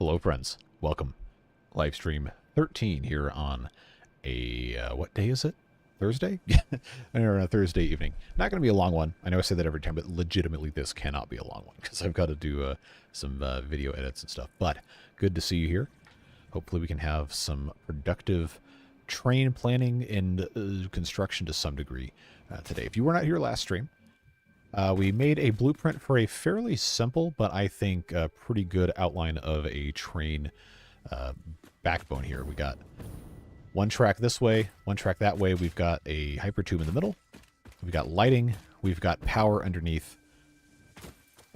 Hello, friends. Welcome. Livestream 13 here on a, what day is it? Thursday? Or a Thursday evening. Not going to be a long one. I know I say that every time, but legitimately this cannot be a long one because I've got to do some video edits and stuff. But good to see you here. Hopefully we can have some productive train planning and construction to some degree today. If you were not here last stream, we made a blueprint for a fairly simple, but I think pretty good outline of a train backbone here. We got one track this way, one track that way. We've got a hypertube in the middle. We've got lighting. We've got power underneath.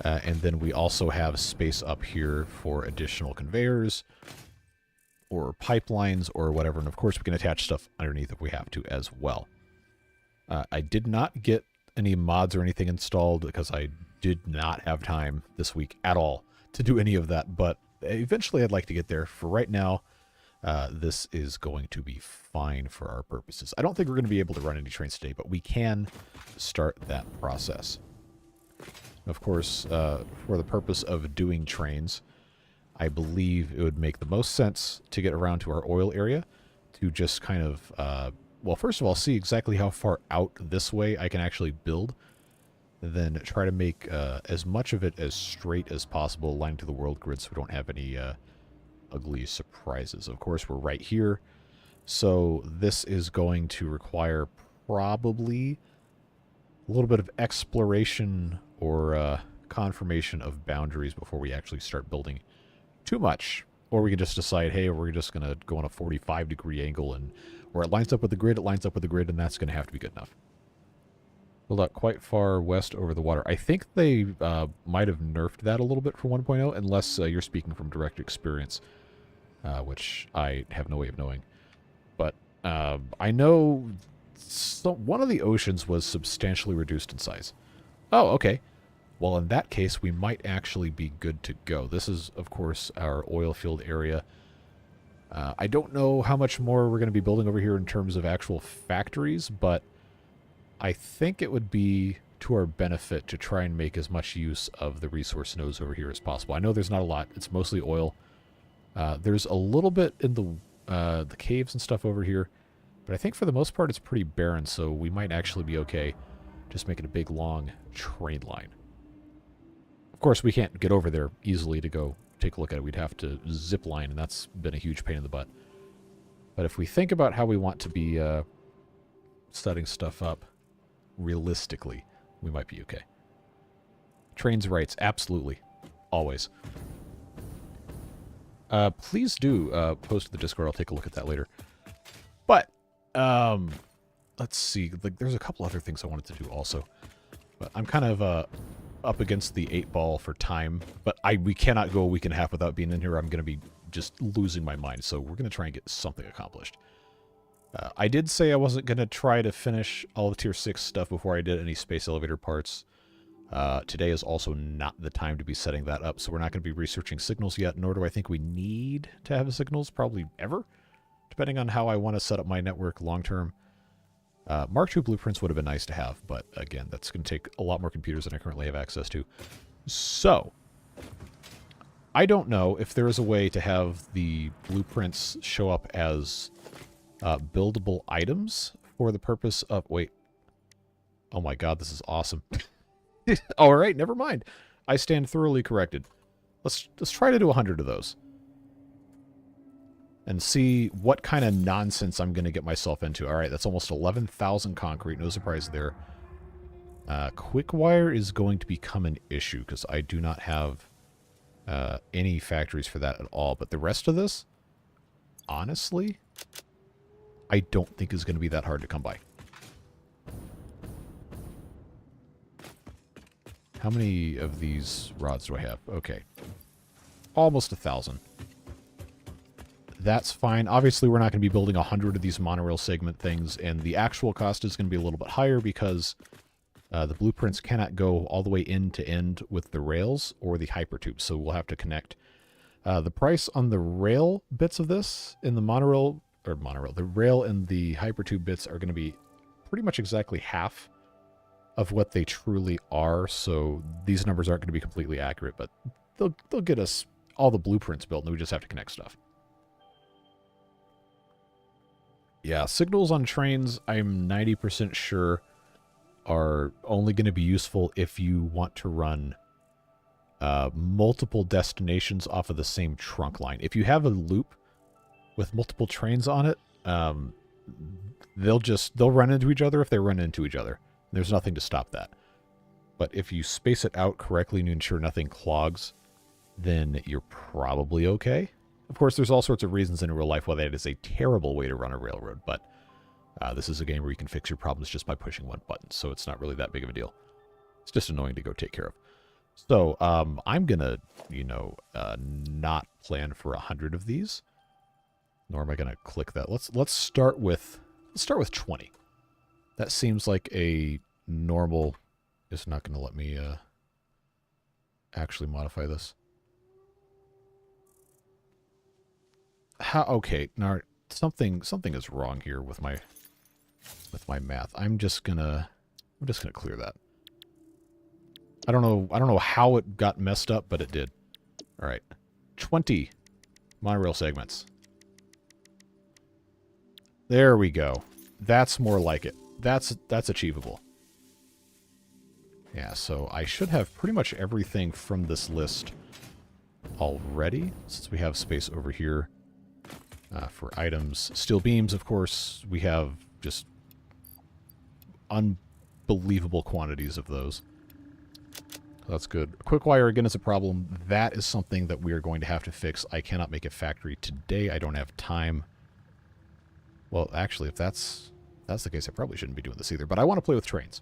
And then we also have space up here for additional conveyors or pipelines or whatever. And of course, we can attach stuff underneath if we have to as well. I did not get any mods or anything installed because I did not have time this week at all to do any of that, but eventually I'd like to get there. For right now, this is going to be fine for our purposes. I don't think we're going to be able to run any trains today, but we can start that process. Of course, for the purpose of doing trains, I believe it would make the most sense to get around to our oil area to just kind of well, first of all, see exactly how far out this way I can actually build, then try to make as much of it as straight as possible, aligned to the world grid so we don't have any ugly surprises. Of course, we're right here, so this is going to require probably a little bit of exploration or confirmation of boundaries before we actually start building too much. Or we can just decide, hey, we're just going to go on a 45-degree angle, and where it lines up with the grid, it lines up with the grid, and that's going to have to be good enough. Build out quite far west over the water. I think they might have nerfed that a little bit for 1.0, unless you're speaking from direct experience, which I have no way of knowing. But I know one of the oceans was substantially reduced in size. Oh, okay. Well, in that case, we might actually be good to go. This is, of course, our oil field area. I don't know how much more we're going to be building over here in terms of actual factories, but I think it would be to our benefit to try and make as much use of the resource nodes over here as possible. I know there's not a lot. It's mostly oil. There's a little bit in the caves and stuff over here, but I think for the most part it's pretty barren, so we might actually be okay just making a big, long train line. Of course, we can't get over there easily to go take a look at it. We'd have to zip line, and that's been a huge pain in the butt. But if we think about how we want to be setting stuff up realistically, we might be okay. Trains rights, absolutely. Always. Please do post to the Discord. I'll take a look at that later. But, let's see. Like, there's a couple other things I wanted to do also. But I'm kind of up against the 8-ball for time, but we cannot go a week and a half without being in here. I'm going to be just losing my mind, so we're going to try and get something accomplished. I did say I wasn't going to try to finish all the Tier 6 stuff before I did any space elevator parts. Today is also not the time to be setting that up, so we're not going to be researching signals yet, nor do I think we need to have signals, probably ever, depending on how I want to set up my network long-term. Mark II blueprints would have been nice to have, but again, that's going to take a lot more computers than I currently have access to. So, I don't know if there is a way to have the blueprints show up as buildable items for the purpose of... Wait. Oh my god, this is awesome. Alright, never mind. I stand thoroughly corrected. Let's try to do 100 of those. And see what kind of nonsense I'm going to get myself into. Alright, that's almost 11,000 concrete. No surprise there. Quick wire is going to become an issue because I do not have any factories for that at all. But the rest of this, honestly, I don't think is going to be that hard to come by. How many of these rods do I have? Okay. Almost 1,000. That's fine. Obviously, we're not going to be building 100 of these monorail segment things, and the actual cost is going to be a little bit higher because the blueprints cannot go all the way end to end with the rails or the hypertube, so we'll have to connect. The price on the rail bits of this in the the rail and the hypertube bits are going to be pretty much exactly half of what they truly are, so these numbers aren't going to be completely accurate, but they'll get us all the blueprints built, and we just have to connect stuff. Yeah, signals on trains, I'm 90% sure, are only going to be useful if you want to run multiple destinations off of the same trunk line. If you have a loop with multiple trains on it, they'll run into each other if they run into each other. There's nothing to stop that. But if you space it out correctly and ensure nothing clogs, then you're probably okay. Of course, there's all sorts of reasons in real life why that is a terrible way to run a railroad, but this is a game where you can fix your problems just by pushing one button, so it's not really that big of a deal. It's just annoying to go take care of. So I'm going to, not plan for 100 of these. Nor am I going to click that. Let's start with 20. That seems like a normal. It's not going to let me actually modify this. Okay, now something is wrong here with my math. I'm just gonna clear that. I don't know how it got messed up, but it did. All right, 20 monorail segments. There we go. That's more like it. That's achievable. Yeah, so I should have pretty much everything from this list already, since we have space over here for items. Steel beams, of course, we have just unbelievable quantities of those. That's good. Quick wire, again, is a problem. That is something that we are going to have to fix. I cannot make a factory today. I don't have time. Well, actually, if that's the case, I probably shouldn't be doing this either. But I want to play with trains.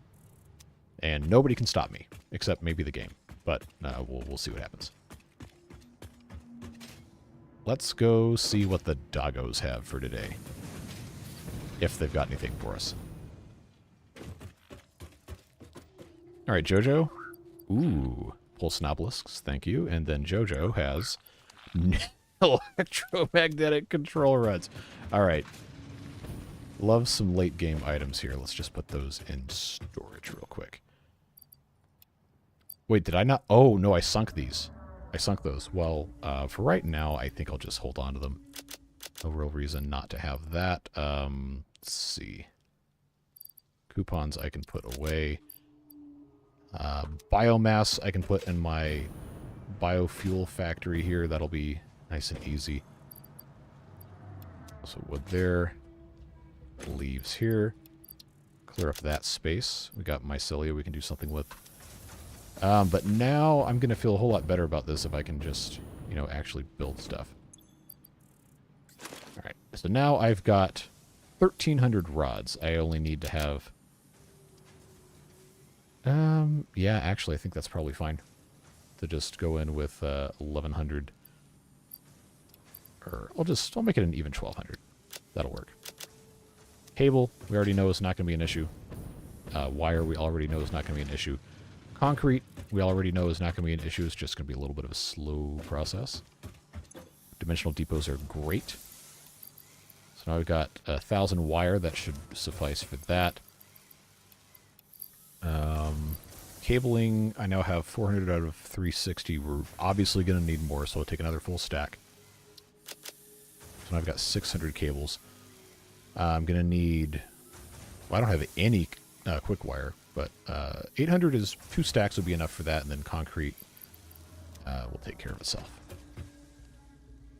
And nobody can stop me, except maybe the game. But we'll see what happens. Let's go see what the doggos have for today. If they've got anything for us. All right, Jojo. Ooh, pulse obelisks, thank you. And then Jojo has electromagnetic control rods. All right. Love some late game items here. Let's just put those in storage real quick. Wait, did I not? Oh, no, I sunk these. I sunk those. Well, for right now, I think I'll just hold on to them. No real reason not to have that. Let's see. Coupons I can put away. Biomass I can put in my biofuel factory here. That'll be nice and easy. So wood there. Leaves here. Clear up that space. We got mycelia we can do something with. But now I'm going to feel a whole lot better about this if I can just, actually build stuff. Alright, so now I've got 1,300 rods. I only need to have... yeah, actually, I think that's probably fine. To just go in with 1,100. Or I'll make it an even 1,200. That'll work. Cable, we already know is not going to be an issue. Wire, we already know is not going to be an issue. Concrete, we already know is not going to be an issue. It's just going to be a little bit of a slow process. Dimensional depots are great. So now we've got 1,000 wire. That should suffice for that. Cabling, I now have 400 out of 360. We're obviously going to need more, so I'll take another full stack. So now I've got 600 cables. I'm going to need... Well, I don't have any quick wire, but 800 is 2 stacks would be enough for that, and then concrete will take care of itself.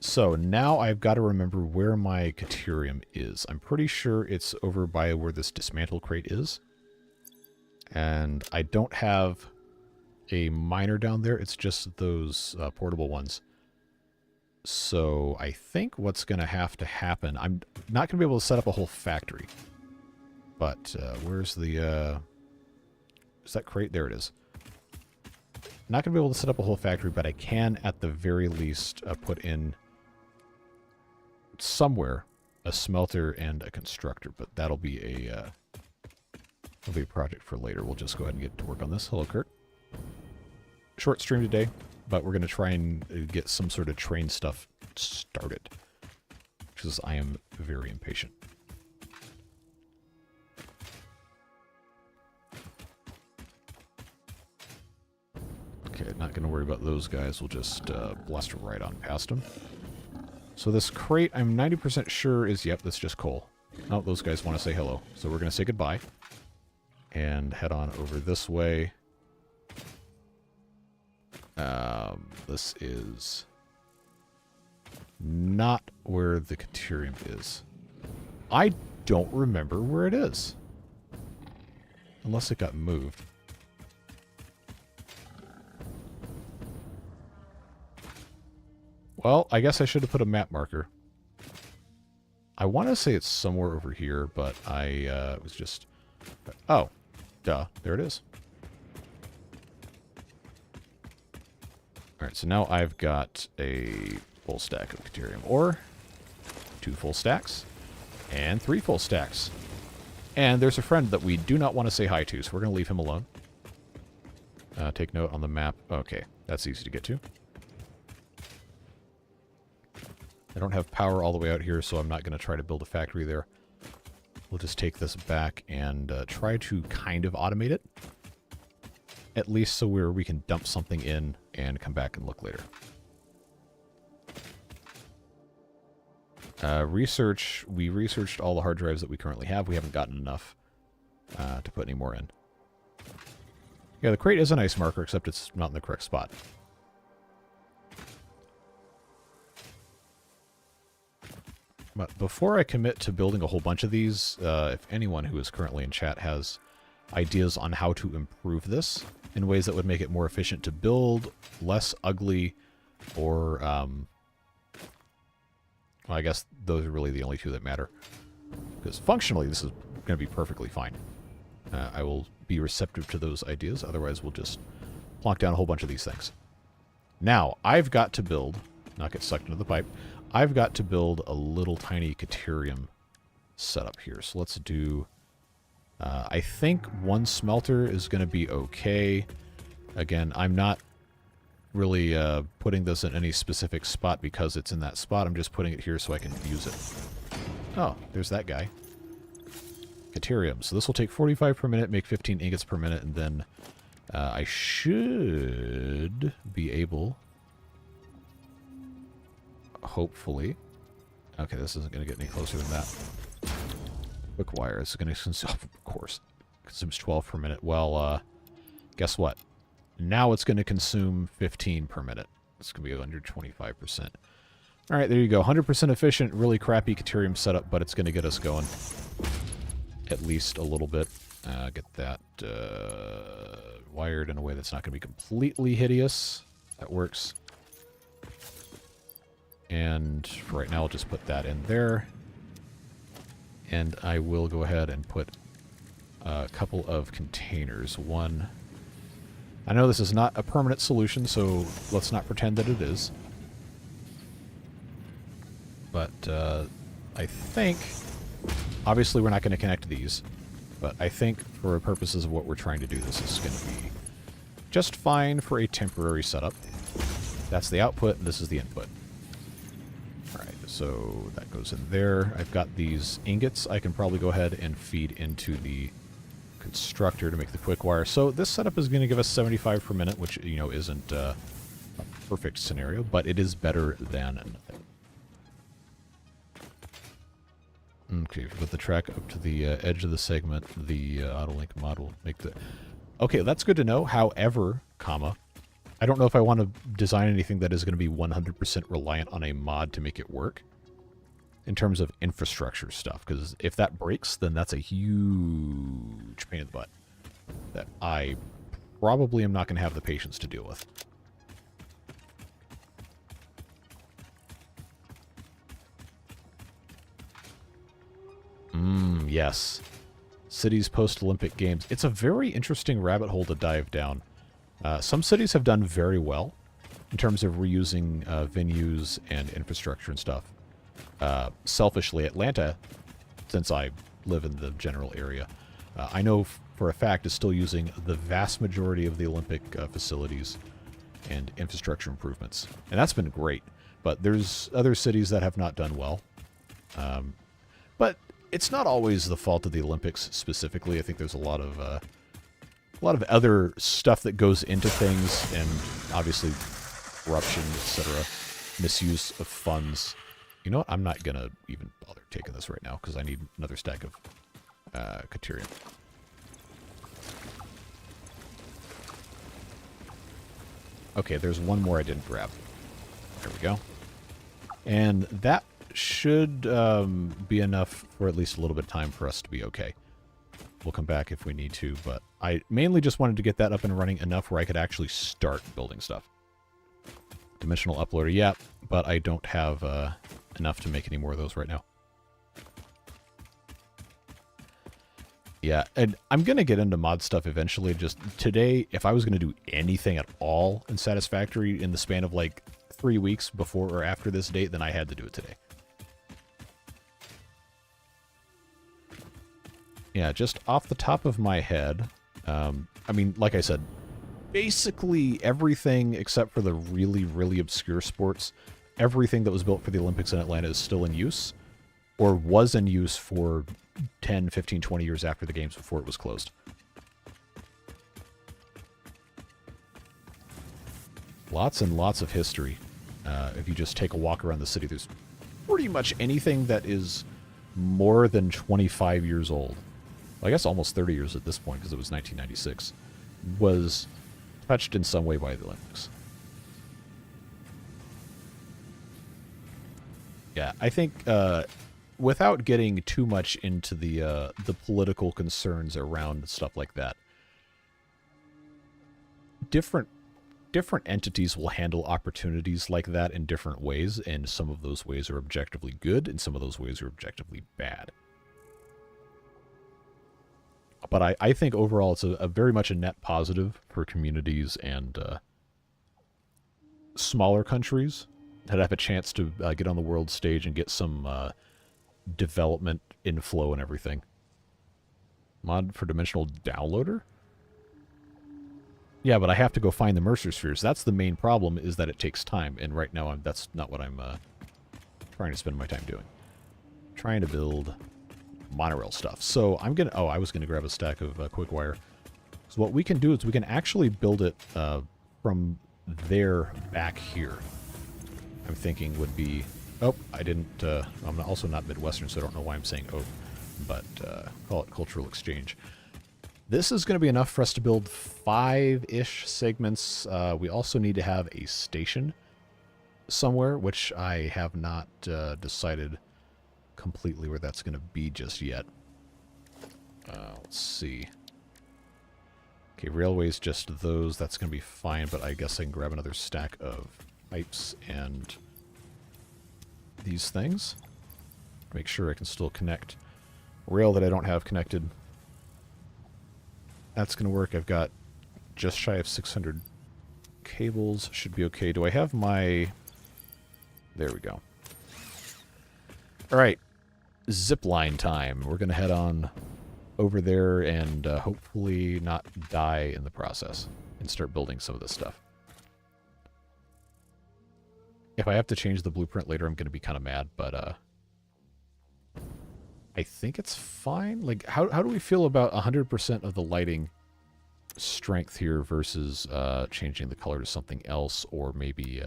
So now I've got to remember where my Caterium is. I'm pretty sure it's over by where this dismantle crate is. And I don't have a miner down there. It's just those portable ones. So I think what's going to have to happen... I'm not going to be able to set up a whole factory. But where's the... is that crate? There it is. Not going to be able to set up a whole factory, but I can, at the very least, put in somewhere a smelter and a constructor. But that'll be a project for later. We'll just go ahead and get to work on this. Hello, Kurt. Short stream today, but we're going to try and get some sort of train stuff started. Because I am very impatient. Okay, not going to worry about those guys. We'll just blast right on past them. So this crate, I'm 90% sure is, yep, that's just coal. Oh, those guys want to say hello. So we're going to say goodbye. And head on over this way. This is not where the Caterium is. I don't remember where it is. Unless it got moved. Well, I guess I should have put a map marker. I want to say it's somewhere over here, but I was just... Oh, duh, there it is. Alright, so now I've got a full stack of Caterium ore, 2 full stacks, and 3 full stacks. And there's a friend that we do not want to say hi to, so we're going to leave him alone. Take note on the map. Okay, that's easy to get to. I don't have power all the way out here, so I'm not going to try to build a factory there. We'll just take this back and try to kind of automate it. At least so we can dump something in and come back and look later. We researched all the hard drives that we currently have. We haven't gotten enough to put any more in. Yeah, the crate is a nice marker, except it's not in the correct spot. But before I commit to building a whole bunch of these, if anyone who is currently in chat has ideas on how to improve this in ways that would make it more efficient to build, less ugly, or... well, I guess those are really the only two that matter. Because functionally, this is going to be perfectly fine. I will be receptive to those ideas. Otherwise, we'll just plonk down a whole bunch of these things. Now, I've got to build... Not get sucked into the pipe. I've got to build a little tiny Caterium setup here. So let's do... I think 1 smelter is going to be okay. Again, I'm not really putting this in any specific spot because it's in that spot. I'm just putting it here so I can use it. Oh, there's that guy. Caterium. So this will take 45 per minute, make 15 ingots per minute, and then I should be able... Hopefully. Okay, this isn't going to get any closer than that. Quick wire. This is going to consume, of course, consumes 12 per minute. Well, guess what? Now it's going to consume 15 per minute. It's going to be under 25%. All right, there you go. 100% efficient, really crappy Caterium setup, but it's going to get us going at least a little bit. Get that wired in a way that's not going to be completely hideous. That works. And for right now, I'll just put that in there. And I will go ahead and put a couple of containers. One... I know this is not a permanent solution, so let's not pretend that it is. But I think... Obviously, we're not going to connect these. But I think for purposes of what we're trying to do, this is going to be just fine for a temporary setup. That's the output, and this is the input. Alright, so that goes in there. I've got these ingots I can probably go ahead and feed into the constructor to make the quick wire. So this setup is going to give us 75 per minute, which, you know, isn't a perfect scenario, but it is better than nothing. Okay, put the track up to the edge of the segment, the autolink mod will make the... Okay, that's good to know. However, comma, I don't know if I want to design anything that is going to be 100% reliant on a mod to make it work in terms of infrastructure stuff, because if that breaks, then that's a huge pain in the butt that I probably am not going to have the patience to deal with. Yes. Cities post-Olympic Games. It's a very interesting rabbit hole to dive down. Some cities have done very well in terms of reusing venues and infrastructure and stuff. Selfishly, Atlanta, since I live in the general area, I know for a fact is still using the vast majority of the Olympic facilities and infrastructure improvements. And that's been great. But there's other cities that have not done well. But it's not always the fault of the Olympics specifically. I think there's a lot of a lot of other stuff that goes into things, and obviously corruption, etc., misuse of funds. You know what? I'm not gonna even bother taking this right now because I need another stack of Caterium. Okay, there's one more I didn't grab. There we go. And that should be enough for at least a little bit of time for us to be okay. We'll come back if we need to, but I mainly just wanted to get that up and running enough where I could actually start building stuff. Dimensional uploader, yeah, but I don't have enough to make any more of those right now. Yeah, and I'm going to get into mod stuff eventually. Just today, if I was going to do anything at all in Satisfactory in the span of like 3 weeks before or after this date, then I had to do it today. Yeah, just off the top of my head, I mean, like I said, basically everything except for the really, really obscure sports, everything that was built for the Olympics in Atlanta is still in use, or was in use for 10, 15, 20 years after the games before it was closed. Lots and lots of history. If you just take a walk around the city, there's pretty much anything that is more than 25 years old. Well, I guess almost 30 years at this point, because it was 1996, was touched in some way by the Olympics. Yeah, I think without getting too much into the political concerns around stuff like that, different entities will handle opportunities like that in different ways, and some of those ways are objectively good, and some of those ways are objectively bad. But I think overall it's a very much a net positive for communities and smaller countries that have a chance to get on the world stage and get some development inflow and everything. Mod for Dimensional Downloader? Yeah, but I have to go find the Mercer Spheres. That's the main problem, is that it takes time, and right now that's not what I'm trying to spend my time doing. Trying to build monorail stuff. So I'm gonna... Oh, I was gonna grab a stack of quick wire. So what we can do is we can actually build it from there back here. I'm thinking would be... Oh, I didn't... I'm also not Midwestern, so I don't know why I'm saying oh, but call it cultural exchange. This is going to be enough for us to build 5-ish segments. We also need to have a station somewhere, which I have not decided completely where that's going to be just yet. Let's see. Okay, railways, just those. That's going to be fine, but I guess I can grab another stack of pipes and these things. Make sure I can still connect rail that I don't have connected. That's going to work. I've got just shy of 600 cables. Should be okay. Do I have my... There we go. All right. Zip line time. We're going to head on over there and hopefully not die in the process and start building some of this stuff. If I have to change the blueprint later, I'm going to be kind of mad, but I think it's fine. Like, how do we feel about 100% of the lighting strength here versus changing the color to something else, or maybe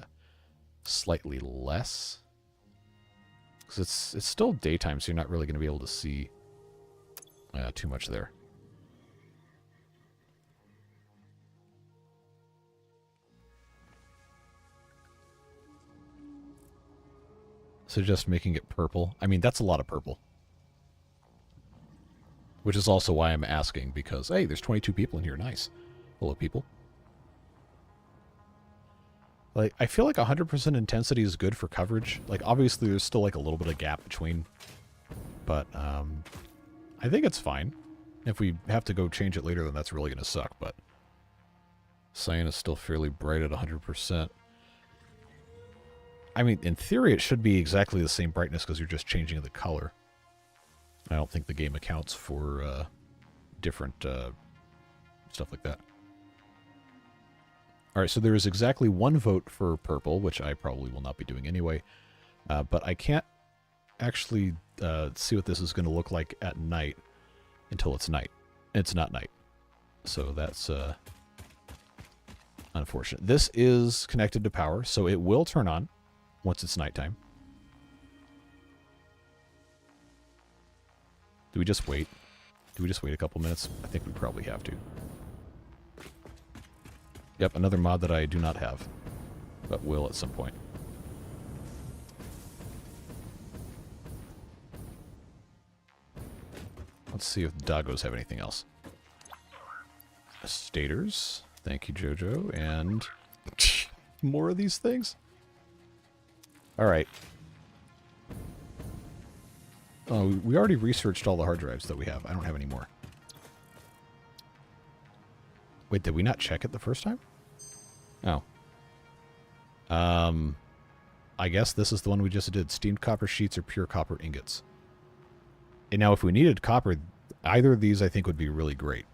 slightly less? Because it's still daytime, so you're not really going to be able to see too much there. So just making it purple. I mean, that's a lot of purple. Which is also why I'm asking, because, hey, there's 22 people in here. Nice. Hello, people. Like, I feel like 100% intensity is good for coverage. Like, obviously, there's still, like, a little bit of gap between. But, I think it's fine. If we have to go change it later, then that's really going to suck, but... Cyan is still fairly bright at 100%. I mean, in theory, it should be exactly the same brightness because you're just changing the color. I don't think the game accounts for different stuff like that. All right, so there is exactly one vote for purple, which I probably will not be doing anyway. But I can't actually see what this is going to look like at night until it's night. It's not night. So that's unfortunate. This is connected to power, so it will turn on once it's nighttime. Do we just wait? Do we just wait a couple minutes? I think we probably have to. Yep, another mod that I do not have, but will at some point. Let's see if the doggos have anything else. Stators. Thank you, Jojo. And more of these things? Alright. Oh, we already researched all the hard drives that we have. I don't have any more. Wait, did we not check it the first time? Oh. I guess this is the one we just did. Steamed copper sheets or pure copper ingots. And now if we needed copper, either of these I think would be really great.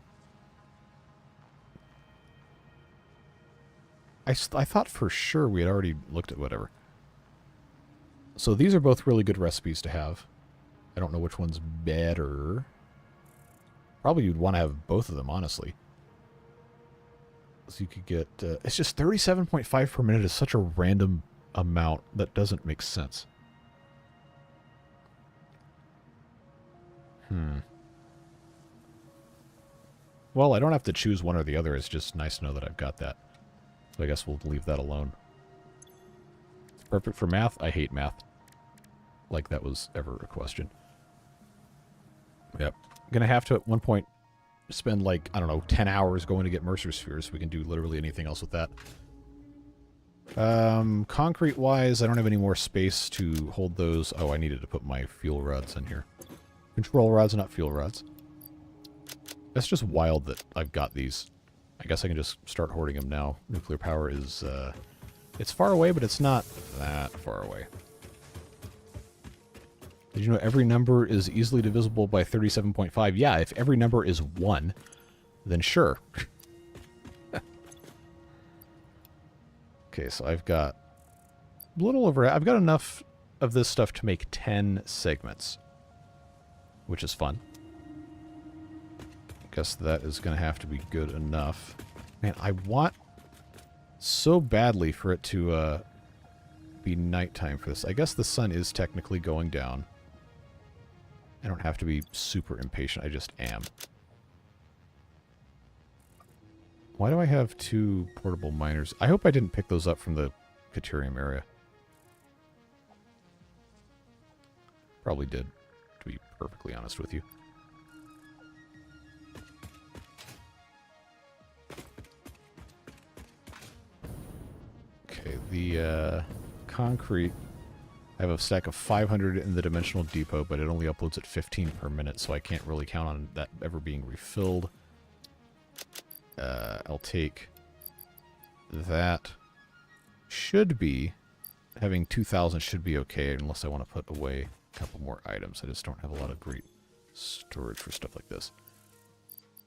I thought for sure we had already looked at whatever. So these are both really good recipes to have. I don't know which one's better. Probably you'd want to have both of them, honestly. So you could get... it's just 37.5 per minute is such a random amount that doesn't make sense. Well, I don't have to choose one or the other. It's just nice to know that I've got that. So I guess we'll leave that alone. It's perfect for math. I hate math. Like that was ever a question. Yep. Gonna have to, at one point, spend like, I don't know, 10 hours going to get Mercer Spheres. We can do literally anything else with that. Concrete-wise, I don't have any more space to hold those. Oh, I needed to put my fuel rods in here. Control rods, not fuel rods. That's just wild that I've got these. I guess I can just start hoarding them now. Nuclear power is, it's far away, but it's not that far away. Did you know every number is easily divisible by 37.5? Yeah, if every number is 1, then sure. Okay, so I've got a little over... I've got enough of this stuff to make 10 segments, which is fun. Guess that is going to have to be good enough. Man, I want so badly for it to be nighttime for this. I guess the sun is technically going down. I don't have to be super impatient. I just am. Why do I have 2 portable miners? I hope I didn't pick those up from the Caterium area. Probably did, to be perfectly honest with you. Okay, the concrete... I have a stack of 500 in the Dimensional Depot, but it only uploads at 15 per minute, so I can't really count on that ever being refilled. I'll take that. Should be, having 2,000 should be okay, unless I want to put away a couple more items. I just don't have a lot of great storage for stuff like this.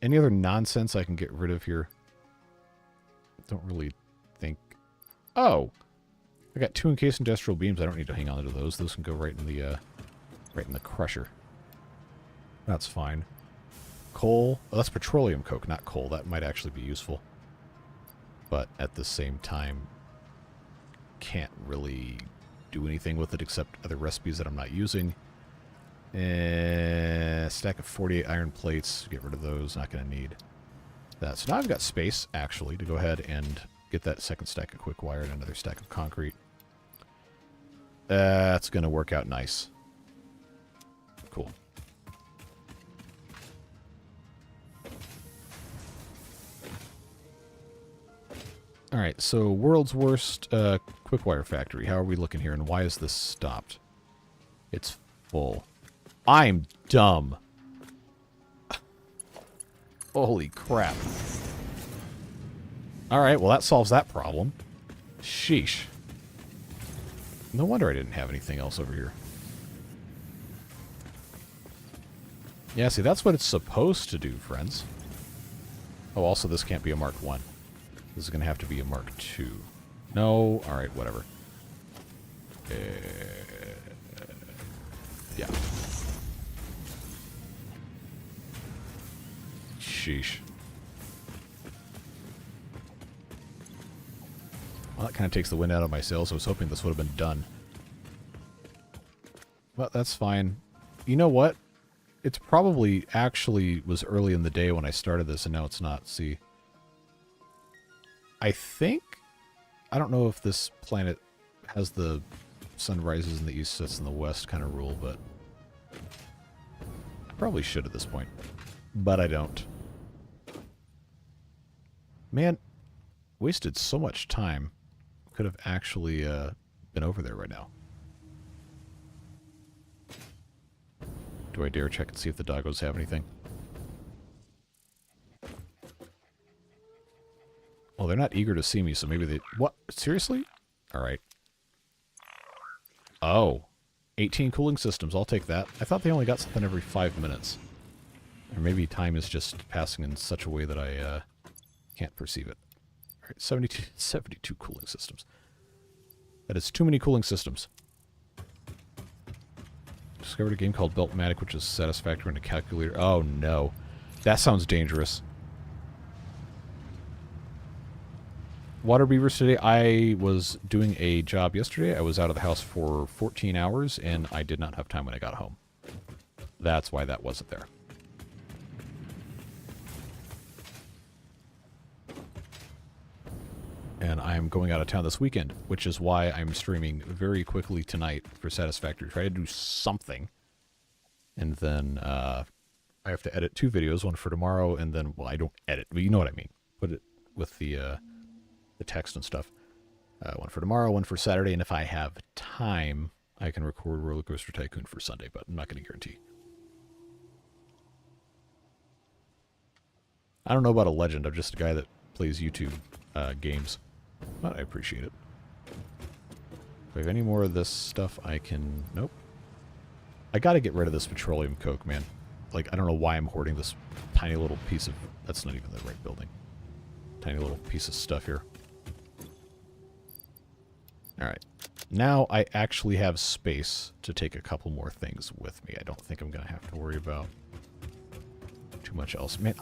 Any other nonsense I can get rid of here? Don't really think... Oh! I got 2 encased industrial beams. I don't need to hang on to those. Those can go right in the crusher. That's fine. Coal. Oh, that's petroleum coke, not coal. That might actually be useful. But at the same time, can't really do anything with it except other recipes that I'm not using. Stack of 48 iron plates. Get rid of those. Not going to need that. So now I've got space, actually, to go ahead and get that second stack of quick wire and another stack of concrete. That's going to work out nice. Cool. Alright, so world's worst quickwire factory. How are we looking here, and why is this stopped? It's full. I'm dumb. Holy crap. Alright, well that solves that problem. Sheesh. No wonder I didn't have anything else over here. Yeah, see, that's what it's supposed to do, friends. Oh, also this can't be a Mark 1. This is going to have to be a Mark 2. No, alright, whatever. Yeah. Sheesh. Well, that kind of takes the wind out of my sails. I was hoping this would have been done. Well, that's fine. You know what? It's probably actually was early in the day when I started this, and now it's not. See, I think... I don't know if this planet has the sun rises in the east, sets in the west kind of rule, but... I probably should at this point. But I don't. Man, wasted so much time. Could have actually been over there right now. Do I dare check and see if the doggos have anything? Well, they're not eager to see me, so maybe they... What? Seriously? Alright. Oh. 18 cooling systems. I'll take that. I thought they only got something every 5 minutes. Or maybe time is just passing in such a way that I can't perceive it. Alright, 72 cooling systems. That is too many cooling systems. Discovered a game called Beltmatic, which is Satisfactory in a calculator. Oh, no. That sounds dangerous. Water beavers today. I was doing a job yesterday. I was out of the house for 14 hours, and I did not have time when I got home. That's why that wasn't there. And I'm going out of town this weekend, which is why I'm streaming very quickly tonight for Satisfactory. Try to do something. And then I have to edit 2 videos, one for tomorrow, and then, well, I don't edit, but you know what I mean. Put it with the text and stuff. One for tomorrow, one for Saturday, and if I have time, I can record Roller Coaster Tycoon for Sunday, but I'm not going to guarantee. I don't know about a legend. I'm just a guy that plays YouTube games. But I appreciate it. If I have any more of this stuff, I can... Nope. I gotta get rid of this petroleum coke, man. Like, I don't know why I'm hoarding this tiny little piece of... That's not even the right building. Tiny little piece of stuff here. Alright. Now I actually have space to take a couple more things with me. I don't think I'm gonna have to worry about too much else. Man,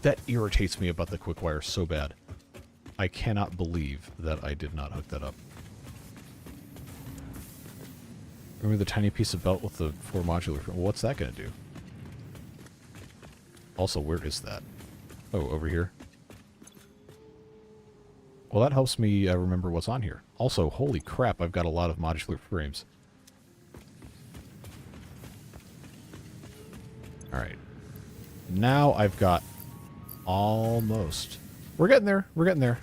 that irritates me about the quick wire so bad. I cannot believe that I did not hook that up. Remember the tiny piece of belt with the 4 modular... Well, what's that going to do? Also, where is that? Oh, over here. Well, that helps me remember what's on here. Also, holy crap, I've got a lot of modular frames. Alright. Now I've got almost... We're getting there. We're getting there.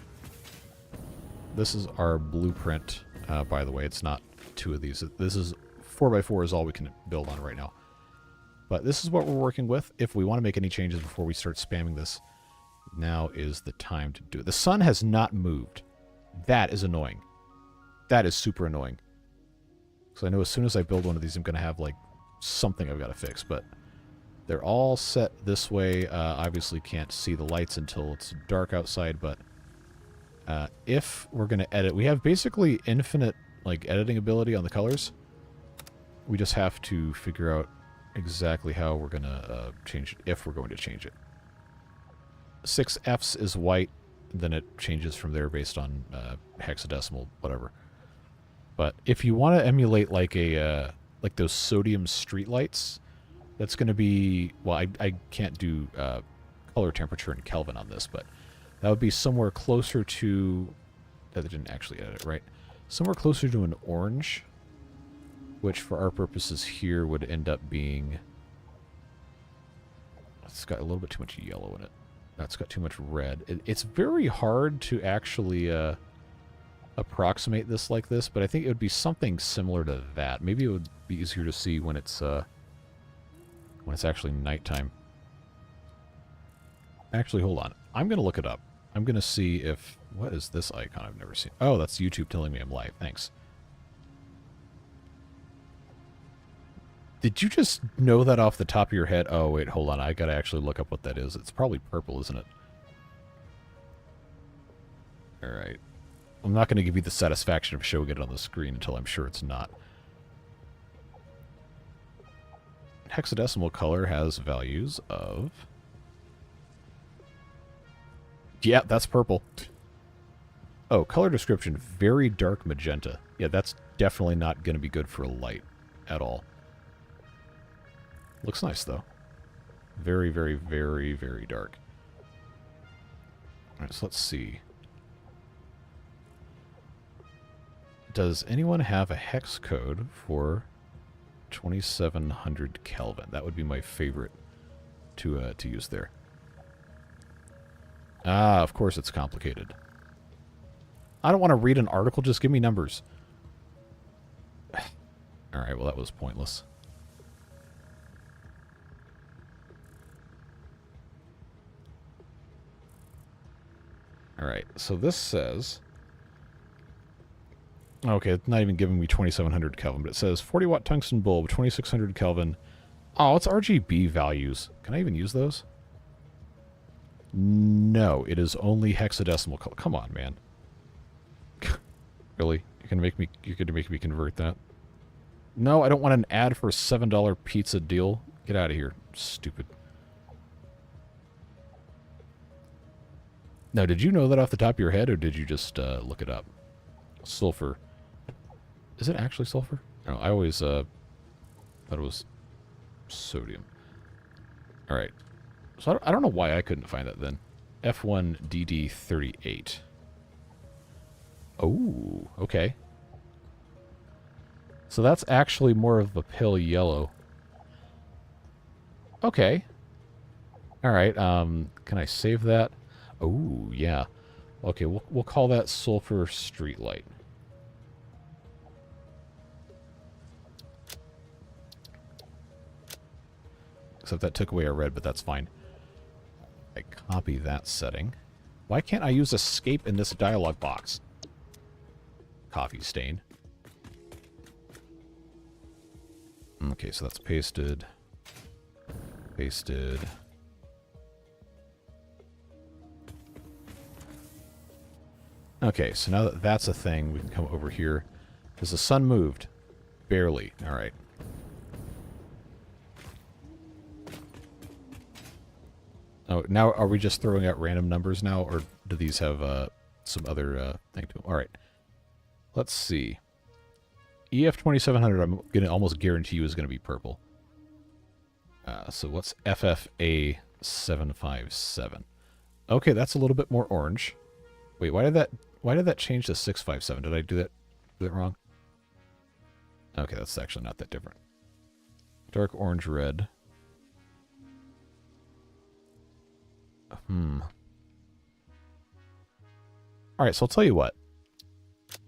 This is our blueprint, by the way. It's not 2 of these. This is 4x4 is all we can build on right now. But this is what we're working with. If we want to make any changes before we start spamming this, now is the time to do it. The sun has not moved. That is annoying. That is super annoying. So I know as soon as I build one of these, I'm going to have, like, something I've got to fix. But they're all set this way. Obviously can't see the lights until it's dark outside, but if we're going to edit, we have basically infinite, like, editing ability on the colors. We just have to figure out exactly how we're going to change it, if we're going to change it. 6 Fs is white, then it changes from there based on hexadecimal, whatever. But if you want to emulate like a like those sodium streetlights, that's going to be, well, I can't do color temperature in Kelvin on this, but that would be somewhere closer to, that they didn't actually edit it, right? Somewhere closer to an orange, which for our purposes here would end up being, it's got a little bit too much yellow in it. That's got too much red. It's very hard to actually approximate this like this, but I think it would be something similar to that. Maybe it would be easier to see when it's actually nighttime. Actually, hold on. I'm going to look it up. I'm going to see if... What is this icon I've never seen? Oh, that's YouTube telling me I'm live. Thanks. Did you just know that off the top of your head? Oh, wait, hold on. I got to actually look up what that is. It's probably purple, isn't it? All right. I'm not going to give you the satisfaction of showing it on the screen until I'm sure it's not. Hexadecimal color has values of... Yeah, that's purple. Oh, color description, very dark magenta. Yeah, that's definitely not going to be good for light at all. Looks nice, though. Very, very, very, very dark. Alright, so let's see. Does anyone have a hex code for 2700 Kelvin? That would be my favorite to use there. Ah, of course it's complicated. I don't want to read an article, just give me numbers. Alright, well that was pointless. Alright, so this says... Okay, it's not even giving me 2700 Kelvin, but it says 40 watt tungsten bulb, 2600 Kelvin. Oh, it's RGB values. Can I even use those? No, it is only hexadecimal color. Come on, man. Really? You're gonna make me convert that? No, I don't want an ad for a $7 pizza deal. Get out of here. Stupid. Now, did you know that off the top of your head, or did you just look it up? Sulfur. Is it actually sulfur? No, I always thought it was sodium. Alright. So I don't know why I couldn't find that then. F1DD38. Oh, okay. So that's actually more of a pale yellow. Okay. Alright, can I save that? Oh, yeah. Okay, we'll call that sulfur streetlight. Except that took away our red, but that's fine. I copy that setting. Why can't I use escape in this dialog box? Coffee stain. Okay, so that's pasted. Pasted. Okay, so now that that's a thing, we can come over here. Has the sun moved? Barely. Alright. Oh, now are we just throwing out random numbers now, or do these have some other thing to them? Alright. Let's see. EF2700, I'm going to almost guarantee you is going to be purple. So what's FFA757? Okay, that's a little bit more orange. Wait, why did that change to 657? Did I do that wrong? Okay, that's actually not that different. Dark orange red. Alright, so I'll tell you what.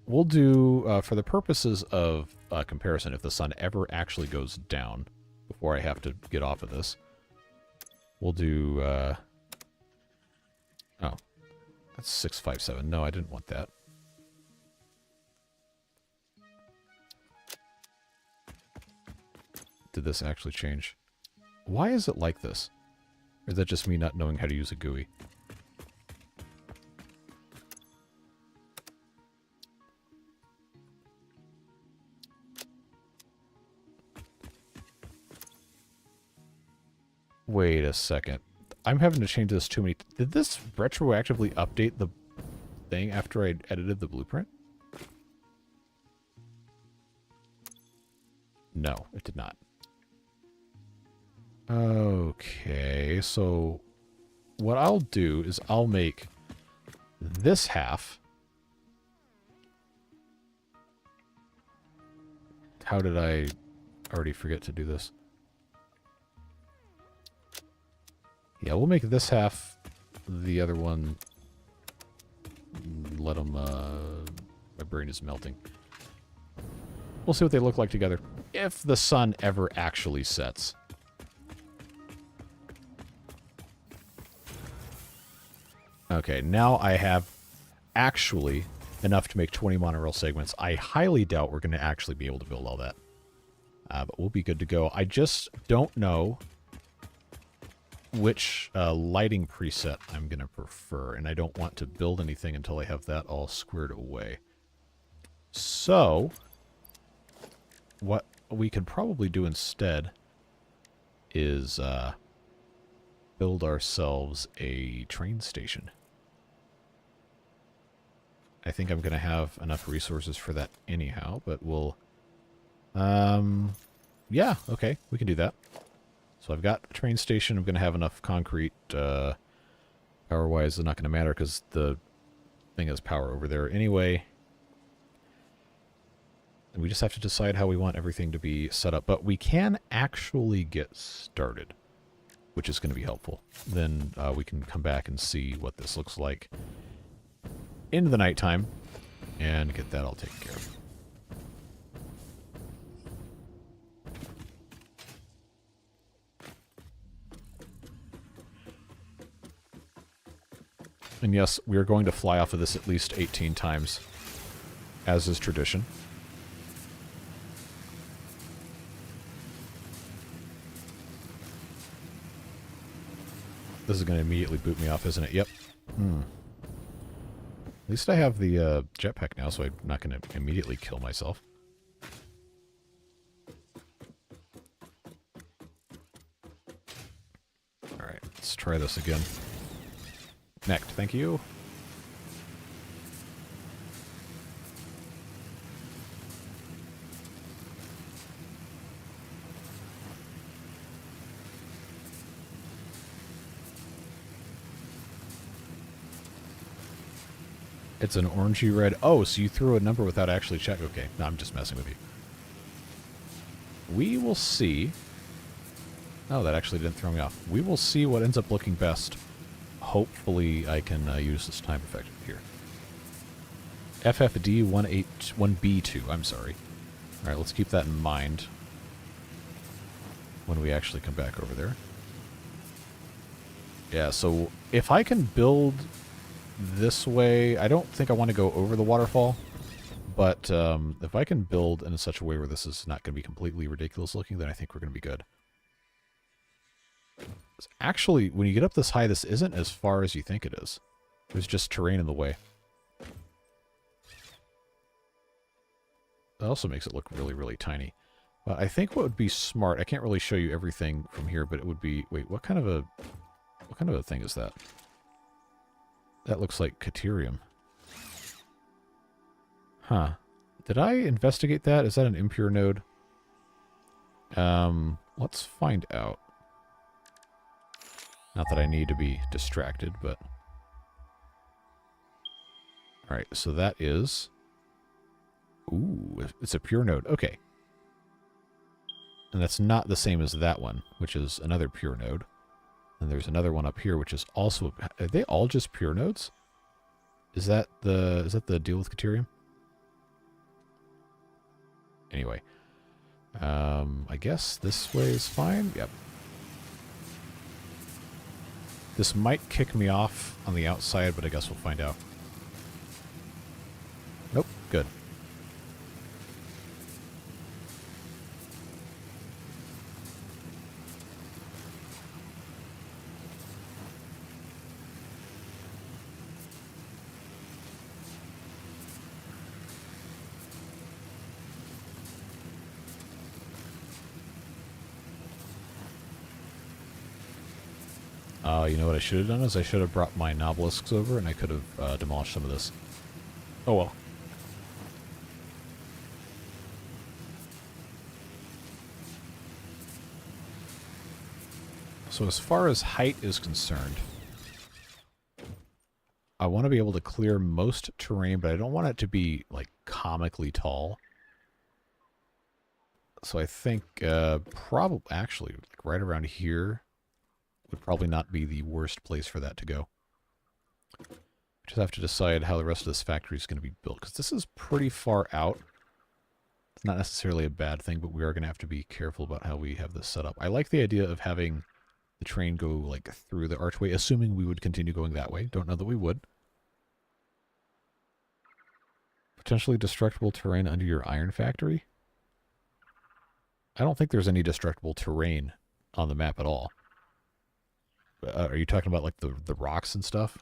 We'll do, for the purposes of comparison, if the sun ever actually goes down, before I have to get off of this, we'll do, oh, that's 657. No, I didn't want that. Did this actually change? Why is it like this? Or is that just me not knowing how to use a GUI? Wait a second. I'm having to change this too many... Did this retroactively update the thing after I edited the blueprint? No, it did not. Okay, so what I'll do is I'll make this half. How did I already forget to do this? Yeah, we'll make this half, the other one, let them, my brain is melting. We'll see what they look like together, if the sun ever actually sets. Okay, now I have actually enough to make 20 monorail segments. I highly doubt we're going to actually be able to build all that. But we'll be good to go. I just don't know which lighting preset I'm going to prefer, and I don't want to build anything until I have that all squared away. So, what we could probably do instead is build ourselves a train station. I think I'm going to have enough resources for that anyhow, but we'll... yeah, okay, we can do that. So I've got a train station. I'm going to have enough concrete. Power-wise, it's not going to matter because the thing has power over there anyway. And we just have to decide how we want everything to be set up. But we can actually get started, which is going to be helpful. Then we can come back and see what this looks like into the nighttime and get that all taken care of. And yes, we are going to fly off of this at least 18 times, as is tradition. This is going to immediately boot me off, isn't it? Yep. At least I have the jetpack now, so I'm not going to immediately kill myself. Alright, let's try this again. Connect, thank you. It's an orangey red. Oh, so you threw a number without actually checking. Okay, no, I'm just messing with you. We will see. Oh, that actually didn't throw me off. We will see what ends up looking best. Hopefully I can use this time effective here. FFD1B2, I'm sorry. Alright, let's keep that in mind when we actually come back over there. Yeah, so if I can build this way, I don't think I want to go over the waterfall, but if I can build in such a way where this is not going to be completely ridiculous looking, then I think we're going to be good. Actually, when you get up this high, this isn't as far as you think it is. There's just terrain in the way. That also makes it look really, really tiny. I think what would be smart, I can't really show you everything from here, but it would be, wait, what kind of a thing is that? That looks like Caterium. Huh. Did I investigate that? Is that an impure node? Let's find out. Not that I need to be distracted, but... Alright, so that is... Ooh, it's a pure node. Okay. And that's not the same as that one, which is another pure node. And there's another one up here, which is also... Are they all just pure nodes? Is that the deal with Caterium? Anyway. I guess this way is fine. Yep. This might kick me off on the outside, but I guess we'll find out. Nope. Good. You know what I should have done is I should have brought my Nobelisks over and I could have demolished some of this. Oh well. So as far as height is concerned, I want to be able to clear most terrain, but I don't want it to be, like, comically tall. So I think probably, actually, like right around here would probably not be the worst place for that to go. Just have to decide how the rest of this factory is going to be built, because this is pretty far out. It's not necessarily a bad thing, but we are going to have to be careful about how we have this set up. I like the idea of having the train go, like, through the archway, assuming we would continue going that way. Don't know that we would. Potentially destructible terrain under your iron factory? I don't think there's any destructible terrain on the map at all. Are you talking about, like, the rocks and stuff?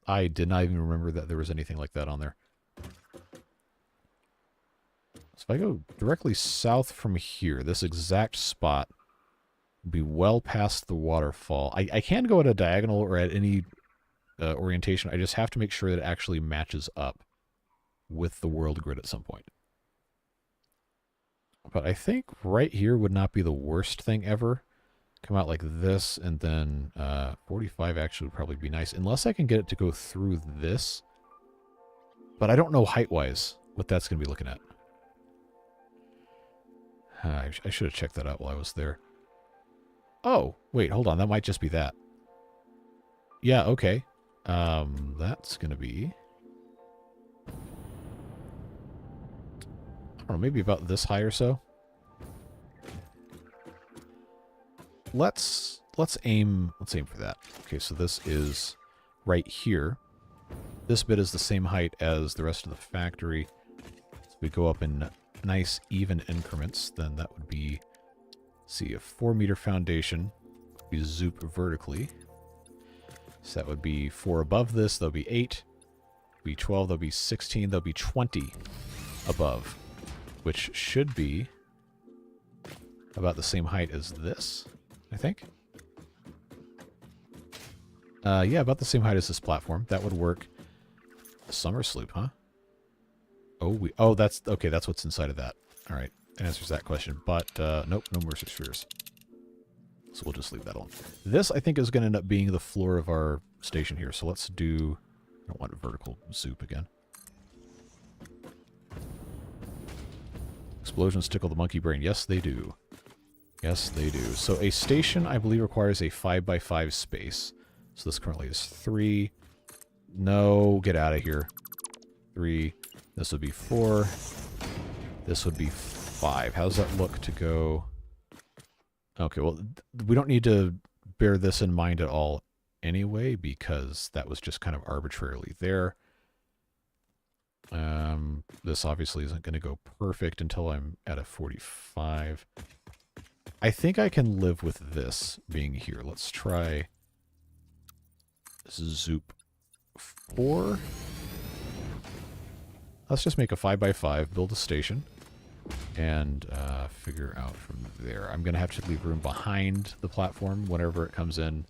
I did not even remember that there was anything like that on there. So if I go directly south from here, this exact spot would be well past the waterfall. I can go at a diagonal or at any orientation. I just have to make sure that it actually matches up. with the world grid at some point. But I think right here would not be the worst thing ever. Come out like this, and then 45 actually would probably be nice. Unless I can get it to go through this. But I don't know height-wise what that's going to be looking at. I should have checked that out while I was there. Oh, wait, hold on. That might just be that. Yeah, okay. That's going to be... I don't know, maybe about this high or so. Let's aim for that. Okay, so this is right here. This bit is the same height as the rest of the factory. So we go up in nice even increments, then that would be, see, a 4-meter foundation. We zoop vertically. So that would be 4 above this, that'll be 8. Be 12, that'll be 16, that'll be 20 above. Which should be about the same height as this, I think. Yeah, about the same height as this platform. That would work. A summer sloop, huh? Oh, that's okay. That's what's inside of that. All right, that answers that question. But nope, no Mercer spheres. So we'll just leave that alone. This, I think, is going to end up being the floor of our station here. So let's do. I don't want a vertical zoop again. Explosions tickle the monkey brain. Yes, they do. Yes, they do. So a station, I believe, requires a 5x5 space. So this currently is 3. No, get out of here. 3. This would be 4. This would be 5. How does that look to go? Okay, well, we don't need to bear this in mind at all anyway, because that was just kind of arbitrarily there. This obviously isn't going to go perfect until I'm at a 45. I think I can live with this being here. Let's try zoop 4. Let's just make a 5x5, build a station, and figure out from there. I'm going to have to leave room behind the platform whenever it comes in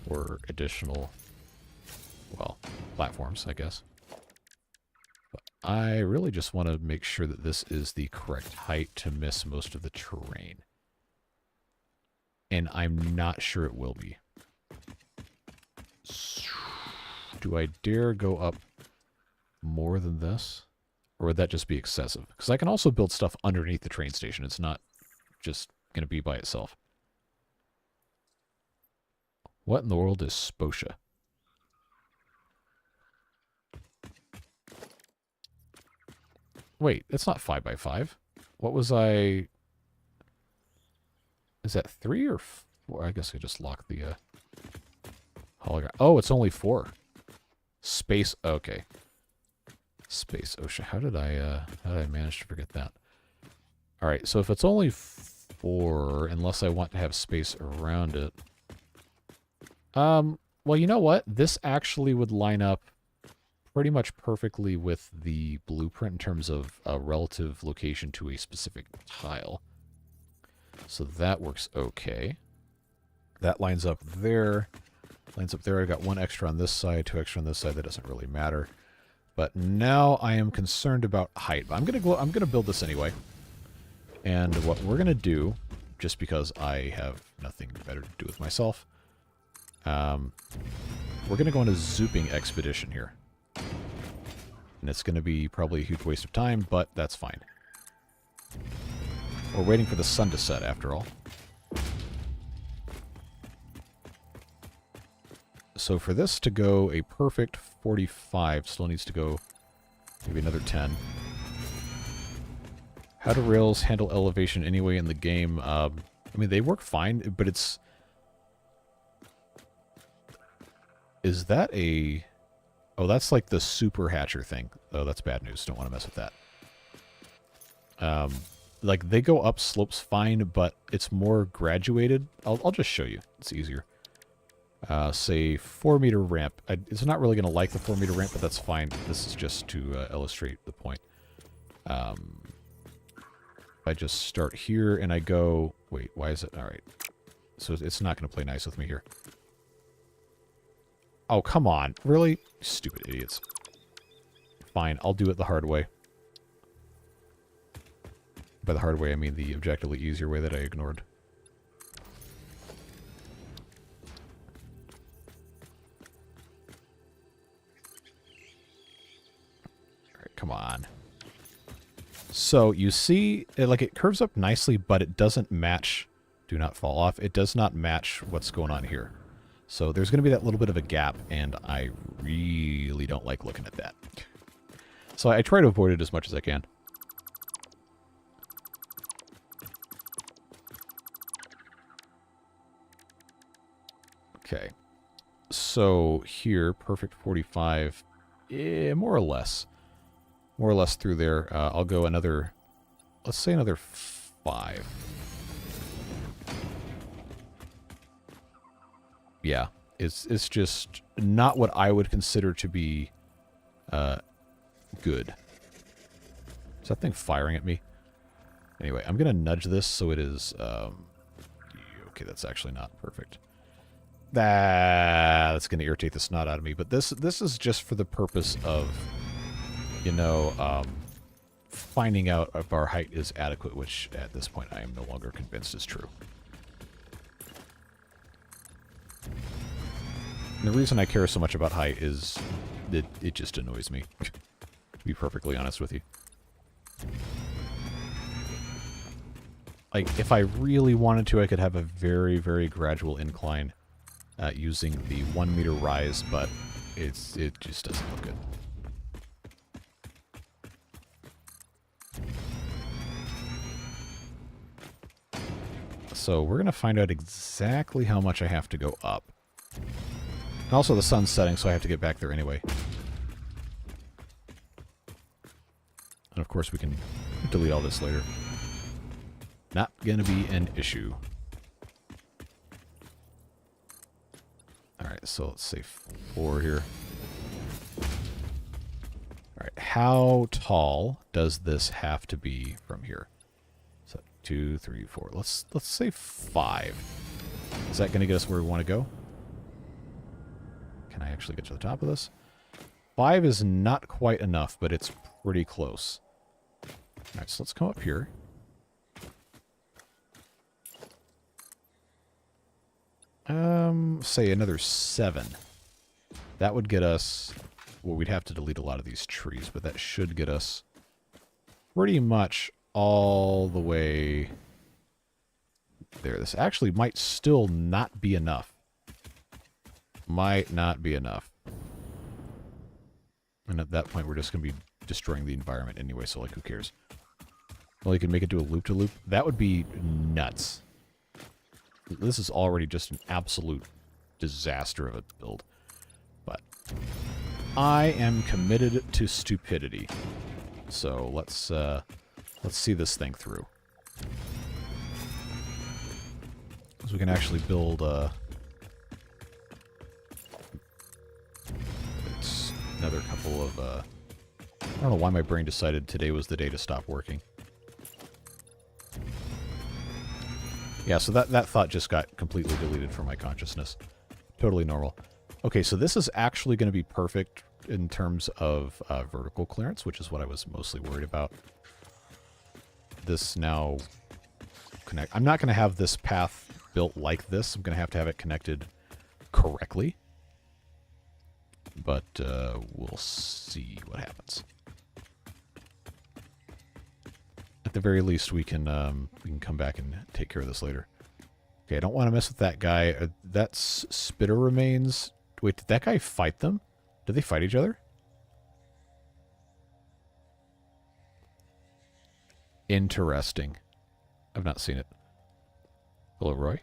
for additional, well, platforms, I guess. I really just want to make sure that this is the correct height to miss most of the terrain. And I'm not sure it will be. Do I dare go up more than this? Or would that just be excessive? Because I can also build stuff underneath the train station. It's not just going to be by itself. What in the world is Sposha? Wait, it's not 5x5. What was I... Is that 3 or 4? I guess I just locked the hologram. Oh, it's only 4. Space... Okay. Space Ocean. How did I manage to forget that? Alright, so if it's only 4, unless I want to have space around it... well, you know what? This actually would line up pretty much perfectly with the blueprint in terms of a relative location to a specific tile. So that works okay. That lines up there. Lines up there. I got 1 extra on this side, 2 extra on this side. That doesn't really matter. But now I am concerned about height. I'm gonna build this anyway. And what we're gonna do, just because I have nothing better to do with myself, we're gonna go on a zooping expedition here. And it's going to be probably a huge waste of time, but that's fine. We're waiting for the sun to set, after all. So for this to go a perfect 45, still needs to go maybe another 10. How do rails handle elevation anyway in the game? I mean, they work fine, but it's... Is that a... Oh, that's like the super hatcher thing. Oh, that's bad news. Don't want to mess with that. Like, they go up slopes fine, but it's more graduated. I'll just show you. It's easier. Say 4-meter ramp. It's not really going to like the 4-meter ramp, but that's fine. This is just to illustrate the point. I just start here and I go... Wait, why is it... All right. So it's not going to play nice with me here. Oh, come on. Really? Stupid idiots. fine. I'll do it the hard way. By the hard way, I mean the objectively easier way that I ignored. Alright, come on. So, you see, it curves up nicely, but it doesn't match... Do not fall off. It does not match what's going on here. So there's going to be that little bit of a gap, and I really don't like looking at that. So I try to avoid it as much as I can. Okay. So here, perfect 45, more or less. More or less through there. I'll go another, let's say another 5. Yeah, it's just not what I would consider to be good. Is that thing firing at me? Anyway, I'm going to nudge this so it is... okay, that's actually not perfect. That's going to irritate the snot out of me. But this is just for the purpose of, you know, finding out if our height is adequate, which at this point I am no longer convinced is true. And the reason I care so much about height is that it just annoys me, to be perfectly honest with you. Like, if I really wanted to, I could have a very, very gradual incline using the 1 meter rise, but it just doesn't look good. So we're going to find out exactly how much I have to go up. And also the sun's setting, so I have to get back there anyway. And of course we can delete all this later. Not gonna be an issue. Alright, so let's say 4 here. Alright, how tall does this have to be from here? So 2, 3, 4. Let's say 5. Is that gonna get us where we want to go? Can I actually get to the top of this? 5 is not quite enough, but it's pretty close. Alright, so let's come up here. Say another 7. That would get us... Well, we'd have to delete a lot of these trees, but that should get us pretty much all the way there. This actually might still not be enough. Might not be enough. And at that point, we're just going to be destroying the environment anyway, so, like, who cares? Well, you can make it do a loop-to-loop. That would be nuts. This is already just an absolute disaster of a build. But I am committed to stupidity. So let's see this thing through. Because we can actually build it's another couple of I don't know why my brain decided today was the day to stop working. Yeah, so that thought just got completely deleted from my consciousness. Totally normal. Okay, so this is actually going to be perfect in terms of vertical clearance, which is what I was mostly worried about. This now connect. I'm not going to have this path built like this. I'm going to have it connected correctly. But we'll see what happens. At the very least, we can come back and take care of this later. Okay, I don't want to mess with that guy. That's spitter remains. Wait, did that guy fight them? Did they fight each other? Interesting. I've not seen it. Hello, Roy.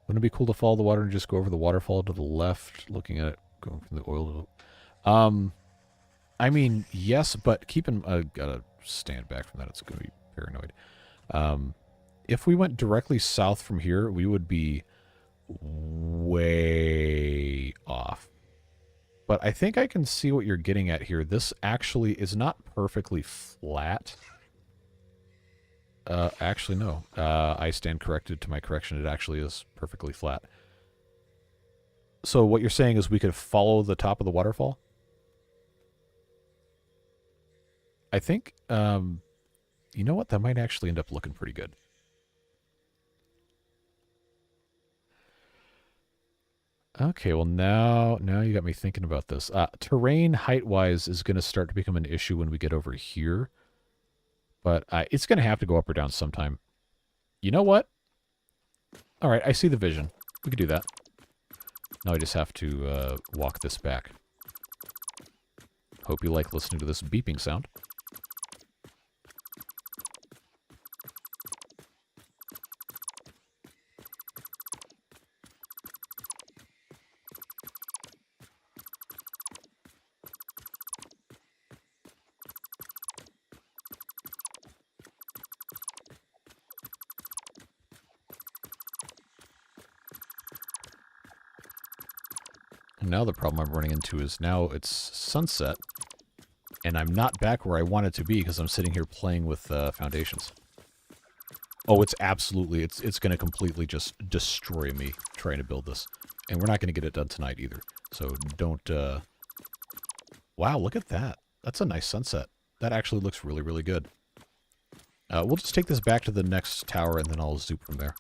Wouldn't it be cool to follow the water and just go over the waterfall to the left, looking at it, going from the oil to... I mean, yes, but keep in... I gotta stand back from that. It's going to be paranoid. If we went directly south from here, we would be way off. But I think I can see what you're getting at here. This actually is not perfectly flat. Actually, no. I stand corrected to my correction. It actually is perfectly flat. So what you're saying is we could follow the top of the waterfall? I think, you know what? That might actually end up looking pretty good. Okay, well now you got me thinking about this. Terrain height-wise is going to start to become an issue when we get over here. But it's going to have to go up or down sometime. You know what? All right, I see the vision. We could do that. Now I just have to walk this back. Hope you like listening to this beeping sound. Now the problem I'm running into is now it's sunset, and I'm not back where I want it to be because I'm sitting here playing with foundations. Oh, it's absolutely, it's going to completely just destroy me trying to build this. And we're not going to get it done tonight either. So don't, wow, look at that. That's a nice sunset. That actually looks really, really good. We'll just take this back to the next tower and then I'll zoop from there.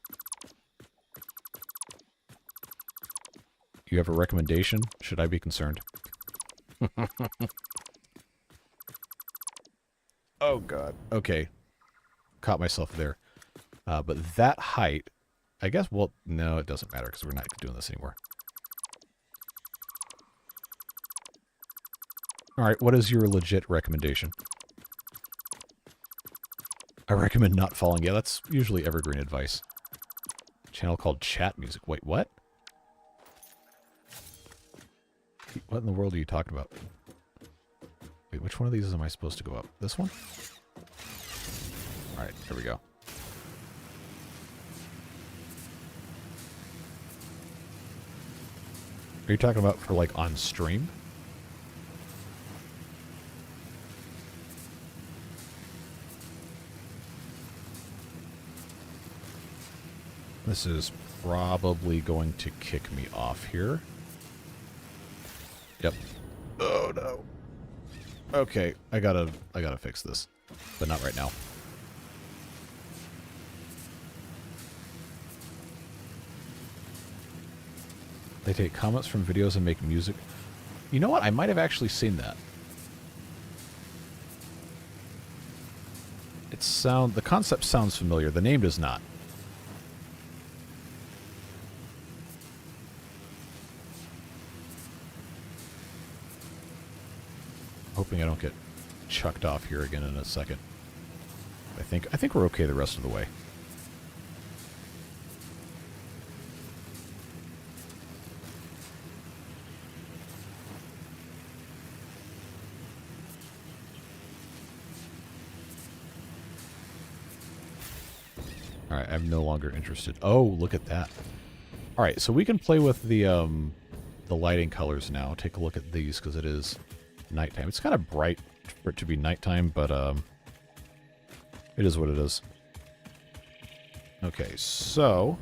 You have a recommendation? Should I be concerned? Oh, God. Okay. Caught myself there. But that height, I guess, well, no, it doesn't matter because we're not doing this anymore. All right, what is your legit recommendation? I recommend not falling. Yeah, that's usually evergreen advice. Channel called Chat Music. Wait, what? What in the world are you talking about? Wait, which one of these am I supposed to go up? This one? Alright, here we go. Are you talking about for, like, on stream? This is probably going to kick me off here. Yep. Oh no. Okay, I gotta fix this, but not right now. They take comments from videos and make music. You know what? I might have actually seen that. The concept sounds familiar. The name does not. Hoping I don't get chucked off here again in a second. I think we're okay the rest of the way. All right, I'm no longer interested. Oh, look at that. All right, so we can play with the lighting colors now. Take a look at these because it is nighttime. It's kind of bright for it to be nighttime, but it is what it is. Okay, so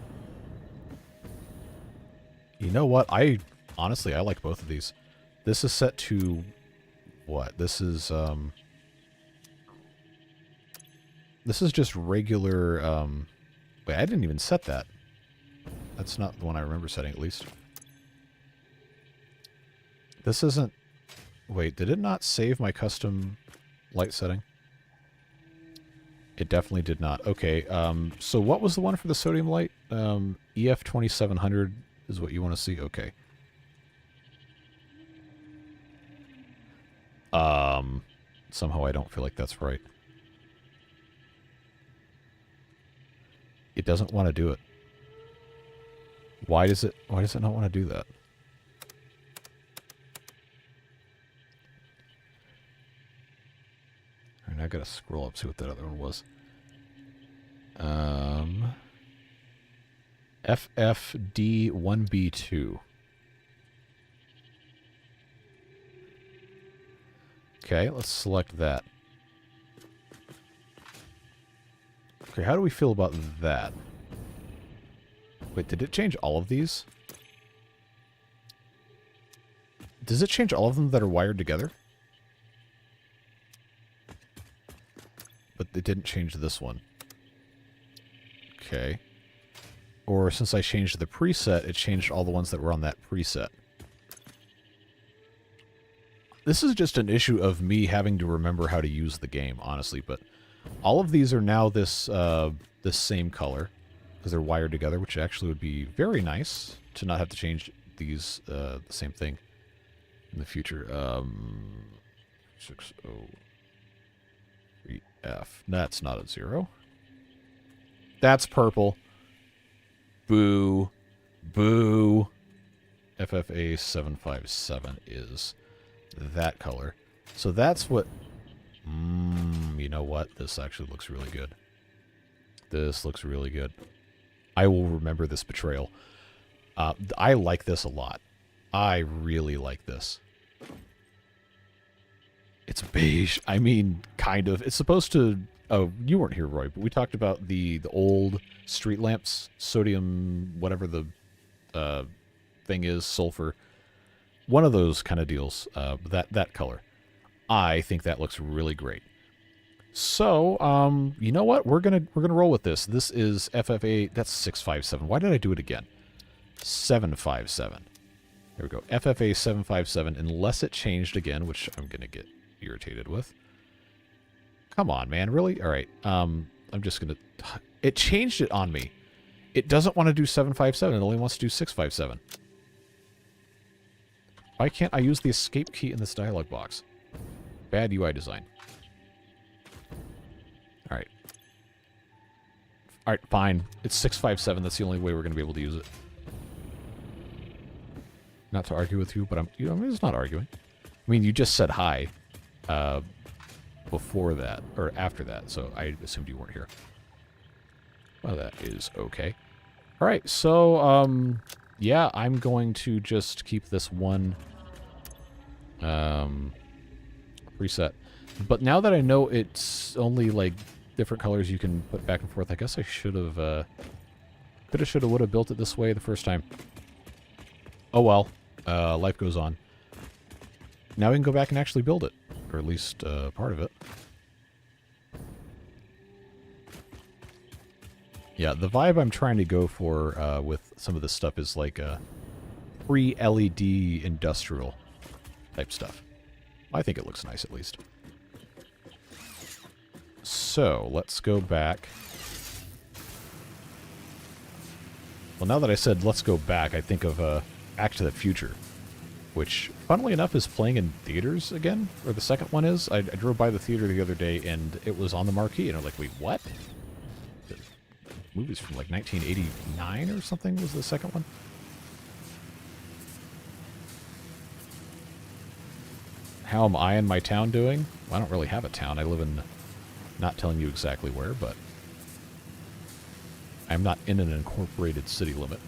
you know what? Honestly, I like both of these. This is set to what? This is just regular wait, I didn't even set that. That's not the one I remember setting, at least. This isn't... Wait, did it not save my custom light setting? It definitely did not. Okay, so what was the one for the sodium light? EF 2700 is what you want to see? Okay. Somehow I don't feel like that's right. It doesn't want to do it. Why does it not want to do that? Alright, I gotta scroll up, see what that other one was. FFD1B2. Okay, let's select that. Okay, how do we feel about that? Wait, did it change all of these? Does it change all of them that are wired together? but it didn't change this one. Okay. Or since I changed the preset, it changed all the ones that were on that preset. This is just an issue of me having to remember how to use the game, honestly, but all of these are now this same color, because they're wired together, which actually would be very nice to not have to change these the same thing in the future. 603F. That's not a 0. That's purple. Boo. Boo. FFA 757 is that color. So that's what... you know what? This actually looks really good. This looks really good. I will remember this betrayal. I like this a lot. I really like this. It's beige. I mean, kind of. It's supposed to... Oh, you weren't here, Roy, but we talked about the old street lamps, sodium, whatever the thing is, sulfur. One of those kind of deals, that color. I think that looks really great. So, you know what? We're gonna roll with this. This is FFA. That's 657. Why did I do it again? 757. There we go. FFA 757. Unless it changed again, which I'm gonna get irritated with. Come on, man. Really? All right. I'm just gonna. It changed it on me. It doesn't want to do 757. It only wants to do 657. Why can't I use the escape key in this dialog box? Bad UI design. Alright. Alright, fine. It's 657. That's the only way we're going to be able to use it. Not to argue with you, but I'm just not arguing. I mean, you just said hi before that, or after that, so I assumed you weren't here. Well, that is okay. Alright, so, yeah, I'm going to just keep this one preset. But now that I know it's only, like, different colors you can put back and forth, I guess I should have, coulda, shoulda, woulda built it this way the first time. Oh well, life goes on. Now we can go back and actually build it, or at least part of it. Yeah, the vibe I'm trying to go for with some of this stuff is like a pre-LED industrial type stuff. I think it looks nice, at least. So, let's go back. Well, now that I said let's go back, I think of Back to the Future, which, funnily enough, is playing in theaters again, or the second one is. I drove by the theater the other day, and it was on the marquee, and I'm like, wait, what? The movie's from, like, 1989 or something was the second one? How am I and my town doing? Well, I don't really have a town. I live in, not telling you exactly where, but I'm not in an incorporated city limit.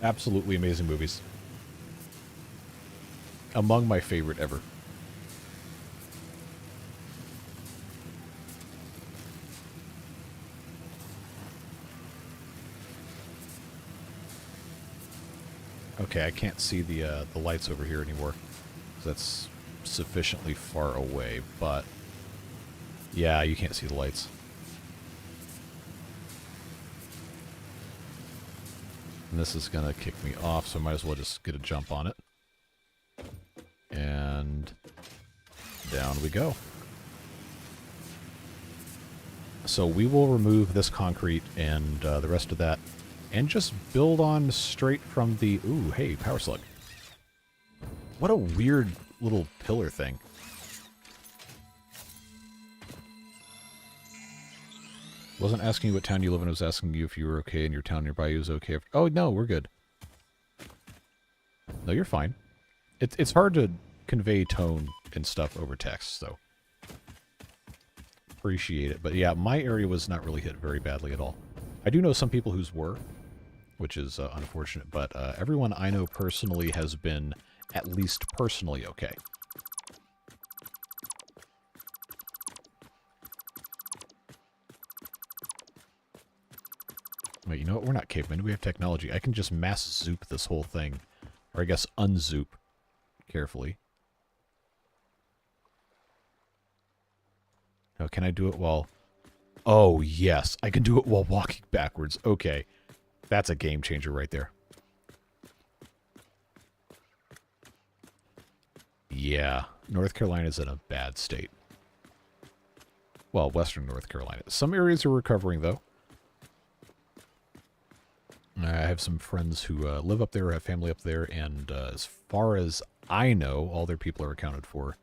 Absolutely amazing movies. Among my favorite ever. Okay, I can't see the lights over here anymore. That's sufficiently far away, but yeah, you can't see the lights. And this is gonna kick me off, so I might as well just get a jump on it. And down we go. So we will remove this concrete and the rest of that, and just build on straight from the... Ooh, hey, power slug. What a weird little pillar thing. Wasn't asking you what town you live in, I was asking you if you were okay and your town nearby you was okay. Oh, no, we're good. No, you're fine. It's hard to convey tone and stuff over text, so... Appreciate it. But yeah, my area was not really hit very badly at all. I do know some people whose were, which is unfortunate, but everyone I know personally has been at least personally okay. Wait, you know what? We're not cavemen. We have technology. I can just mass zoop this whole thing. Or I guess unzoop carefully. Oh, can I do it while... Oh, yes. I can do it while walking backwards. Okay. That's a game changer right there. Yeah. North Carolina's in a bad state. Well, western North Carolina. Some areas are recovering, though. I have some friends who live up there, have family up there, and as far as I know, all their people are accounted for.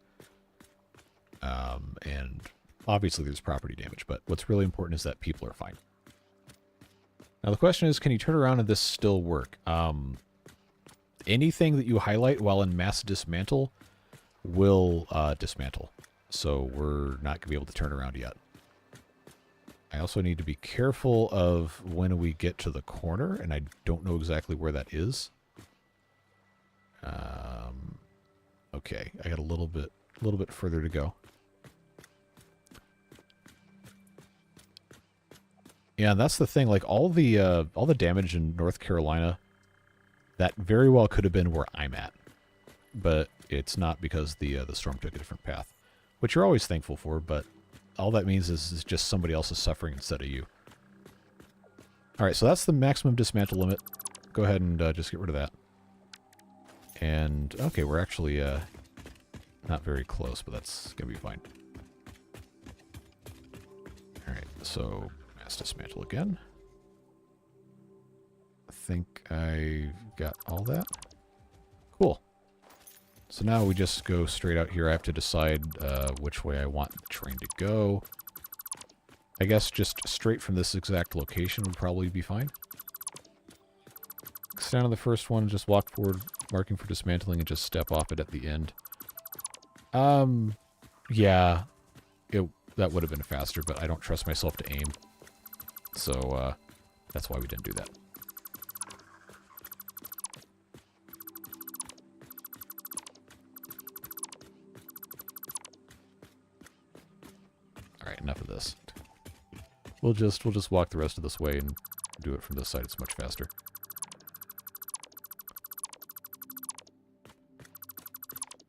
And obviously there's property damage, but what's really important is that people are fine. Now the question is, can you turn around and this still work? Anything that you highlight while in mass dismantle will dismantle. So we're not going to be able to turn around yet. I also need to be careful of when we get to the corner, and I don't know exactly where that is. Okay, I got a little bit further to go. Yeah, that's the thing. Like all the damage in North Carolina, that very well could have been where I'm at, but it's not because the storm took a different path, which you're always thankful for. But all that means is just somebody else is suffering instead of you. All right, so that's the maximum dismantle limit. Go ahead and just get rid of that. And okay, we're actually not very close, but that's gonna be fine. All right, so mass dismantle again. I think I got all that. Cool. So now we just go straight out here. I have to decide which way I want the train to go. I guess just straight from this exact location would probably be fine. Stand on the first one, just walk forward, marking for dismantling, and just step off it at the end. Yeah, that would have been faster, but I don't trust myself to aim. So, that's why we didn't do that. Alright, enough of this. We'll just walk the rest of this way and do it from this side. It's much faster.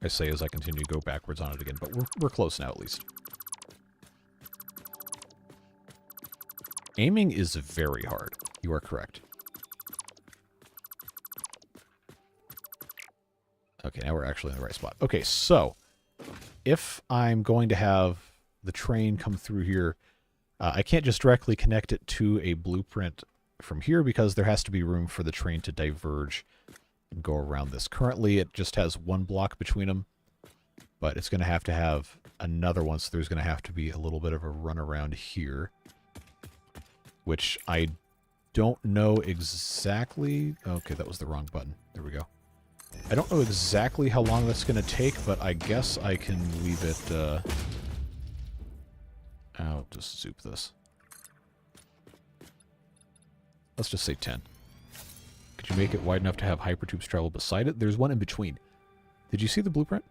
I say as I continue to go backwards on it again, but we're close now at least. Aiming is very hard. You are correct. Okay, now we're actually in the right spot. Okay, so if I'm going to have the train come through here, I can't just directly connect it to a blueprint from here because there has to be room for the train to diverge and go around this. Currently, it just has one block between them, but it's going to have another one, so there's going to have to be a little bit of a run around here, which I don't know exactly. Okay, that was the wrong button. There we go. I don't know exactly how long that's going to take, but I guess I can leave it... I'll just zoop this. Let's just say 10. Could you make it wide enough to have hypertubes travel beside it? There's one in between. Did you see the blueprint?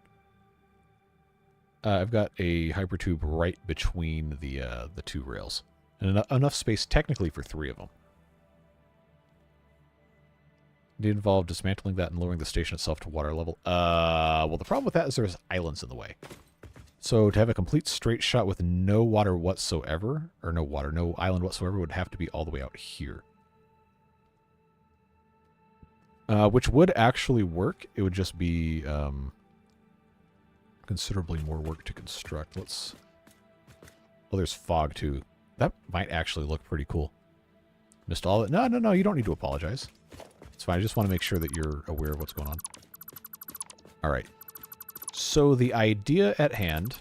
I've got a hypertube right between the two rails. And enough space technically for 3 of them. Did it involve dismantling that and lowering the station itself to water level? Well, the problem with that is there's islands in the way. So to have a complete straight shot with no water whatsoever, or no island whatsoever, would have to be all the way out here. Which would actually work. It would just be considerably more work to construct. Let's... Oh, there's fog too. That might actually look pretty cool. Missed all of it. No, you don't need to apologize. It's fine. I just want to make sure that you're aware of what's going on. All right. So the idea at hand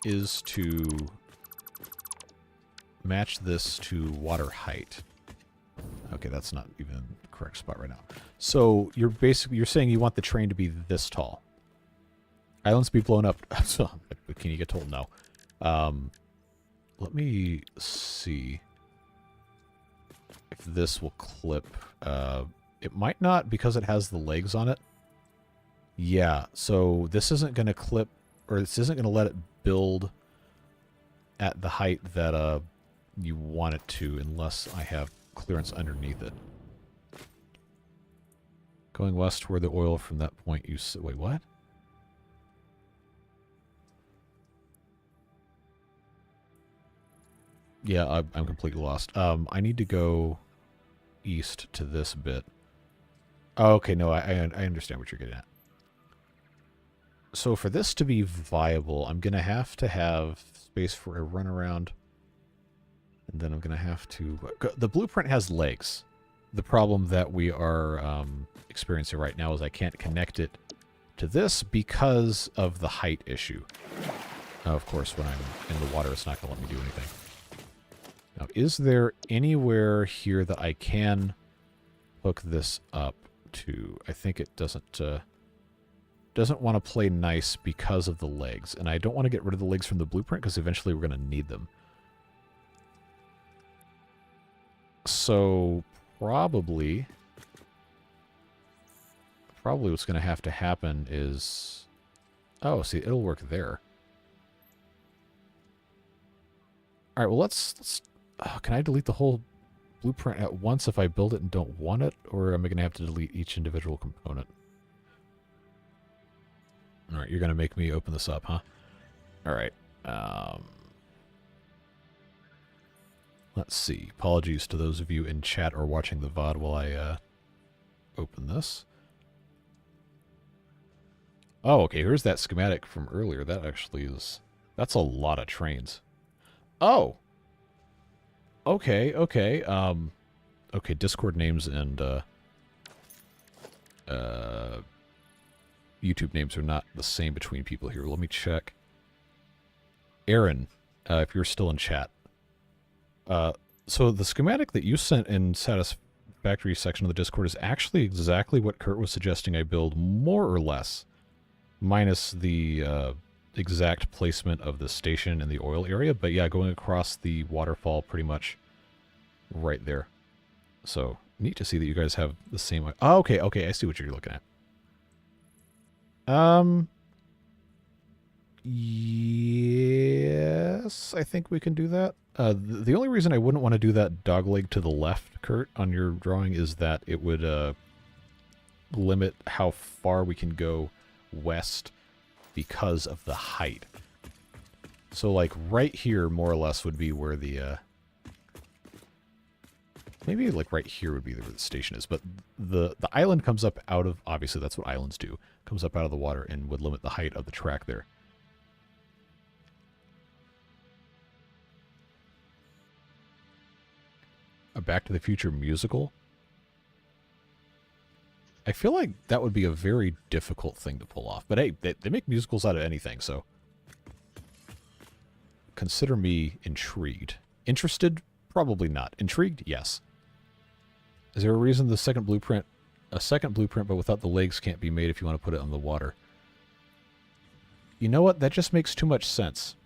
is to match this to water height. Okay, that's not even the correct spot right now. So you're saying you want the train to be this tall. Islands be blown up. So, can you get told no? Let me see if this will clip. It might not because it has the legs on it. Yeah, so this isn't going to clip, or this isn't going to let it build at the height that you want it to unless I have clearance underneath it. Going west toward the oil from that point, wait, what? Yeah, I'm completely lost. I need to go east to this bit. Oh, okay, no, I understand what you're getting at. So for this to be viable, I'm going to have space for a runaround. And then I'm going to have to... The blueprint has legs. The problem that we are experiencing right now is I can't connect it to this because of the height issue. Now, of course, when I'm in the water, it's not going to let me do anything. Now, is there anywhere here that I can hook this up to? I think it doesn't want to play nice because of the legs. And I don't want to get rid of the legs from the blueprint because eventually we're going to need them. So probably what's going to happen is... Oh, see, it'll work there. All right, well, let's can I delete the whole blueprint at once if I build it and don't want it? Or am I going to have to delete each individual component? All right, you're going to make me open this up, huh? All right. Let's see. Apologies to those of you in chat or watching the VOD while I open this. Oh, okay, here's that schematic from earlier. That actually is... That's a lot of trains. Oh! Okay, okay. Okay, Discord names and YouTube names are not the same between people here. Let me check. Aaron, if you're still in chat. So the schematic that you sent in Satisfactory section of the Discord is actually exactly what Kurt was suggesting I build, more or less, minus the exact placement of the station in the oil area. But yeah, going across the waterfall pretty much right there. So neat to see that you guys have the same... Oh, okay, okay, I see what you're looking at. Yes, I think we can do that. The only reason I wouldn't want to do that dogleg to the left, Kurt, on your drawing is that it would limit how far we can go west because of the height. So, like, right here, more or less, would be where the... maybe, like, right here would be where the station is. But the island comes up out of... Obviously, that's what islands do. Comes up out of the water and would limit the height of the track there. A Back to the Future musical? I feel like that would be a very difficult thing to pull off. But hey, they make musicals out of anything, so... Consider me intrigued. Interested? Probably not. Intrigued? Yes. Is there a reason the second blueprint... A second blueprint, but without the legs, can't be made if you want to put it on the water? You know what? That just makes too much sense.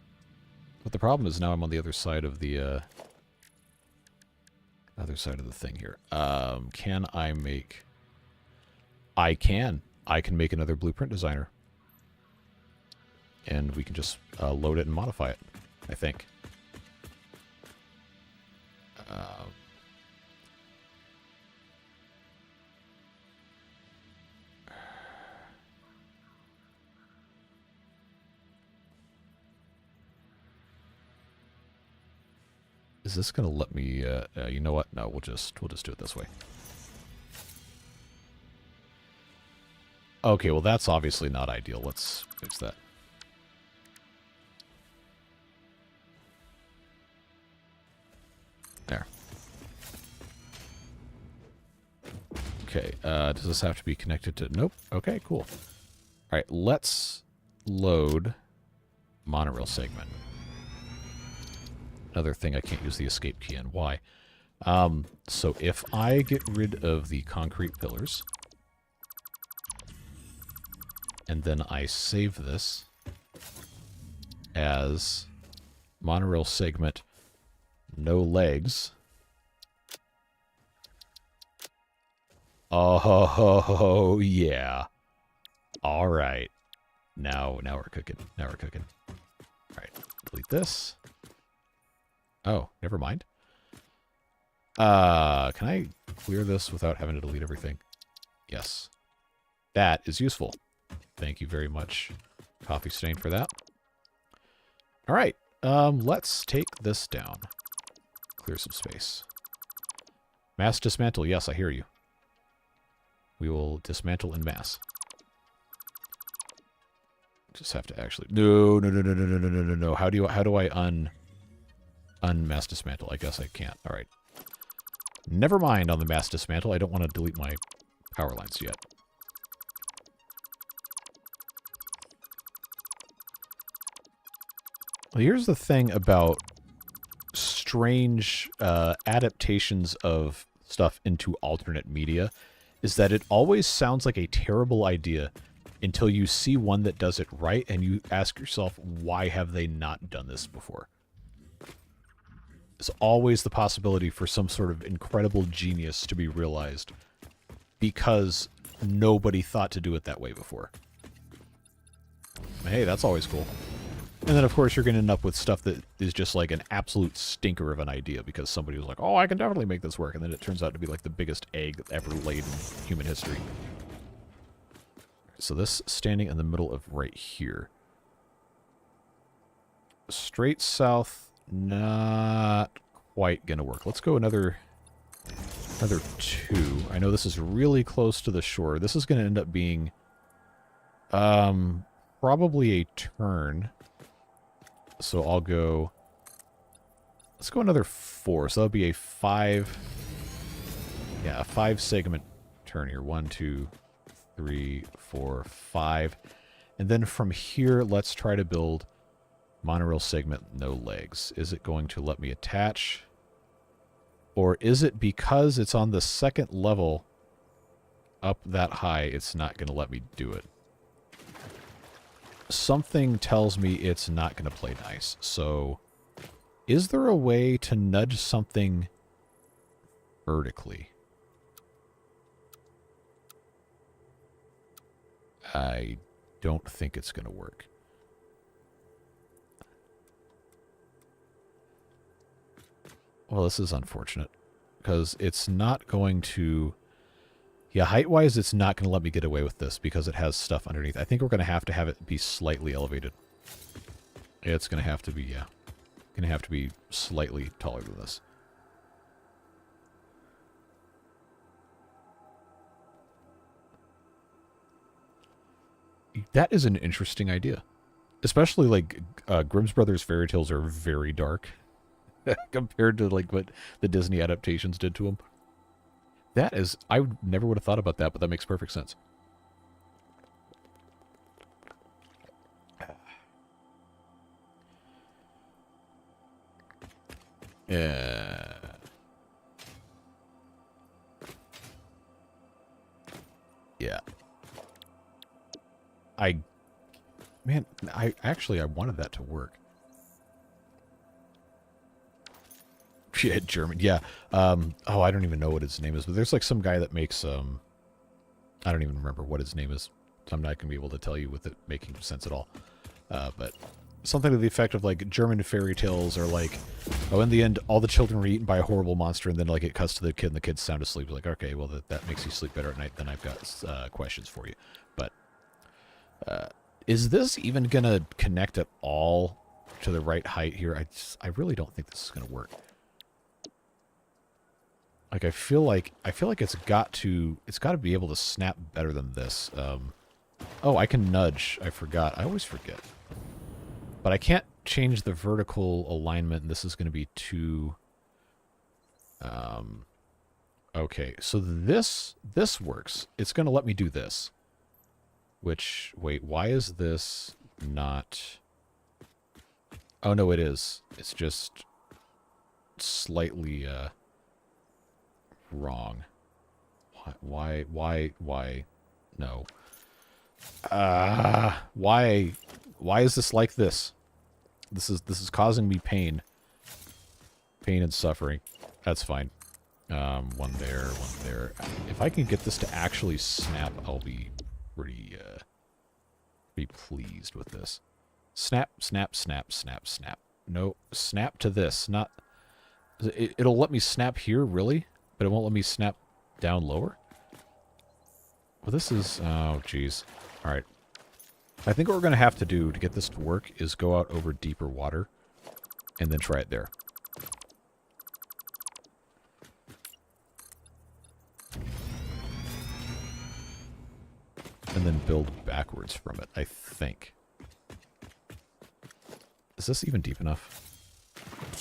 But the problem is now I'm on the other side of the... other side of the thing here. Can I make... I can make another blueprint designer. And we can just load it and modify it, I think. Is this going to let me... you know what? No, we'll just do it this way. Okay, well, that's obviously not ideal. Let's fix that. There. Okay, does this have to be connected to... Nope. Okay, cool. All right, let's load monorail segment. Another thing I can't use the escape key in. Why? So if I get rid of the concrete pillars... and then I save this as monorail segment, no legs. Oh, yeah. All right. Now we're cooking. Now we're cooking. All right, delete this. Oh, never mind. Can I clear this without having to delete everything? Yes. That is useful. Thank you very much, Coffee Stain, for that. All right, let's take this down. clear some space. Mass dismantle. Yes, I hear you. We will dismantle in mass. Just have to actually... No. How do I unmass dismantle? I guess I can't. All right. Never mind on the mass dismantle. I don't want to delete my power lines yet. Well, here's the thing about strange adaptations of stuff into alternate media, is that it always sounds like a terrible idea until you see one that does it right, and you ask yourself, why have they not done this before? There's always the possibility for some sort of incredible genius to be realized because nobody thought to do it that way before. Hey, that's always cool. And then, of course, you're going to end up with stuff that is just like an absolute stinker of an idea because somebody was like, oh, I can definitely make this work. And then it turns out to be like the biggest egg ever laid in human history. So this standing in the middle of right here. Straight south, not quite going to work. Let's go another 2. I know this is really close to the shore. This is going to end up being probably a turn. So I'll go... Let's go another 4. So that'll be a 5... Yeah, a 5-segment turn here. 1, 2, 3, 4, 5. And then from here, let's try to build monorail segment, no legs. Is it going to let me attach? Or is it because it's on the second level up that high, it's not going to let me do it? Something tells me it's not going to play nice. So, is there a way to nudge something vertically? I don't think it's going to work. Well, this is unfortunate, because it's not going to... Yeah, height-wise, it's not going to let me get away with this because it has stuff underneath. I think we're going to have it be slightly elevated. It's going to have to be, yeah. Going to have to be slightly taller than this. That is an interesting idea. Especially, like, Grimm's Brothers fairy tales are very dark compared to, like, what the Disney adaptations did to them. That is... I never would have thought about that, but that makes perfect sense. Yeah. Man, I wanted that to work. Yeah, German. Yeah. Oh, I don't even know what his name is, but there's like some guy that makes, I don't even remember what his name is. So I'm not going to be able to tell you with it making sense at all. But something to the effect of like German fairy tales are like, oh, in the end, all the children were eaten by a horrible monster, and then like it cuts to the kid and the kid's sound asleep. Like, okay, well, that makes you sleep better at night. Then I've got questions for you. But is this even going to connect at all to the right height here? I really don't think this is going to work. Like, I feel like it's got to be able to snap better than this. Oh, I can nudge. I forgot. I always forget. But I can't change the vertical alignment, and this is going to be too... okay, so this works. It's going to let me do this. Which, wait, why is this not... Oh, no, it is. It's just slightly, wrong. Why? No. Why is this like this? This is causing me pain. Pain and suffering. That's fine. One there, one there. If I can get this to actually snap, I'll be pretty pleased with this. Snap, snap, snap, snap, snap. No, snap to this. Not... It'll let me snap here, really? But it won't let me snap down lower? Well, this is... Oh, jeez. Alright. I think what we're going to have to do to get this to work is go out over deeper water and then try it there. then build backwards from it, I think. Is this even deep enough?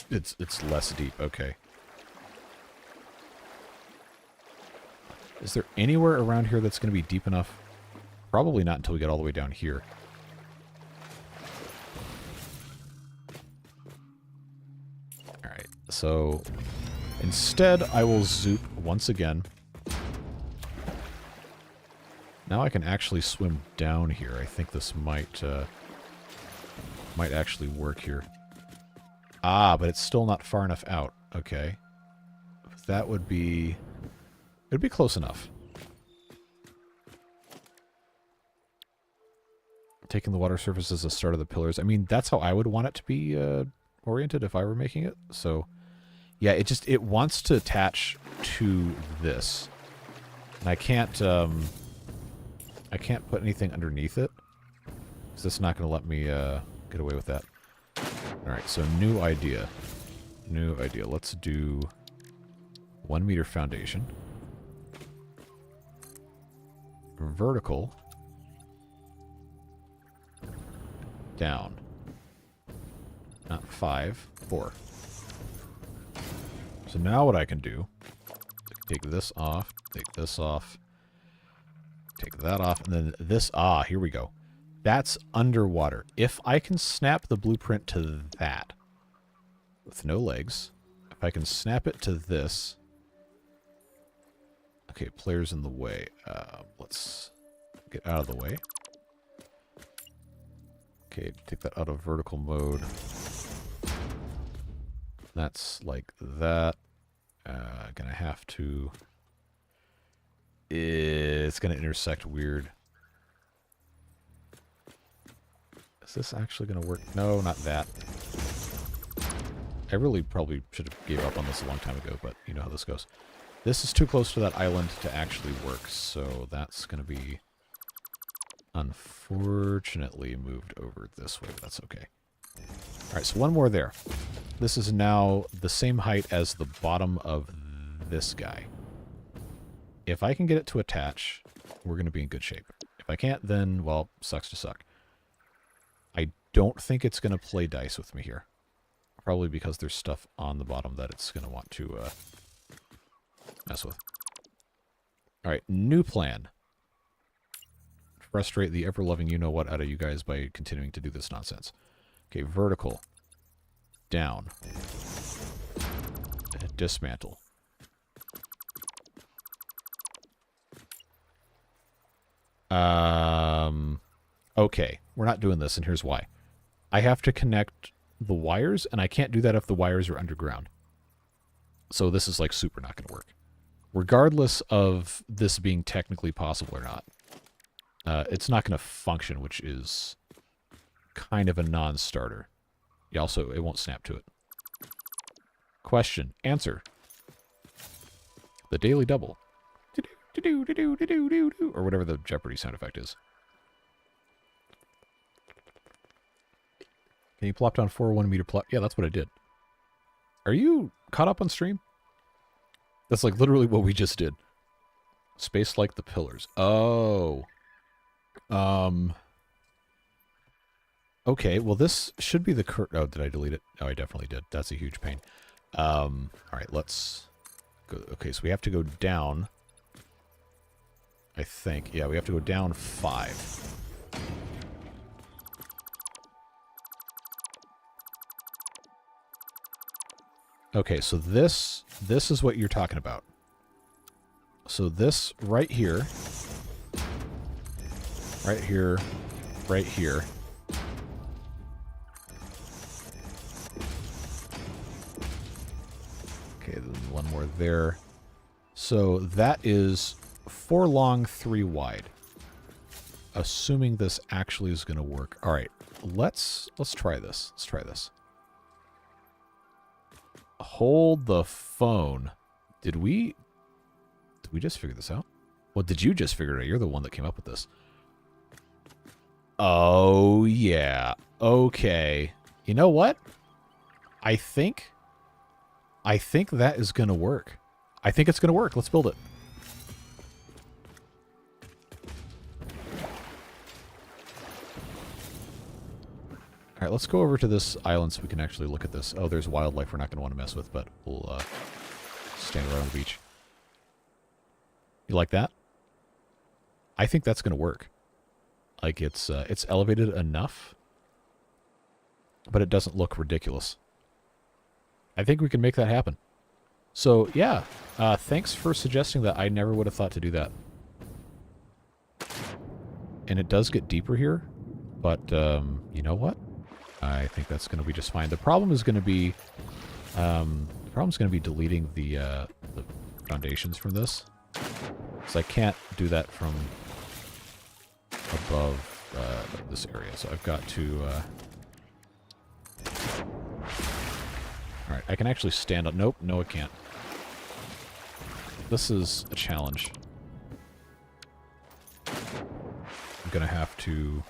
It's less deep, okay. Is there anywhere around here that's going to be deep enough? Probably not until we get all the way down here. Alright, so instead I will zoop once again. Now I can actually swim down here. I think this might actually work here. Ah, but it's still not far enough out. Okay. That would be... It'd be close enough. Taking the water surface as the start of the pillars. I mean, that's how I would want it to be oriented if I were making it. So, yeah, it wants to attach to this. And I can't put anything underneath it. So it's not going to let me get away with that. Alright, so new idea. New idea. Let's do 1 meter foundation. Vertical. Down. Not 5, 4. So now what I can do, take this off, take this off, take that off, and then this, here we go. That's underwater. If I can snap the blueprint to that, with no legs, if I can snap it to this, okay, player's in the way. Let's get out of the way. Okay, take that out of vertical mode. That's like that. Gonna have to... It's gonna intersect weird. Is this actually gonna work? No, not that. I really probably should have gave up on this a long time ago, but you know how this goes. This is too close to that island to actually work, so that's gonna be unfortunately moved over this way, but that's okay. Alright, so one more there. This is now the same height as the bottom of this guy. If I can get it to attach, we're going to be in good shape. If I can't, then, well, sucks to suck. I don't think it's going to play dice with me here. Probably because there's stuff on the bottom that it's going to want to mess with. Alright, new plan. Frustrate the ever-loving you-know-what out of you guys by continuing to do this nonsense. Okay, vertical. Down. Dismantle. Okay, we're not doing this, and here's why. I have to connect the wires, and I can't do that if the wires are underground. So this is like super not going to work. Regardless of this being technically possible or not, it's not going to function, which is kind of a non-starter. Yeah, also, it won't snap to it. Question. Answer. The daily double. Or whatever the Jeopardy sound effect is. Can you plop down 4 1 meter plot? Yeah, that's what I did. Are you caught up on stream? That's like literally what we just did. Space like the pillars. Oh. Okay, well this should be the oh, did I delete it? Oh, I definitely did. That's a huge pain. Alright, let's go. Okay, so we have to go down. I think. Yeah, we have to go down 5. Okay, so this is what you're talking about. So this right here, right here, right here. Okay, then one more there. So that is 4 long, 3 wide. Assuming this actually is going to work. All right, let's try this. Let's try this. Hold the phone. Did we just figure this out? Well, did you just figure it out? You're the one that came up with this. Oh, yeah. Okay. You know what? I think that is going to work. I think it's going to work. Let's build it. All right, let's go over to this island so we can actually look at this. Oh, there's wildlife we're not going to want to mess with, but we'll stand right on the beach. You like that? I think that's going to work. Like, it's elevated enough, but it doesn't look ridiculous. I think we can make that happen. So, yeah, thanks for suggesting that. I never would have thought to do that. And it does get deeper here, but you know what? I think that's going to be just fine. The problem is going to be deleting the foundations from this. So I can't do that from above this area. So I've got to... Alright, I can actually stand up. Nope, no I can't. This is a challenge. I'm gonna have to...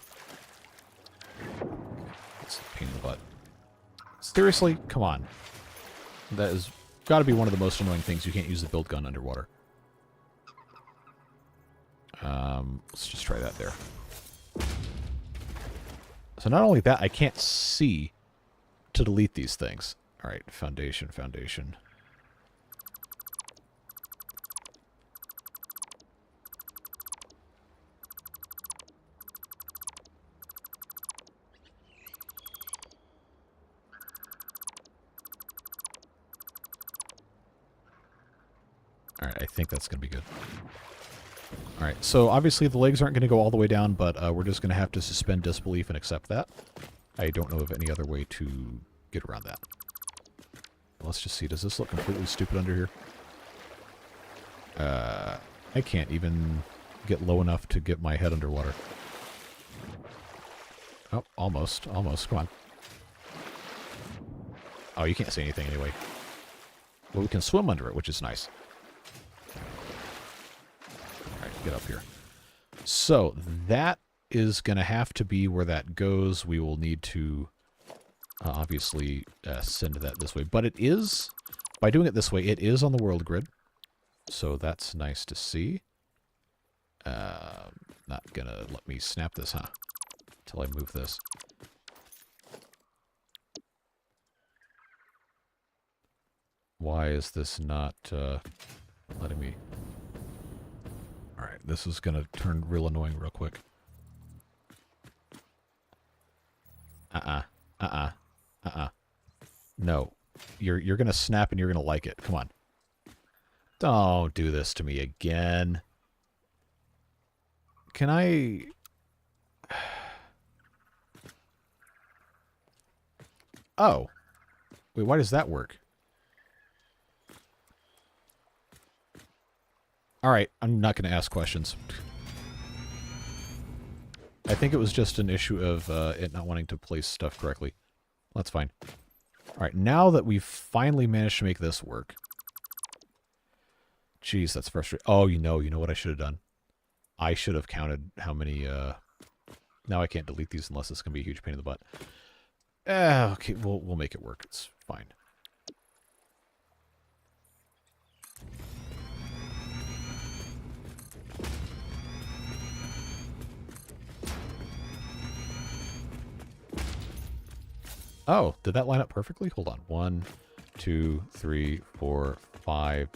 It's a pain in the butt. Seriously? Come on. That has got to be one of the most annoying things. You can't use the build gun underwater. Let's just try that there. So not only that, I can't see to delete these things. Alright, foundation. Alright, I think that's going to be good. Alright, so obviously the legs aren't going to go all the way down, but we're just going to have to suspend disbelief and accept that. I don't know of any other way to get around that. Let's just see, does this look completely stupid under here? I can't even get low enough to get my head underwater. Oh, almost, come on. Oh, you can't see anything anyway. Well, we can swim under it, which is nice. Get up here. So that is going to have to be where that goes. We will need to obviously send that this way. But it is, by doing it this way, it is on the world grid. So that's nice to see. Not going to let me snap this, huh? Until I move this. Why is this not letting me... Alright, this is going to turn real annoying real quick. No. You're going to snap and you're going to like it. Come on. Don't do this to me again. Can I... Oh. Wait, why does that work? Alright, I'm not going to ask questions. I think it was just an issue of it not wanting to place stuff correctly. That's fine. Alright, now that we've finally managed to make this work. Jeez, that's frustrating. Oh, you know what I should have done? I should have counted how many... Now I can't delete these unless it's going to be a huge pain in the butt. Okay, we'll make it work. It's fine. Oh, did that line up perfectly? Hold on. 1, 2, 3, 4, 5.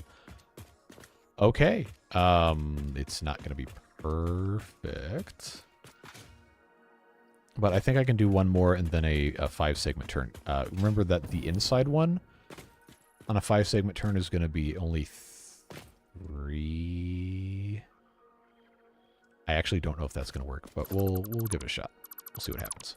Okay. It's not going to be perfect. But I think I can do one more and then a 5-segment turn. Remember that the inside one on a 5-segment turn is going to be only 3. I actually don't know if that's going to work, but we'll give it a shot. We'll see what happens.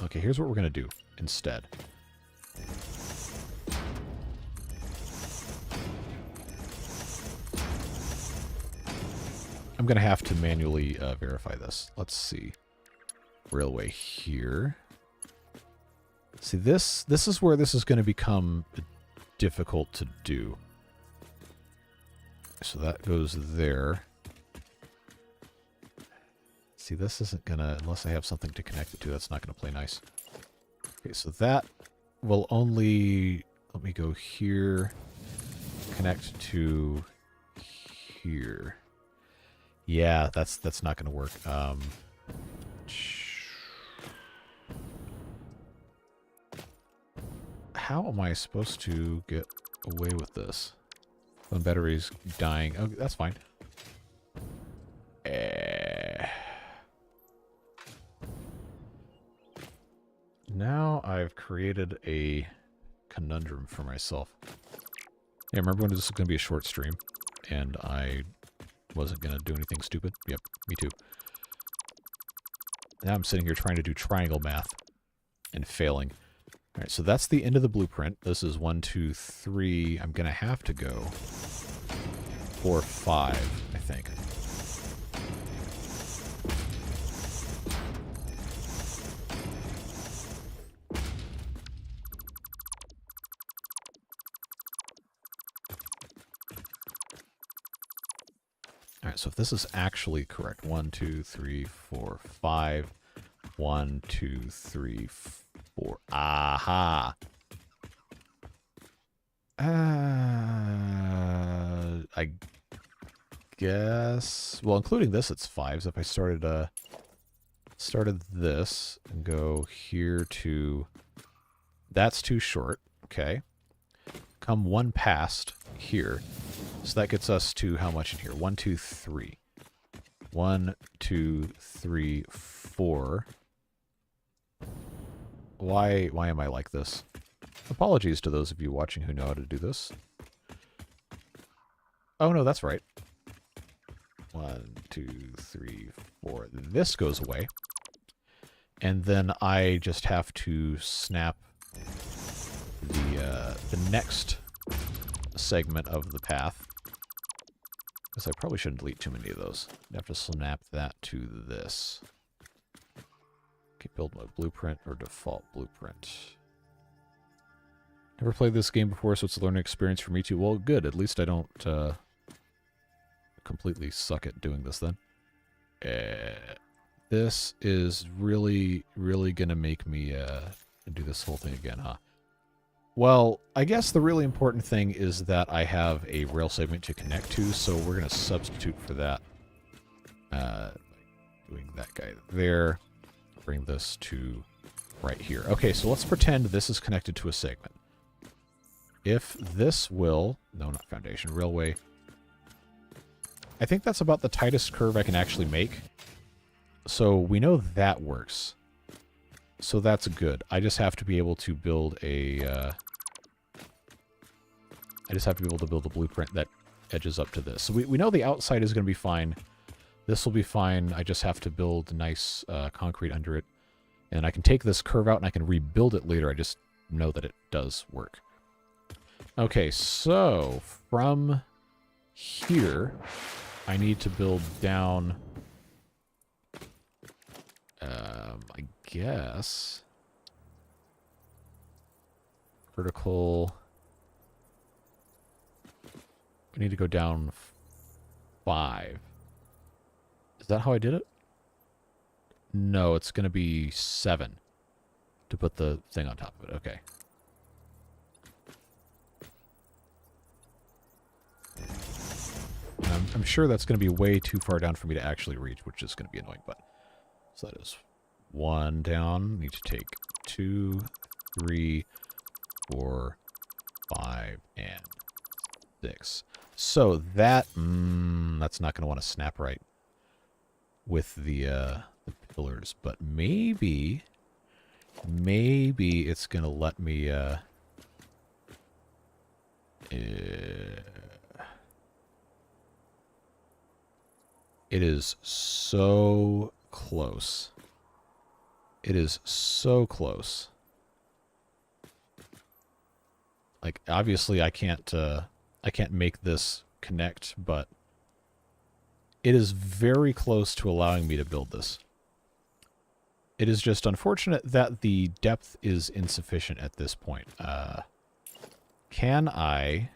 Okay, here's what we're going to do instead. I'm going to have to manually verify this. Let's see. Railway here. See, this is where this is going to become difficult to do. So that goes there. See, this isn't gonna, unless I have something to connect it to, that's not gonna play nice. Okay, so that will only, let me go here. connect to here. Yeah, that's not going to work. How am I supposed to get away with this? When battery's dying. Oh, that's fine. Now I've created a conundrum for myself. Yeah, remember when this was going to be a short stream and I wasn't going to do anything stupid? Yep, me too. Now I'm sitting here trying to do triangle math and failing. Alright, so that's the end of the blueprint. This is 1, 2, 3. I'm going to have to go 4, 5, I think. Alright, so if this is actually correct, 1, 2, 3, 4, 5. 1, 2, 3, 4. Aha! I guess... Well, including this, it's 5. So if I started this and go here to... That's too short. Okay. Come one past here. So that gets us to how much in here? 1, 2, 3. 1, 2, 3, 4. Why am I like this? Apologies to those of you watching who know how to do this. Oh no, that's right. 1, 2, 3, 4. This goes away. And then I just have to snap the next segment of the path. Because I probably shouldn't delete too many of those. I have to snap that to this. Okay, build mode blueprint or default blueprint. Never played this game before, so it's a learning experience for me too. Well, good. At least I don't completely suck at doing this then. This is really, really going to make me do this whole thing again, huh? Well, I guess the really important thing is that I have a rail segment to connect to, so we're going to substitute for that. Doing that guy there. Bring this to right here. Okay, so let's pretend this is connected to a segment. If this will... No, not foundation. Railway. I think that's about the tightest curve I can actually make. So we know that works. So that's good. I just have to be able to build a... I just have to be able to build a blueprint that edges up to this. So we know the outside is going to be fine. This will be fine. I just have to build nice concrete under it. And I can take this curve out and I can rebuild it later. I just know that it does work. Okay, so from here, I need to build down... I guess... Vertical... We need to go down 5. Is that how I did it? No, it's going to be 7 to put the thing on top of it. Okay. I'm sure that's going to be way too far down for me to actually reach, which is going to be annoying. But so that is 1 down. Need to take 2, 3, 4, 5, and 6. So that that's not going to want to snap right with the pillars, but maybe it's going to let me it is so close. It is so close. Like, obviously I can't make this connect, but it is very close to allowing me to build this. It is just unfortunate that the depth is insufficient at this point. Can I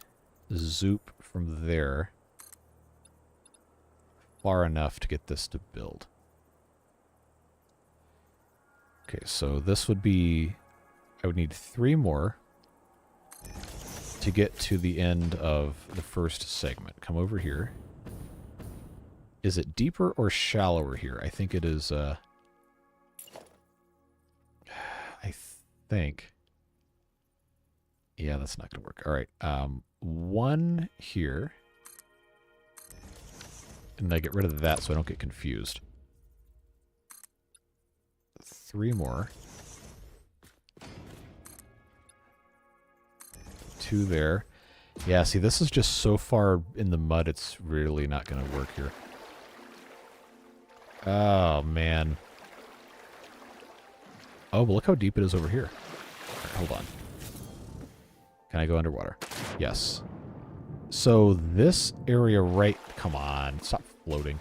zoop from there far enough to get this to build? Okay, so this would be... I would need 3 more. to get to the end of the first segment. Come over here. Is it deeper or shallower here? I think it is, I think. Yeah, that's not going to work. All right. One here. And I get rid of that so I don't get confused. 3 more. 2 there. Yeah, see, this is just so far in the mud, it's really not going to work here. Oh, man. Oh, but look how deep it is over here. All right, hold on. Can I go underwater? Yes. So this area right... Come on, stop floating.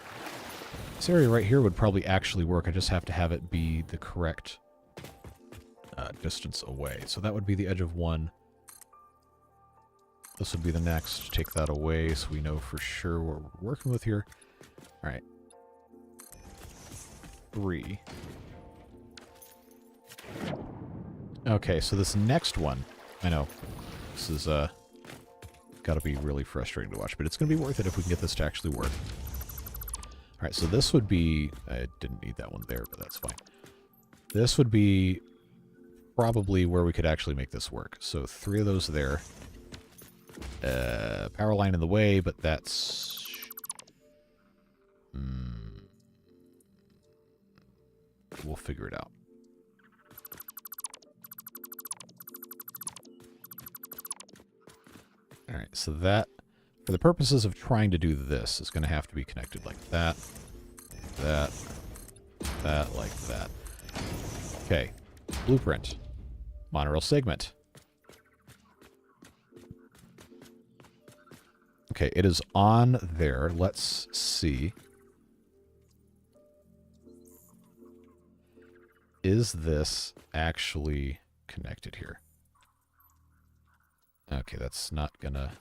This area right here would probably actually work. I just have to have it be the correct distance away. So that would be the edge of 1. This would be the next. Take that away so we know for sure what we're working with here. All right. 3. Okay, so this next one, I know, this is got to be really frustrating to watch, but it's going to be worth it if we can get this to actually work. All right, so this would be, I didn't need that one there, but that's fine. This would be probably where we could actually make this work. So 3 of those there. Power line in the way, but that's... we'll figure it out. Alright, so that, for the purposes of trying to do this, is going to have to be connected like that, that, like that. Okay, blueprint. Monorail segment. Okay, it is on there. Let's see. Is this actually connected here? Okay, that's not gonna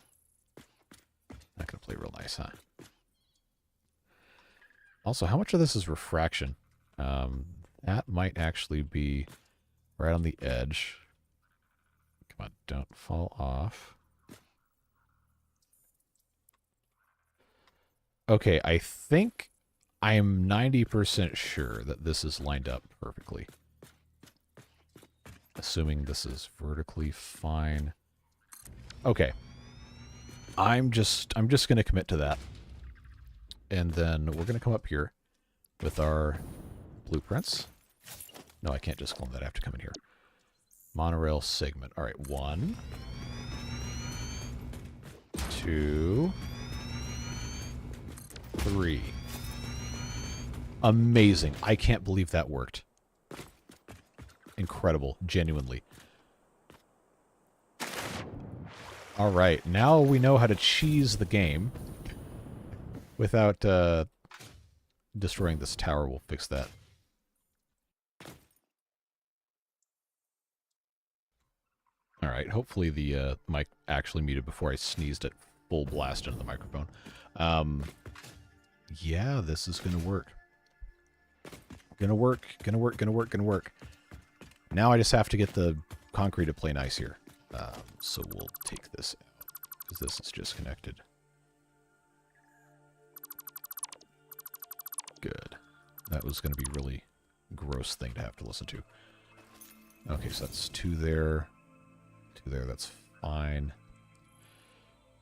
play real nice, huh? Also, how much of this is refraction? That might actually be right on the edge. Come on, don't fall off. Okay, I think I'm 90% sure that this is lined up perfectly. Assuming this is vertically fine. Okay. I'm just going to commit to that. And then we're going to come up here with our blueprints. No, I can't just clone that. I have to come in here. Monorail segment. All right, 1, 2, 3. Amazing. I can't believe that worked. Incredible. Genuinely. All right. Now we know how to cheese the game without destroying this tower. We'll fix that. All right. Hopefully the mic actually muted before I sneezed at full blast into the microphone. Yeah, this is going to work. Gonna work. Now I just have to get the concrete to play nice here. So we'll take this out, because this is just connected. Good. That was going to be a really gross thing to have to listen to. Okay, so that's 2 there. 2 there, that's fine.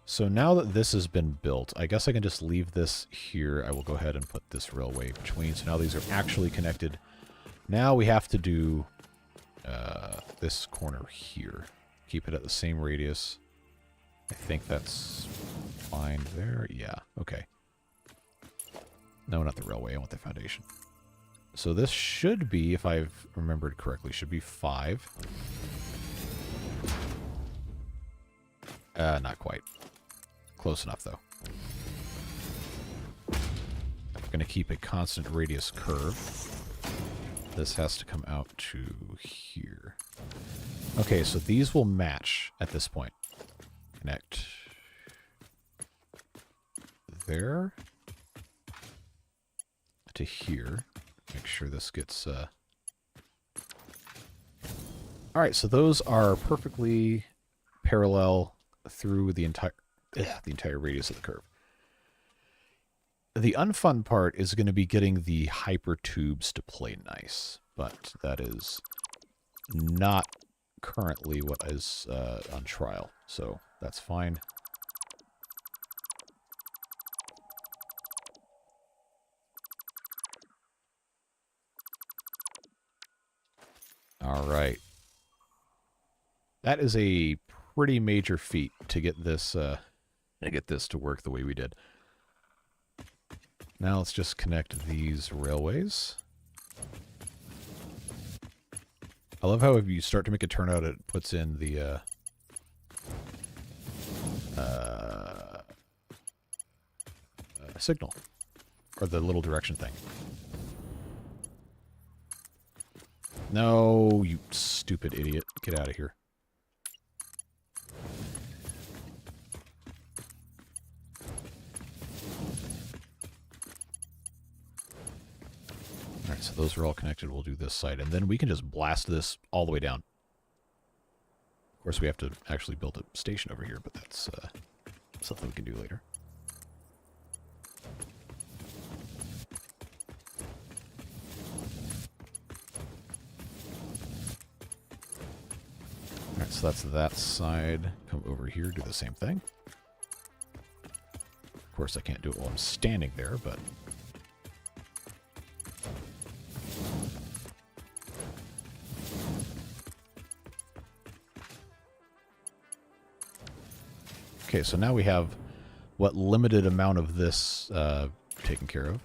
So now that this has been built, I guess I can just leave this here. I will go ahead and put this railway between. So now these are actually connected. Now we have to do this corner here. Keep it at the same radius. I think that's fine there. Yeah, okay. No, not the railway. I want the foundation. So this should be, if I've remembered correctly, should be 5. Not quite. Close enough, though. I'm going to keep a constant radius curve. This has to come out to here. Okay, so these will match at this point. Connect there to here. Make sure this gets... Alright, so those are perfectly parallel. through the entire radius of the curve. The unfun part is going to be getting the hyper tubes to play nice, but that is not currently what is on trial, so that's fine. All right. That is a pretty major feat to get this to work the way we did. Now let's just connect these railways. I love how if you start to make a turnout, it puts in the signal, or the little direction thing. No, you stupid idiot. Get out of here. Alright, so those are all connected. We'll do this side, and then we can just blast this all the way down. Of course, we have to actually build a station over here, but that's something we can do later. Alright, so that's that side. Come over here, do the same thing. Of course, I can't do it while I'm standing there, but... Okay, so now we have what limited amount of this taken care of.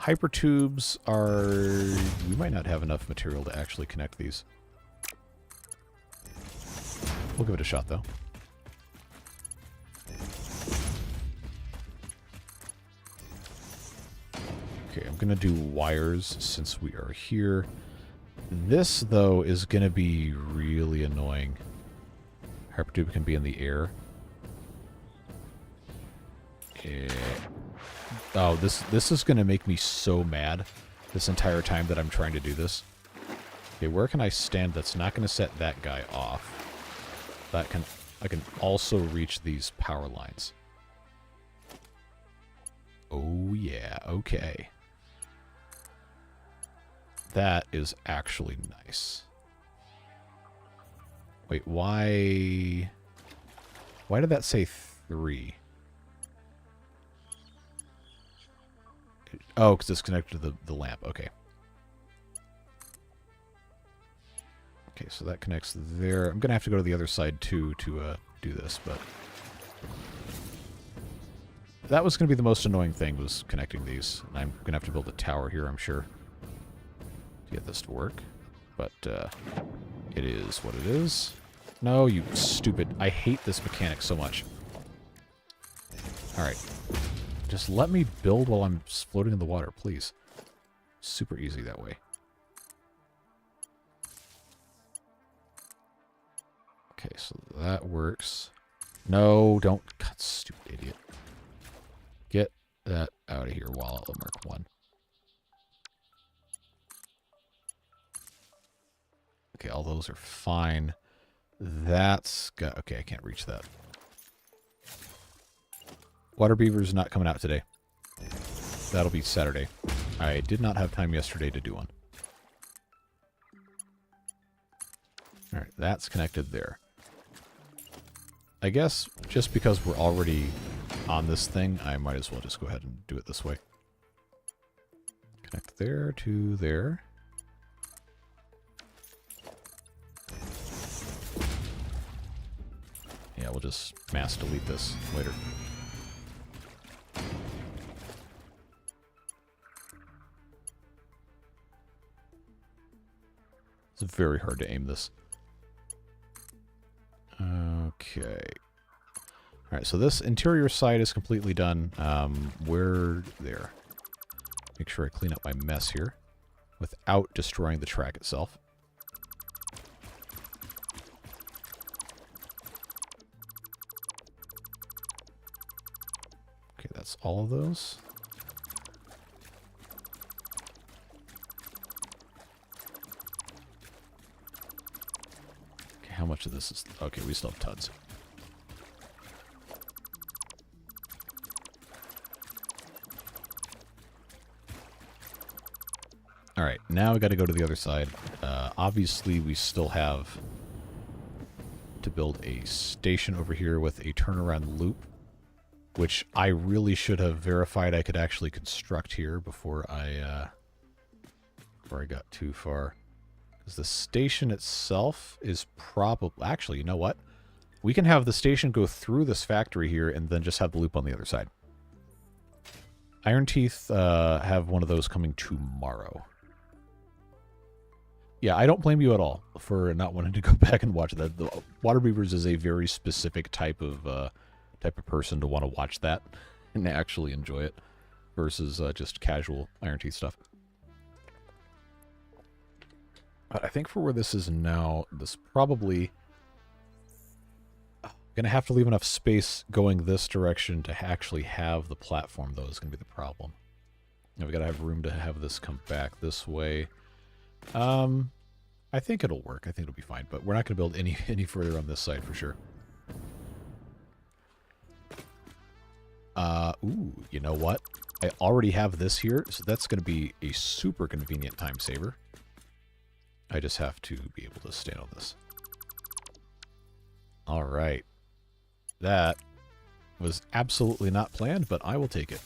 Hypertubes are... we might not have enough material to actually connect these. We'll give it a shot, though. Okay, I'm going to do wires since we are here. This, though, is going to be really annoying. Hypertube can be in the air. Oh, this is going to make me so mad this entire time that I'm trying to do this. Okay, where can I stand that's not going to set that guy off? I can also reach these power lines. Oh yeah, okay. That is actually nice. Wait, why did that say 3? Oh, because it's connected to the lamp. Okay. Okay, so that connects there. I'm going to have to go to the other side, too, to do this, but... that was going to be the most annoying thing, was connecting these. And I'm going to have to build a tower here, I'm sure, to get this to work. But it is what it is. No, you stupid... I hate this mechanic so much. Alright. Just let me build while I'm floating in the water, please. Super easy that way. Okay, so that works. No, don't... God, stupid idiot. Get that out of here while I'll mark 1. Okay, all those are fine. That's got... okay, I can't reach that. Water beaver's not coming out today. That'll be Saturday. I did not have time yesterday to do one. Alright, that's connected there. I guess just because we're already on this thing, I might as well just go ahead and do it this way. Connect there to there. Yeah, we'll just mass delete this later. It's very hard to aim this. Okay. Alright, so this interior side is completely done. We're there. Make sure I clean up my mess here without destroying the track itself. Okay, that's all of those. How much of this is... okay, we still have tons. Alright, now we got to go to the other side. Obviously, we still have to build a station over here with a turnaround loop, which I really should have verified I could actually construct here before I got too far. Because the station itself is probably... Actually, you know what? We can have the station go through this factory here and then just have the loop on the other side. Iron Teeth have one of those coming tomorrow. Yeah, I don't blame you at all for not wanting to go back and watch that. The Water Beavers is a very specific type of person to want to watch that and actually enjoy it versus just casual Iron Teeth stuff. But I think for where this is now, this probably going to have to leave enough space going this direction to actually have the platform, though, is going to be the problem. Now we got to have room to have this come back this way. I think it'll work. I think it'll be fine, but we're not going to build any further on this side for sure. Ooh, you know what? I already have this here, so that's going to be a super convenient time saver. I just have to be able to stand on this. All right. That was absolutely not planned, but I will take it.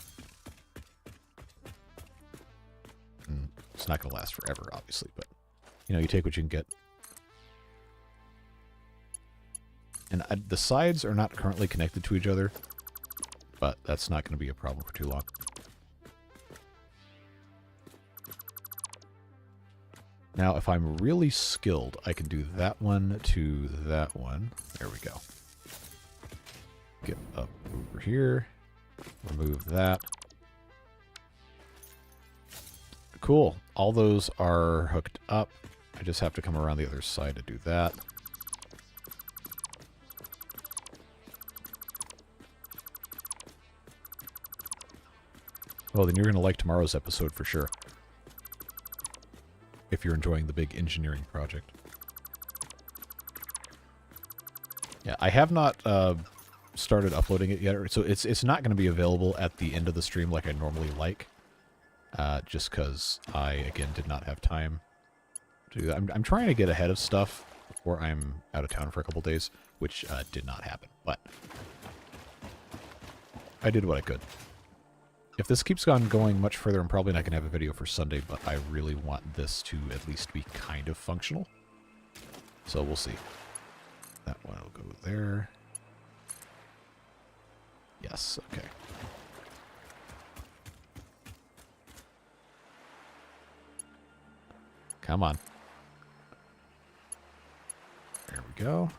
It's not going to last forever, obviously, but, you know, you take what you can get. And the sides are not currently connected to each other, but that's not going to be a problem for too long. Now, if I'm really skilled, I can do that one to that one. There we go. Get up over here. Remove that. Cool. All those are hooked up. I just have to come around the other side to do that. Well, then you're going to like tomorrow's episode for sure. If you're enjoying the big engineering project. Yeah, I have not started uploading it yet, so it's not going to be available at the end of the stream like I normally like. Just because I, again, did not have time to do that. I'm trying to get ahead of stuff before I'm out of town for a couple days, which did not happen, but I did what I could. If this keeps on going much further, I'm probably not going to have a video for Sunday, but I really want this to at least be kind of functional. So we'll see. That one will go there. Yes, okay. Come on. There we go.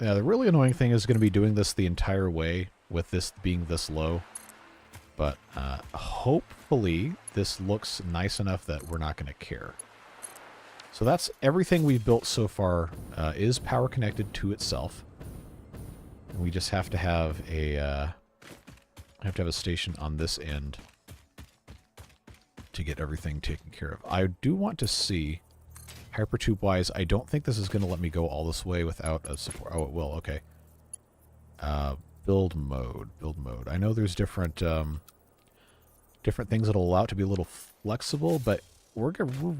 Yeah, the really annoying thing is going to be doing this the entire way with this being this low. But hopefully this looks nice enough that we're not going to care. So that's everything we've built so far is power connected to itself. And we just have to have a station on this end to get everything taken care of. I do want to see, hypertube-wise, I don't think this is going to let me go all this way without a support. Oh, it will. Okay. Build mode. Build mode. I know there's different different things that'll allow it to be a little flexible, but we're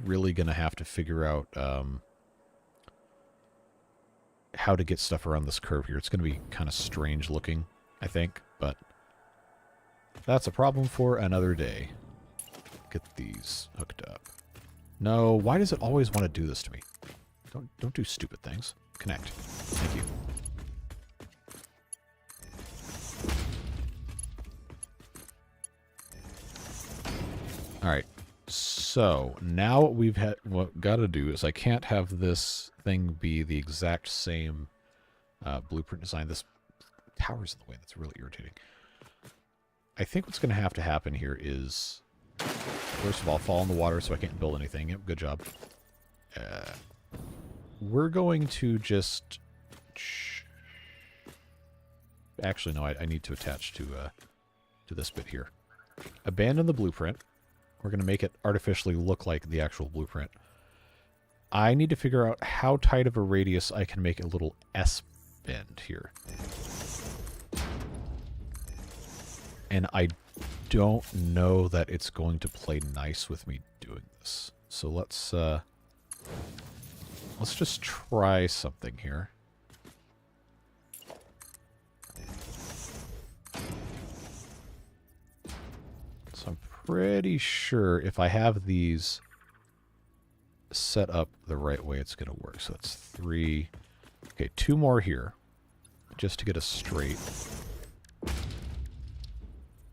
really going to have to figure out how to get stuff around this curve here. It's going to be kind of strange looking, I think, but that's a problem for another day. Get these hooked up. No, why does it always want to do this to me? Don't do stupid things. Connect. Thank you. Alright, so now what got to do is I can't have this thing be the exact same blueprint design. This tower's in the way. That's really irritating. I think what's going to happen here is, first of all, fall in the water so I can't build anything. Yep, good job. We're going to just... Actually, no, I need to attach to this bit here. Abandon the blueprint. We're going to make it artificially look like the actual blueprint. I need to figure out how tight of a radius I can make a little S bend here. And I don't know that it's going to play nice with me doing this. So let's just try something here. So I'm pretty sure if I have these set up the right way, it's going to work. So that's 3. Okay, 2 more here, just to get us straight.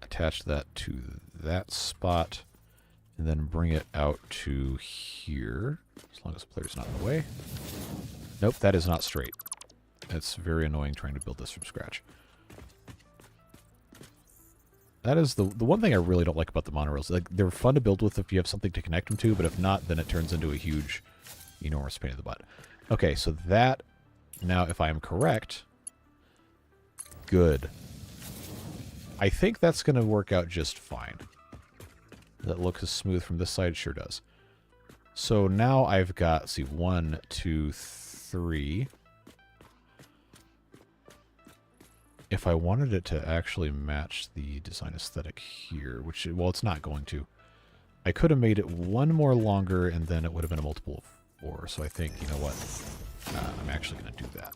Attach that to that spot, and then bring it out to here, as long as the player's not in the way. Nope, that is not straight. It's very annoying trying to build this from scratch. That is the one thing I really don't like about the monorails. Like, they're fun to build with if you have something to connect them to, but if not, then it turns into a huge, enormous pain in the butt. Okay, so that, now if I am correct, good. I think that's going to work out just fine. That looks as smooth from this side, sure does. So now I've got, let's see, 1, 2, 3. If I wanted it to actually match the design aesthetic here, which, well, it's not going to. I could have made it 1 more longer, and then it would have been a multiple of 4. So I think, you know what? I'm actually going to do that.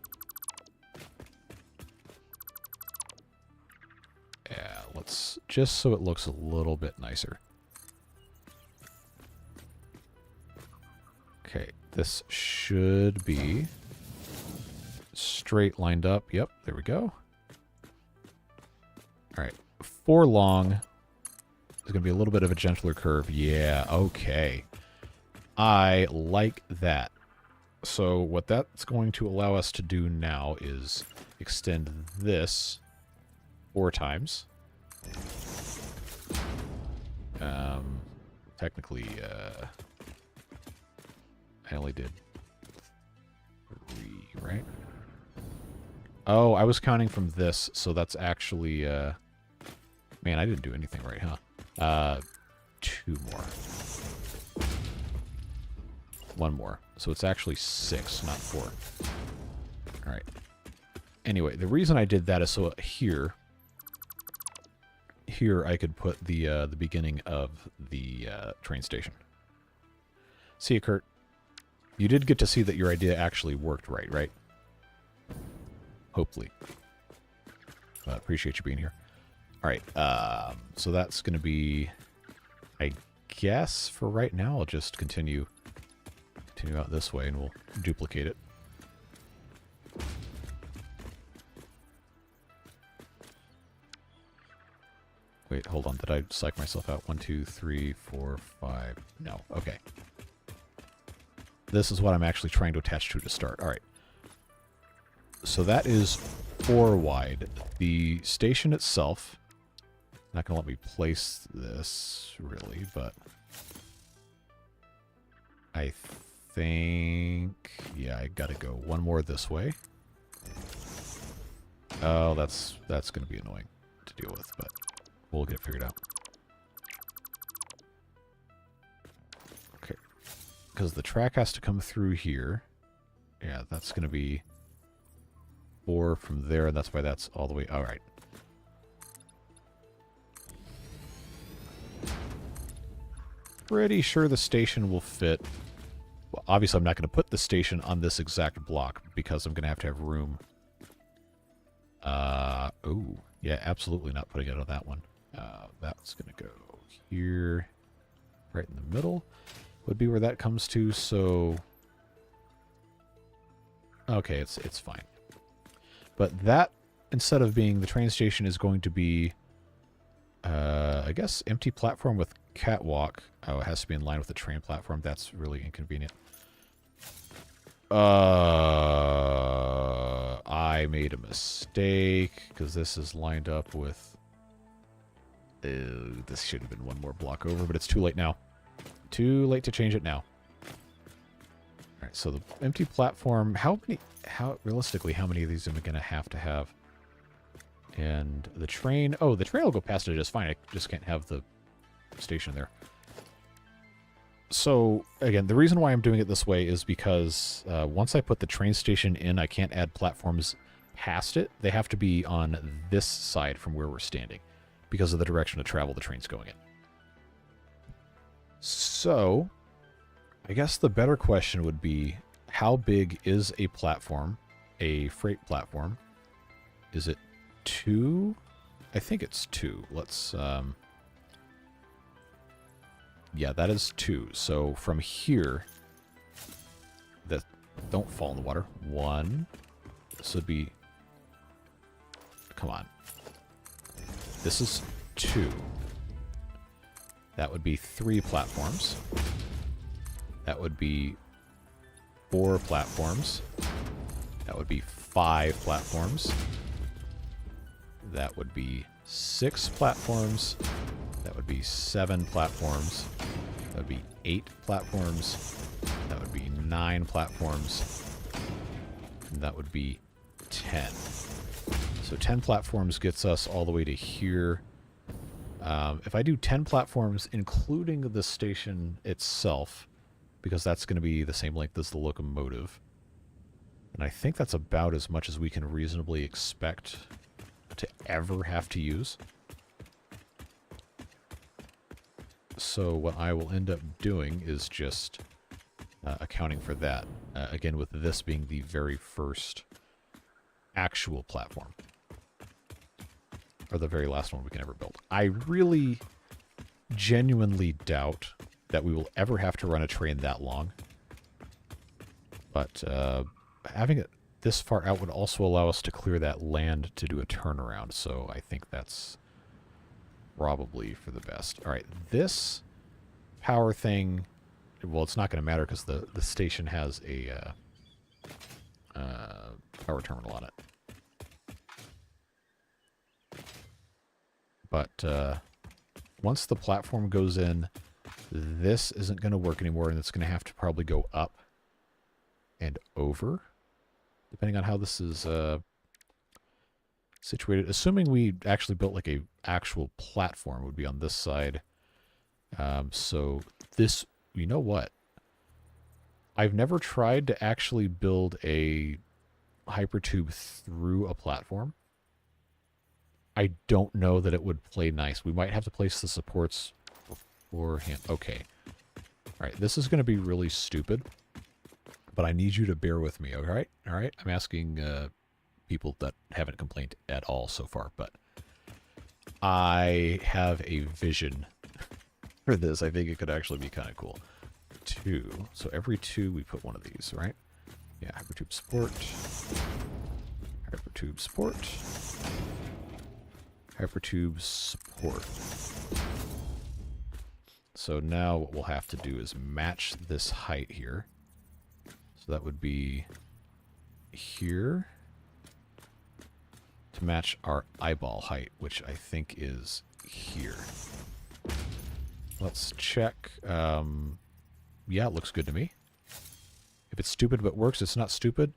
Yeah, let's, just so it looks a little bit nicer. Okay, this should be straight lined up. Yep, there we go. All right, 4 long. There's going to be a little bit of a gentler curve. Yeah, okay. I like that. So what that's going to allow us to do now is extend this 4 times. Technically, I only did 3, right? Oh, I was counting from this, so that's actually, man, I didn't do anything right, huh? 2 more. 1 more. So it's actually 6, not 4. All right. Anyway, the reason I did that is so here I could put the beginning of the train station. See you, Kurt. You did get to see that your idea actually worked right? Hopefully. Appreciate you being here. All right, so that's going to be, I guess, for right now, I'll just continue out this way, and we'll duplicate it. Wait, hold on. Did I psych myself out? 1, 2, 3, 4, 5. No. Okay. This is what I'm actually trying to attach to start. All right. So that is 4 wide. The station itself, not going to let me place this, really, but I think, yeah, I got to go 1 more this way. Oh, that's going to be annoying to deal with, but we'll get it figured out. Okay. Because the track has to come through here. Yeah, that's going to be 4 from there, and that's why that's all the way. All right. Pretty sure the station will fit. Well, obviously, I'm not going to put the station on this exact block because I'm going to have room. Oh, yeah, absolutely not putting it on that one. That's going to go here, right in the middle, would be where that comes to, so... Okay, it's fine. But that, instead of being the train station, is going to be, I guess, empty platform with catwalk. Oh, it has to be in line with the train platform. That's really inconvenient. I made a mistake, because this is lined up with... this should have been 1 more block over, but it's too late now. Too late to change it now. Alright, so the empty platform, realistically, how many of these am I going to have? And the train, oh, the train will go past it just fine. I just can't have the station there. So, again, the reason why I'm doing it this way is because once I put the train station in, I can't add platforms past it. They have to be on this side from where we're standing. because of the direction of travel the train's going in. So, I guess the better question would be, how big is a platform, a freight platform? Is it 2? I think it's 2. Let's, yeah, that is 2. So from here, don't fall in the water. 1. This would be, come on. This is 2. That would be 3 platforms. That would be 4 platforms. That would be 5 platforms. That would be 6 platforms. That would be 7 platforms. That would be 8 platforms. That would be 9 platforms. And that would be 10. So 10 platforms gets us all the way to here. If I do 10 platforms, including the station itself, because that's going to be the same length as the locomotive, and I think that's about as much as we can reasonably expect to ever have to use. So what I will end up doing is just accounting for that. Again, with this being the very first actual platform. Or the very last one we can ever build. I really genuinely doubt that we will ever have to run a train that long. But having it this far out would also allow us to clear that land to do a turnaround. So I think that's probably for the best. All right, this power thing, well, it's not going to matter because the station has a power terminal on it. But once the platform goes in, this isn't going to work anymore, and it's going to have to probably go up and over, depending on how this is situated. Assuming we actually built like a actual platform, would be on this side. So this, you know what? I've never tried to actually build a hypertube through a platform. I don't know that it would play nice. We might have to place the supports beforehand. Okay. All right, this is going to be really stupid, but I need you to bear with me, all right? All right? I'm asking people that haven't complained at all so far, but I have a vision for this. I think it could actually be kind of cool. 2. So every 2 we put one of these, right? Yeah, hypertube support. Hypertube support. Hypertube support. So now what we'll have to do is match this height here. So that would be here to match our eyeball height, which I think is here. Let's check. Yeah, it looks good to me. If it's stupid but works, it's not stupid.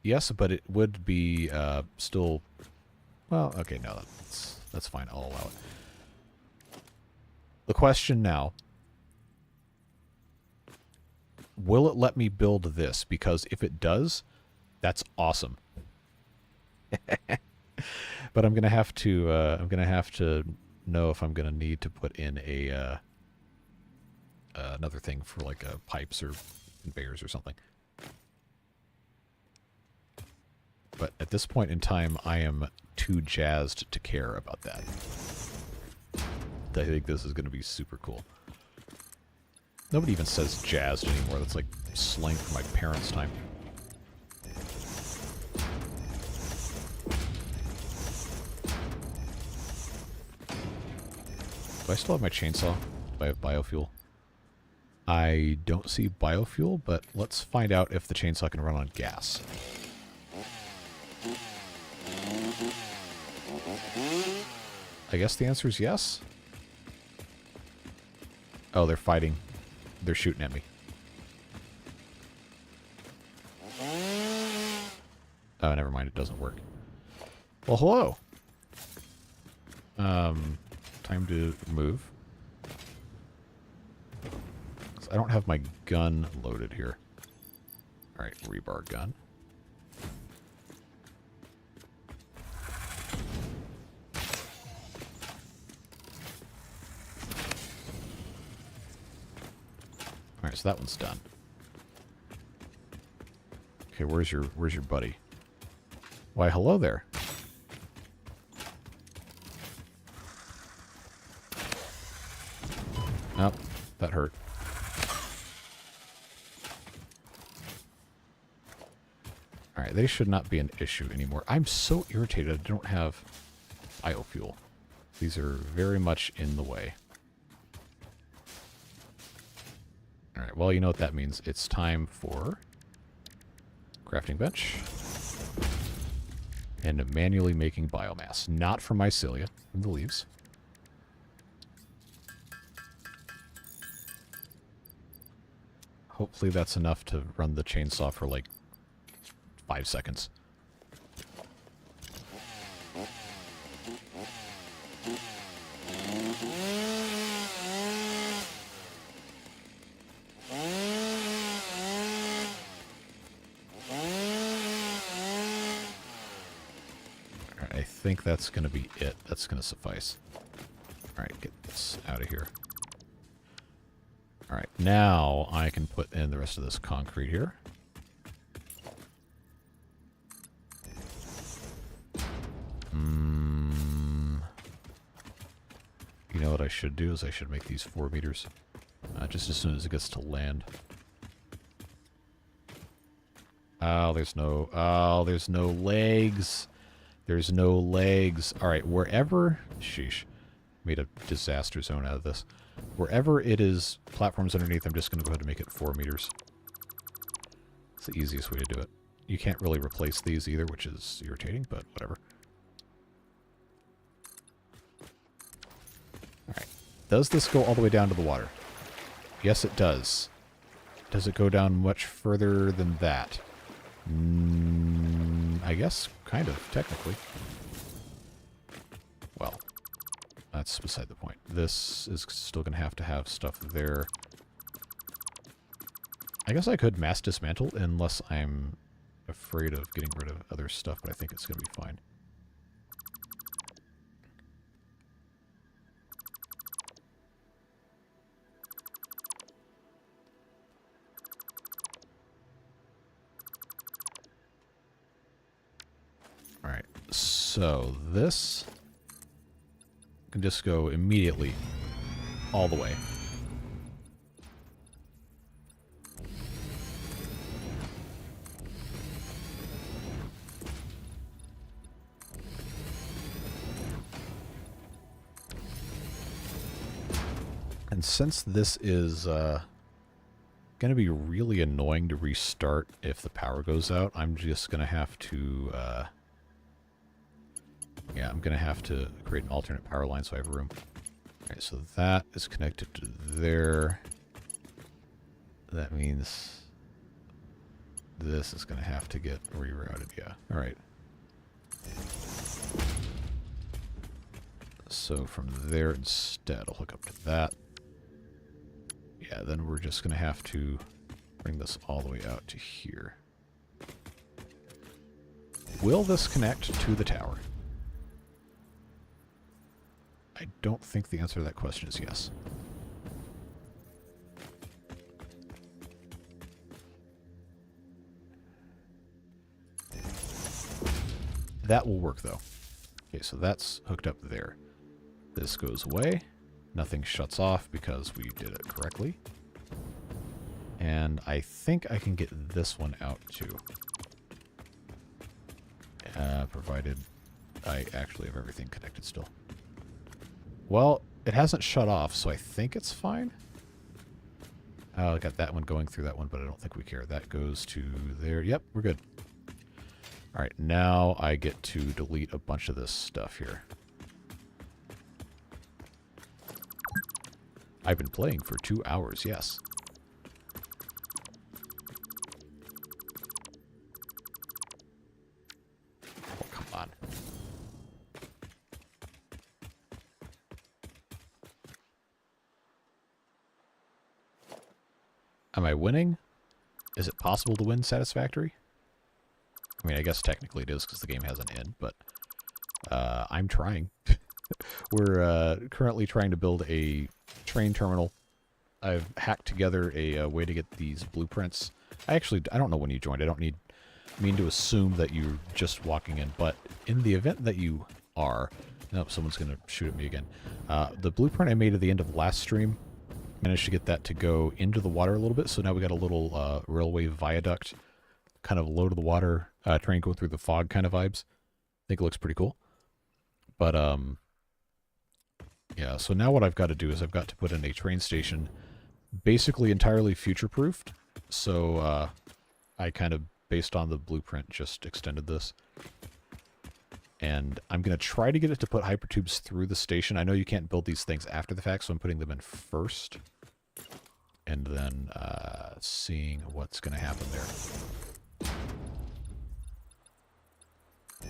Yes, but it would be still... Well, okay, no, that's fine. I'll allow it. The question now, will it let me build this? Because if it does, that's awesome. But I'm gonna have to know if I'm gonna need to put in a another thing for like pipes or conveyors or something. But at this point in time, I am too jazzed to care about that. I think this is going to be super cool. Nobody even says jazzed anymore. That's like slang from my parents' time. Do I still have my chainsaw? Do I have biofuel? I don't see biofuel, but let's find out if the chainsaw can run on gas. I guess the answer is yes. Oh, they're fighting. They're shooting at me. Oh, never mind. It doesn't work. Well, hello. Time to move. I don't have my gun loaded here. All right, rebar gun. Alright, so that one's done. Okay, where's your buddy? Why, hello there. Nope, that hurt. Alright, they should not be an issue anymore. I'm so irritated I don't have biofuel. These are very much in the way. Alright, well, you know what that means. It's time for crafting bench. And manually making biomass. Not from mycelia, from the leaves. Hopefully that's enough to run the chainsaw for like 5 seconds. I think that's going to be it. That's going to suffice. Alright, get this out of here. Alright, now I can put in the rest of this concrete here. You know what I should do is I should make these 4 meters. Just as soon as it gets to land. Oh, there's no legs. There's no legs. Alright, wherever... Sheesh. Made a disaster zone out of this. Wherever it is platforms underneath, I'm just going to go ahead and make it 4 meters. It's the easiest way to do it. You can't really replace these either, which is irritating, but whatever. Alright. Does this go all the way down to the water? Yes, it does. Does it go down much further than that? I guess, kind of, technically. Well, that's beside the point. This is still going to have stuff there. I guess I could mass dismantle unless I'm afraid of getting rid of other stuff, but I think it's going to be fine. Alright, so this can just go immediately all the way. And since this is going to be really annoying to restart if the power goes out, I'm just going to have to... yeah, I'm going to have to create an alternate power line so I have room. Alright, so that is connected to there. That means this is going to have to get rerouted, yeah. Alright. So from there instead, I'll hook up to that. Yeah, then we're just going to have to bring this all the way out to here. Will this connect to the tower? I don't think the answer to that question is yes. That will work, though. Okay, so that's hooked up there. This goes away. Nothing shuts off because we did it correctly. And I think I can get this one out, too. Provided I actually have everything connected still. Well, it hasn't shut off, so I think it's fine. I got that one going through that one, but I don't think we care. That goes to there. Yep, we're good. Alright, now I get to delete a bunch of this stuff here. I've been playing for 2 hours, yes. Oh, come on. Am I winning? Is it possible to win Satisfactory? I mean, I guess technically it is because the game has an end, but I'm trying. We're currently trying to build a train terminal I've hacked together a way to get these blueprints. I don't know when you joined. I don't mean to assume that you're just walking in, but in the event that you are, nope, someone's going to shoot at me again. The blueprint I made at the end of last stream, managed to get that to go into the water a little bit, so now we got a little railway viaduct, kind of low to the water, train going through the fog kind of vibes. I think it looks pretty cool. But, yeah, so now what I've got to do is I've got to put in a train station, basically entirely future-proofed, so I kind of, based on the blueprint, just extended this. And I'm going to try to get it to put hypertubes through the station. I know you can't build these things after the fact, so I'm putting them in first. And then seeing what's going to happen there.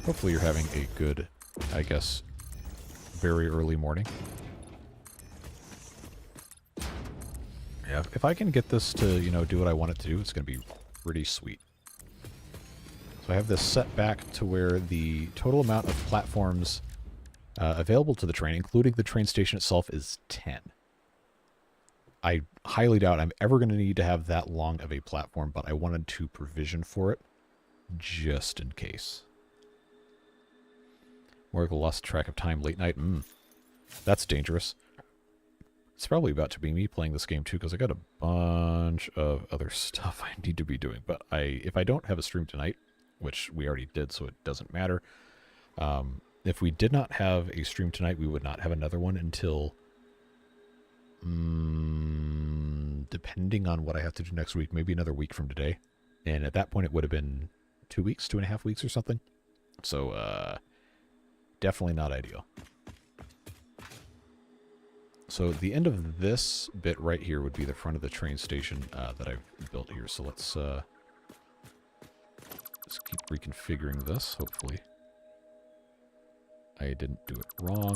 Hopefully you're having a good, I guess, very early morning. Yeah, if I can get this to, you know, do what I want it to do, it's going to be pretty sweet. So I have this set back to where the total amount of platforms available to the train, including the train station itself, is 10. I highly doubt I'm ever going to need to have that long of a platform, but I wanted to provision for it just in case. Oracle lost track of time late night. That's dangerous. It's probably about to be me playing this game too, because I got a bunch of other stuff I need to be doing. But if I don't have a stream tonight, which we already did, so it doesn't matter. If we did not have a stream tonight, we would not have another one until, depending on what I have to do next week, maybe another week from today. And at that point, it would have been 2 weeks, 2.5 weeks or something. So, definitely not ideal. So the end of this bit right here would be the front of the train station that I've built here. So let's keep reconfiguring this, hopefully. I didn't do it wrong.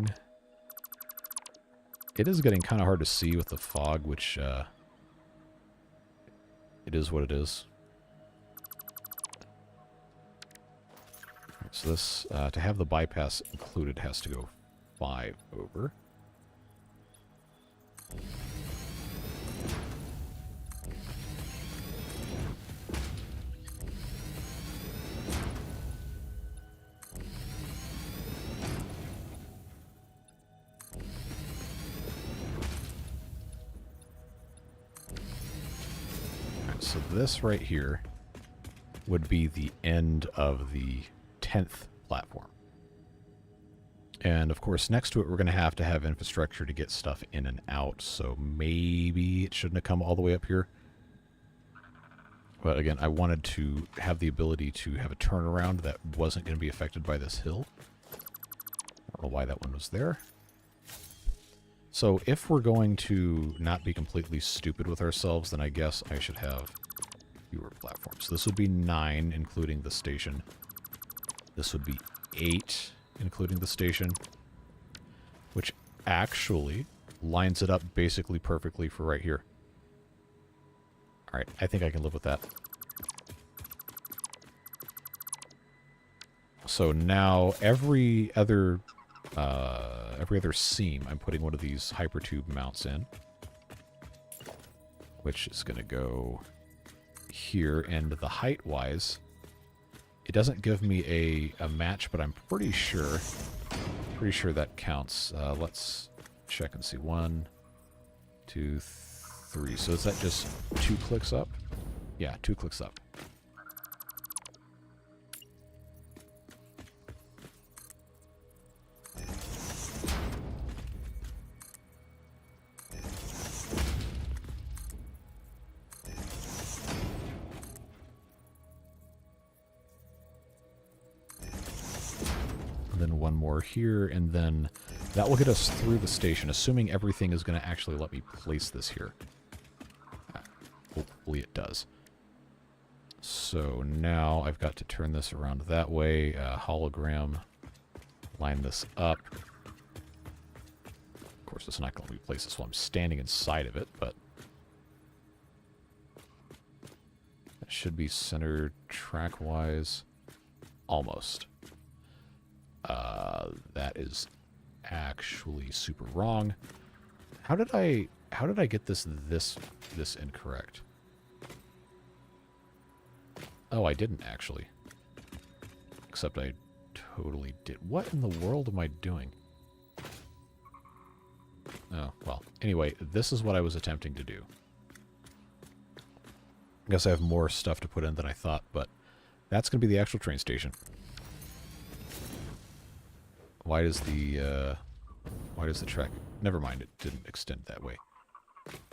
It is getting kind of hard to see with the fog, which it is what it is. Right, so this, to have the bypass included, has to go 5 over. So this right here would be the end of the 10th platform. And of course, next to it, we're going to have infrastructure to get stuff in and out. So maybe it shouldn't have come all the way up here. But again, I wanted to have the ability to have a turnaround that wasn't going to be affected by this hill. I don't know why that one was there. So if we're going to not be completely stupid with ourselves, then I guess I should have fewer platforms. So this would be 9, including the station. This would be 8, including the station, which actually lines it up basically perfectly for right here. Alright, I think I can live with that. So now every other seam, I'm putting one of these hypertube mounts in, which is going to go here. And the height-wise, it doesn't give me a match, but I'm pretty sure that counts. Let's check and see. 1, 2, 3. So is that just 2 clicks up? Yeah, 2 clicks up. Then one more here, and then that will get us through the station, assuming everything is going to actually let me place this here. Hopefully it does. So now I've got to turn this around that way, hologram, line this up. Of course, it's not going to be placed while I'm standing inside of it, but it should be centered track-wise. Almost. That is actually super wrong. How did I How did I get this incorrect? Oh, I didn't actually. Except I totally did. What in the world am I doing? Oh, well. Anyway, this is what I was attempting to do. I guess I have more stuff to put in than I thought, but that's going to be the actual train station. Why does the track... Never mind, it didn't extend that way.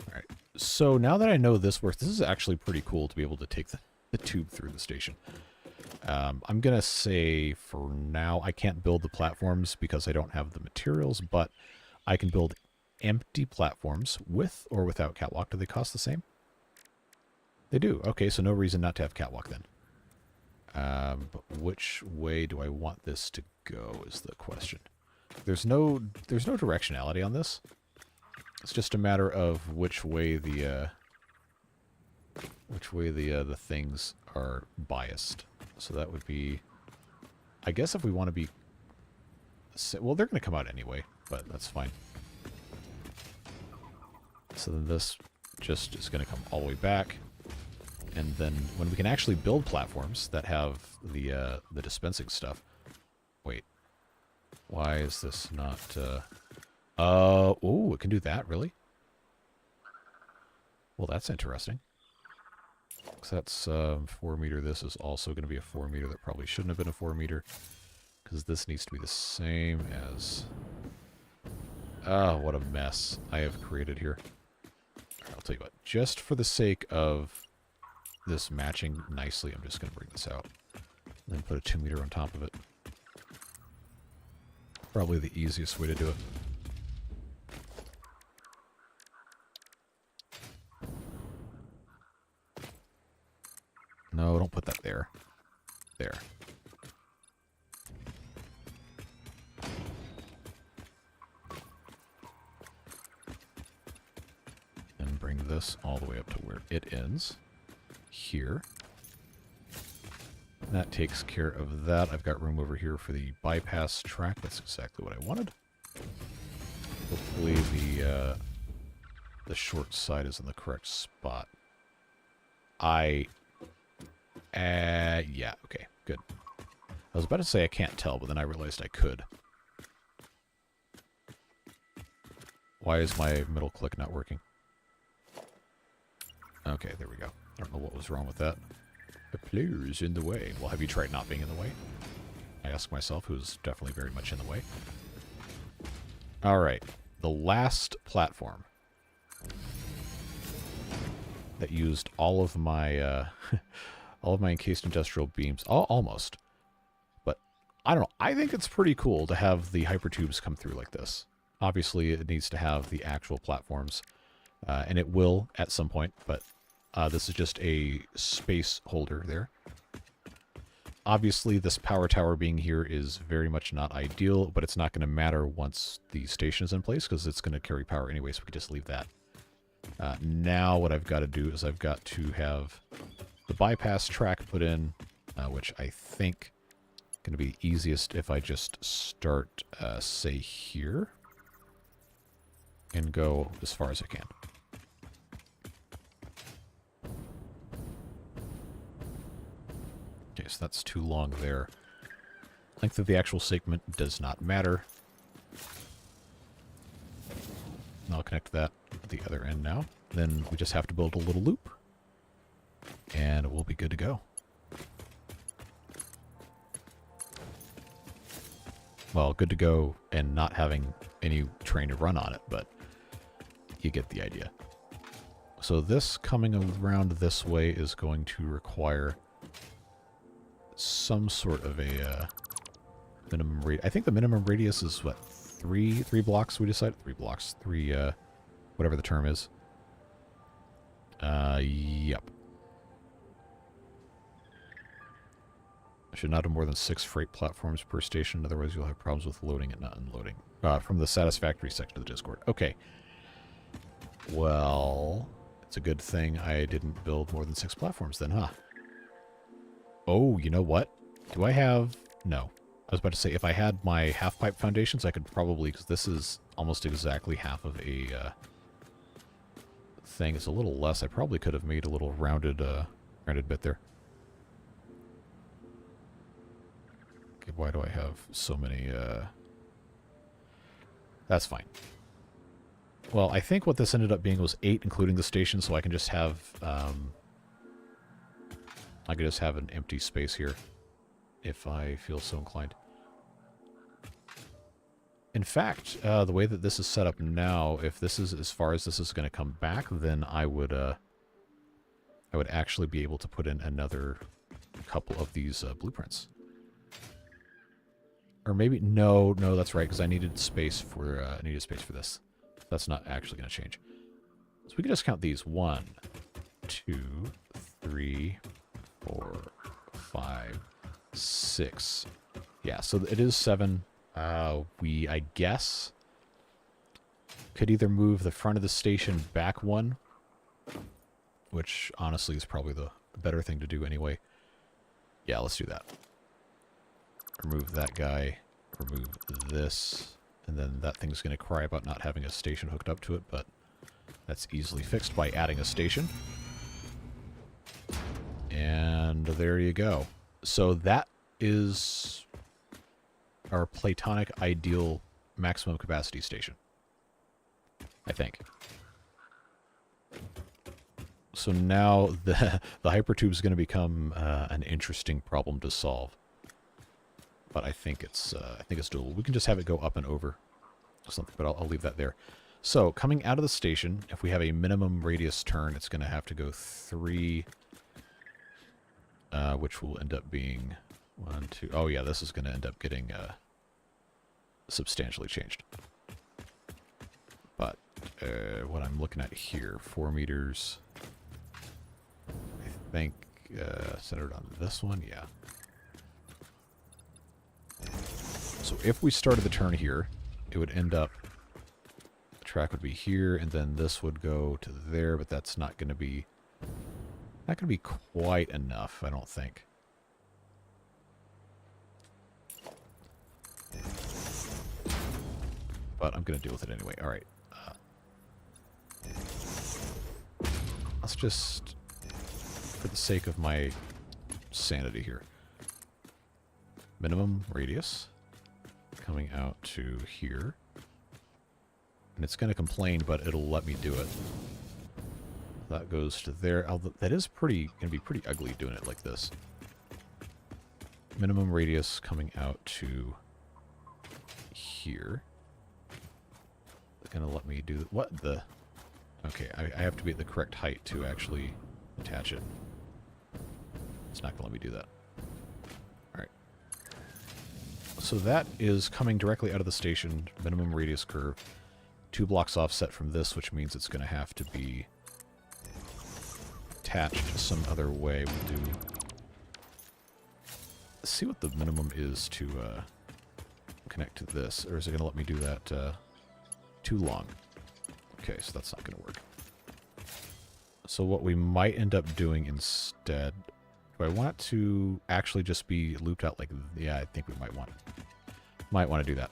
Alright, so now that I know this works, this is actually pretty cool to be able to take the tube through the station. I'm going to say for now I can't build the platforms because I don't have the materials, but I can build empty platforms with or without catwalk. Do they cost the same? They do. Okay, so no reason not to have catwalk then. But which way do I want this to go is the question. There's no directionality on this. It's just a matter of which way the things are biased. So that would be, I guess if we want to be, well, they're going to come out anyway, but that's fine. So then this just is going to come all the way back. And then when we can actually build platforms that have the dispensing stuff. Wait. Why is this not... oh, it can do that, really? Well, that's interesting. So that's 4 meter. This is also going to be a 4 meter. That probably shouldn't have been a 4 meter. Because this needs to be the same as... Oh, what a mess I have created here. I'll tell you what. Just for the sake of this matching nicely, I'm just going to bring this out. And then put a 2 meter on top of it. Probably the easiest way to do it. No, don't put that there. There. And bring this all the way up to where it ends. Here. That takes care of that. I've got room over here for the bypass track. That's exactly what I wanted. Hopefully the short side is in the correct spot. Yeah, okay, good. I was about to say I can't tell, but then I realized I could. Why is my middle click not working? Okay, there we go. I don't know what was wrong with that. The player's in the way. Well, have you tried not being in the way? I ask myself, who's definitely very much in the way. Alright, the last platform that used all of my encased industrial beams. Almost. But I don't know. I think it's pretty cool to have the hypertubes come through like this. Obviously, it needs to have the actual platforms. And it will at some point, but this is just a space holder there. Obviously, this power tower being here is very much not ideal, but it's not going to matter once the station is in place, because it's going to carry power anyway, so we can just leave that. Now what I've got to do is I've got to have the bypass track put in, which I think is going to be easiest if I just start, say, here, and go as far as I can. Okay, so that's too long there. Length of the actual segment does not matter. And I'll connect that at the other end now. Then we just have to build a little loop. And we'll be good to go. Well, good to go and not having any train to run on it, but you get the idea. So this coming around this way is going to require some sort of a minimum radius. I think the minimum radius is, what, three blocks we decided? 3 blocks. Whatever the term is. Yep. Should not have more than 6 freight platforms per station, otherwise you'll have problems with loading and not unloading. From the Satisfactory section of the Discord. Okay. Well, it's a good thing I didn't build more than 6 platforms then, huh? Oh, you know what? Do I have... No. I was about to say, if I had my half-pipe foundations, I could probably... Because this is almost exactly half of a thing. It's a little less. I probably could have made a little rounded bit there. Okay, why do I have so many? That's fine. Well, I think what this ended up being was 8, including the station, so I can just have an empty space here if I feel so inclined. In fact, the way that this is set up now, if this is as far as this is going to come back, then I would actually be able to put in another couple of these blueprints. Or maybe no, that's right, because I needed space for this. That's not actually going to change. So we can just count these: 1, 2, 3, 4, 5, 6. Yeah, so it is 7. We, I guess, could either move the front of the station back 1, which honestly is probably the better thing to do anyway. Yeah, let's do that. Remove that guy, remove this, and then that thing's going to cry about not having a station hooked up to it, but that's easily fixed by adding a station. And there you go. So that is our Platonic ideal maximum capacity station, I think. So now the hypertube is going to become an interesting problem to solve. But I think it's doable. We can just have it go up and over or something, but I'll leave that there. So coming out of the station, if we have a minimum radius turn, it's going to have to go 3, which will end up being 1, 2. Oh yeah, this is going to end up getting substantially changed. But what I'm looking at here, 4 meters. I think centered on this one, yeah. So if we started the turn here, it would end up, the track would be here, and then this would go to there, but that's not going to be quite enough, I don't think. But I'm going to deal with it anyway. All right. Let's just, for the sake of my sanity here, minimum radius coming out to here. And it's going to complain, but it'll let me do it. That goes to there. That is going to be pretty ugly doing it like this. Minimum radius coming out to here. It's going to let me do... What the... Okay, I have to be at the correct height to actually attach it. It's not going to let me do that. Alright. So that is coming directly out of the station. Minimum radius curve. 2 blocks offset from this, which means it's going to have to be attached some other way. We'll do... Let's see what the minimum is to connect to this. Or is it going to let me do that too long? Okay, so that's not going to work. So what we might end up doing instead... Do I want it to actually just be looped out like... Yeah, I think we might want to do that.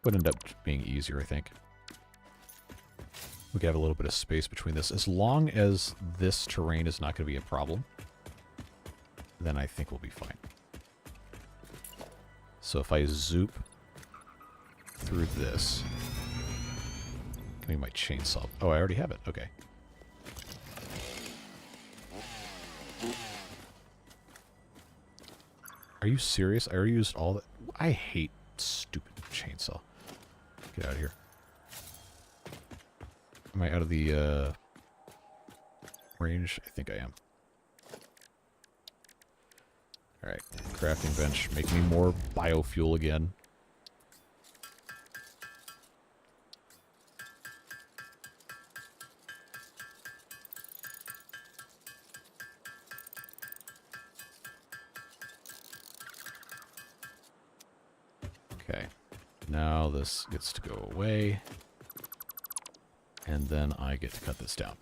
Would end up being easier, I think. We could have a little bit of space between this. As long as this terrain is not going to be a problem, then I think we'll be fine. So if I zoop through this... Give me my chainsaw. Oh, I already have it. Okay. Are you serious? I already used all that. I hate stupid chainsaw. Get out of here. Am I out of the range? I think I am. Alright. Crafting bench. Make me more biofuel again. Okay, now this gets to go away, and then I get to cut this down.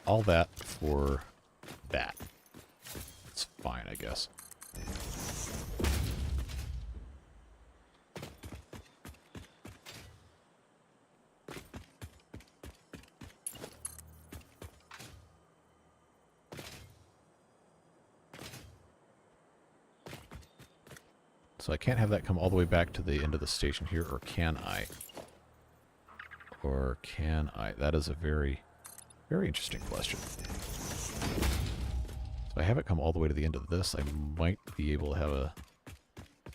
All that for that. It's fine, I guess. So I can't have that come all the way back to the end of the station here, or can I? Or can I? That is a very, very interesting question. If I have it come all the way to the end of this, I might be able to have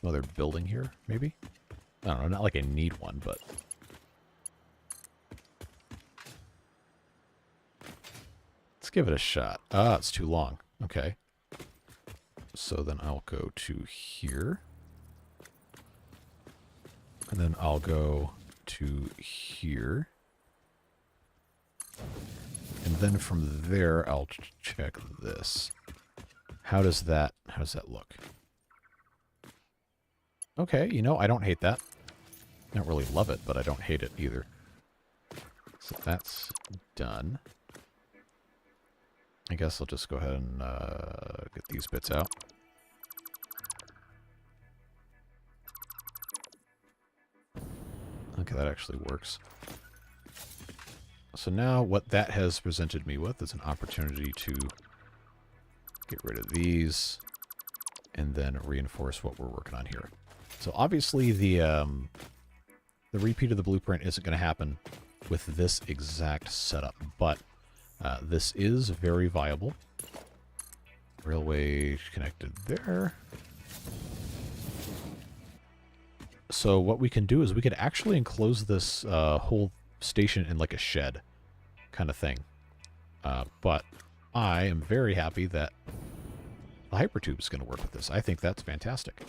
another building here, maybe? I don't know, not like I need one, but... let's give it a shot. Ah, it's too long. Okay. So then I'll go to here. And then I'll go to here. And then from there, I'll check this. How does that look? Okay, you know, I don't hate that. I don't really love it, but I don't hate it either. So that's done. I guess I'll just go ahead and get these bits out. Okay, that actually works. So now what that has presented me with is an opportunity to get rid of these and then reinforce what we're working on here. So obviously the repeat of the blueprint isn't going to happen with this exact setup, but this is very viable. Railway connected there. So what we can do is we could actually enclose this whole station in like a shed kind of thing. But I am very happy that the hypertube is going to work with this. I think that's fantastic.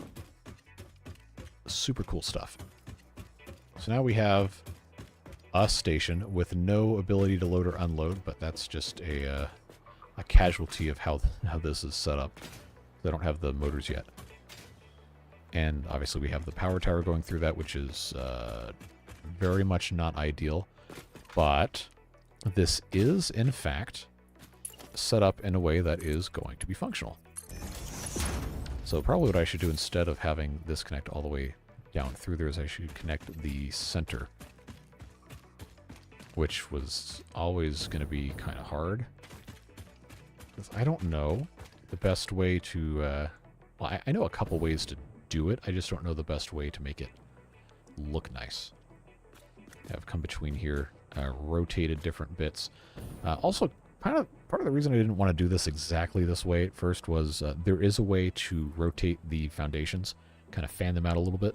Super cool stuff. So now we have a station with no ability to load or unload, but that's just a casualty of how this is set up. They don't have the motors yet. And obviously we have the power tower going through that, which is very much not ideal. But this is, in fact, set up in a way that is going to be functional. So probably what I should do instead of having this connect all the way down through there is I should connect the center, which was always going to be kind of hard. Because I don't know the best way to... well, I know a couple ways to do it. I just don't know the best way to make it look nice. Have come between here, rotated different bits. Also, part of the reason I didn't want to do this exactly this way at first was there is a way to rotate the foundations, kind of fan them out a little bit.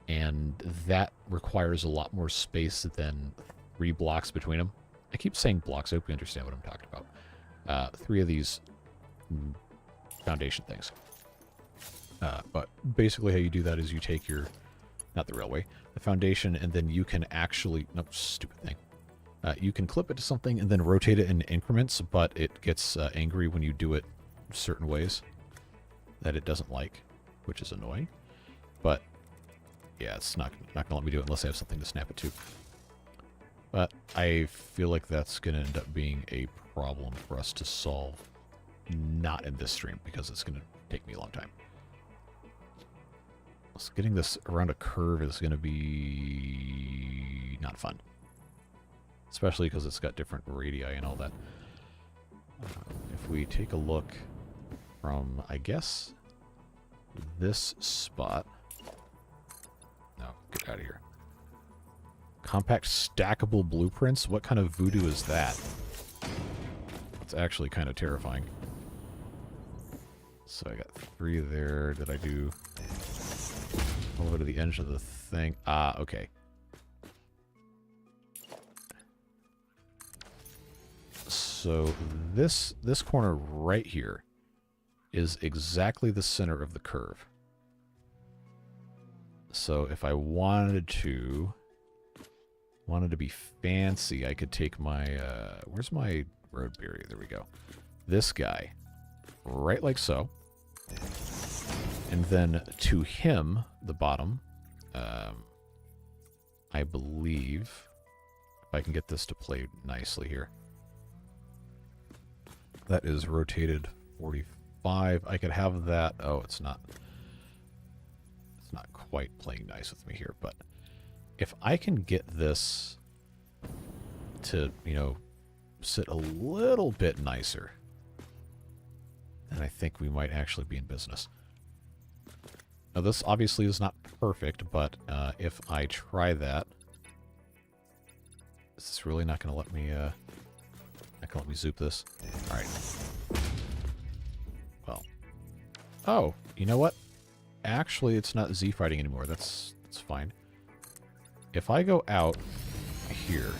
And that requires a lot more space than 3 blocks between them. I keep saying blocks. I hope you understand what I'm talking about. 3 of these foundation things. But basically how you do that is you take your, not the railway, the foundation, and then you can actually, no, stupid thing. You can clip it to something and then rotate it in increments, but it gets angry when you do it certain ways that it doesn't like, which is annoying. But yeah, it's not going to let me do it unless I have something to snap it to. But I feel like that's going to end up being a problem for us to solve, not in this stream, because it's going to take me a long time. So getting this around a curve is going to be not fun. Especially because it's got different radii and all that. If we take a look from, I guess, this spot... No, get out of here. Compact stackable blueprints? What kind of voodoo is that? It's actually kind of terrifying. So I got 3 there. Did I do... over to the edge of the thing? Ah, okay. So this corner right here is exactly the center of the curve. So if I wanted to be fancy, I could take my where's my road barrier? There we go. This guy, right like so. And then to him, the bottom, I believe, if I can get this to play nicely here, that is rotated 45. I could have that. Oh, it's not quite playing nice with me here, but if I can get this to, you know, sit a little bit nicer, then I think we might actually be in business. Now this obviously is not perfect, but if I try that, is this really not going to let me? Not going to let me zoop this. All right. Well. Oh, you know what? Actually, it's not Z fighting anymore. That's fine. If I go out here,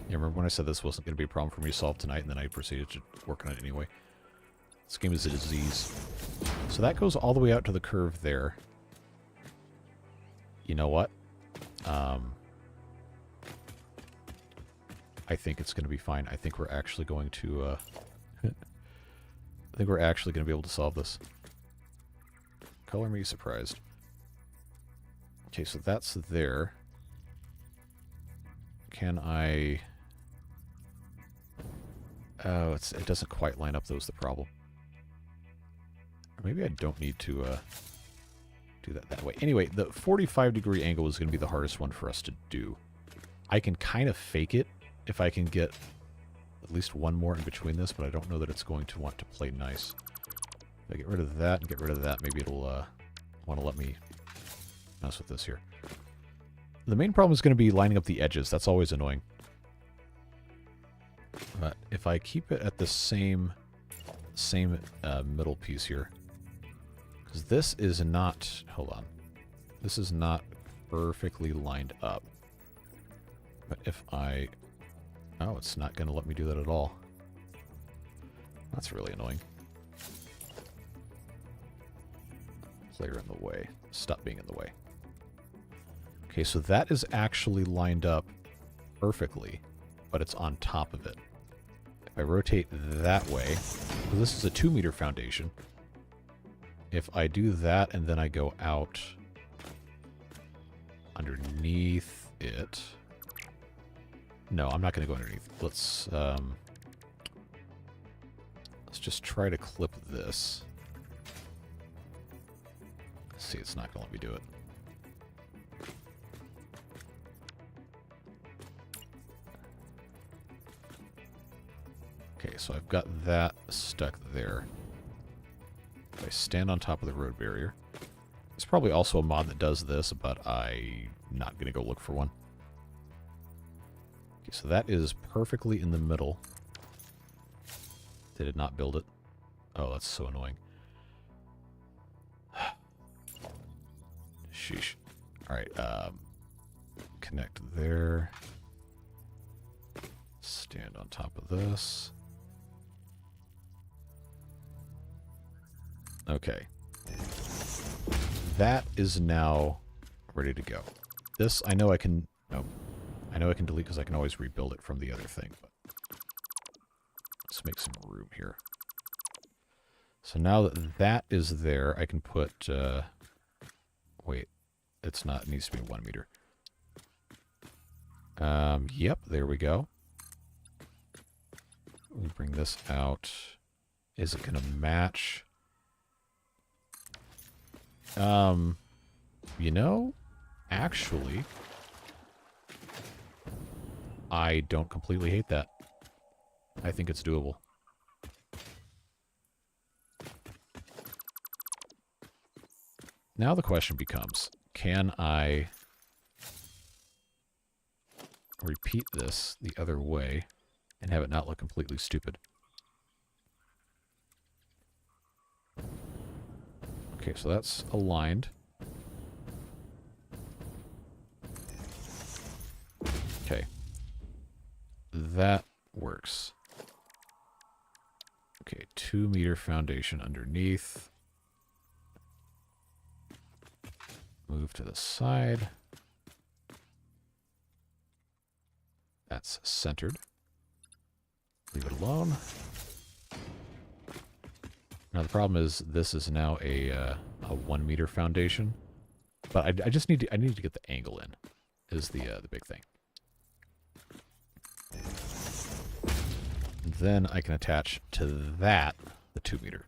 you remember when I said this wasn't going to be a problem for me to solve tonight, and then I proceeded to work on it anyway. This game is a disease. So that goes all the way out to the curve there. You know what? I think it's going to be fine. I think we're actually going to... I think we're actually going to be able to solve this. Color me surprised. Okay, so that's there. Can I... Oh, it doesn't quite line up, though, is the problem. Or maybe I don't need to do that way. Anyway, the 45-degree angle is going to be the hardest one for us to do. I can kind of fake it if I can get at least one more in between this, but I don't know that it's going to want to play nice. If I get rid of that and get rid of that, maybe it'll want to let me mess with this here. The main problem is going to be lining up the edges. That's always annoying. But if I keep it at the same middle piece here, because this is not, hold on, this is not perfectly lined up. But if I, oh, it's not going to let me do that at all. That's really annoying. Player in the way. Stop being in the way. Okay, so that is actually lined up perfectly, but it's on top of it. If I rotate that way, so this is a 2-meter foundation. If I do that and then I go out underneath it... No, I'm not going to go underneath. Let's just try to clip this. Let's see, it's not going to let me do it. Okay, so I've got that stuck there. If I stand on top of the road barrier. There's probably also a mod that does this, but I'm not going to go look for one. Okay, so that is perfectly in the middle. They did not build it. Oh, that's so annoying. Sheesh. Alright, connect there. Stand on top of this. Okay. That is now ready to go. This, I know I can... Nope. I know I can delete because I can always rebuild it from the other thing. But let's make some room here. So now that that is there, I can put... wait. It's not. It needs to be 1 meter. Yep, there we go. We bring this out. Is it going to match? You know, actually, I don't completely hate that. I think it's doable. Now the question becomes, can I repeat this the other way and have it not look completely stupid? Okay, so that's aligned. Okay. That works. Okay, 2 meter foundation underneath. Move to the side. That's centered. Leave it alone. Now the problem is this is now a 1 meter foundation, but I just need to get the angle in. Is the big thing. And then I can attach to that the 2 meter.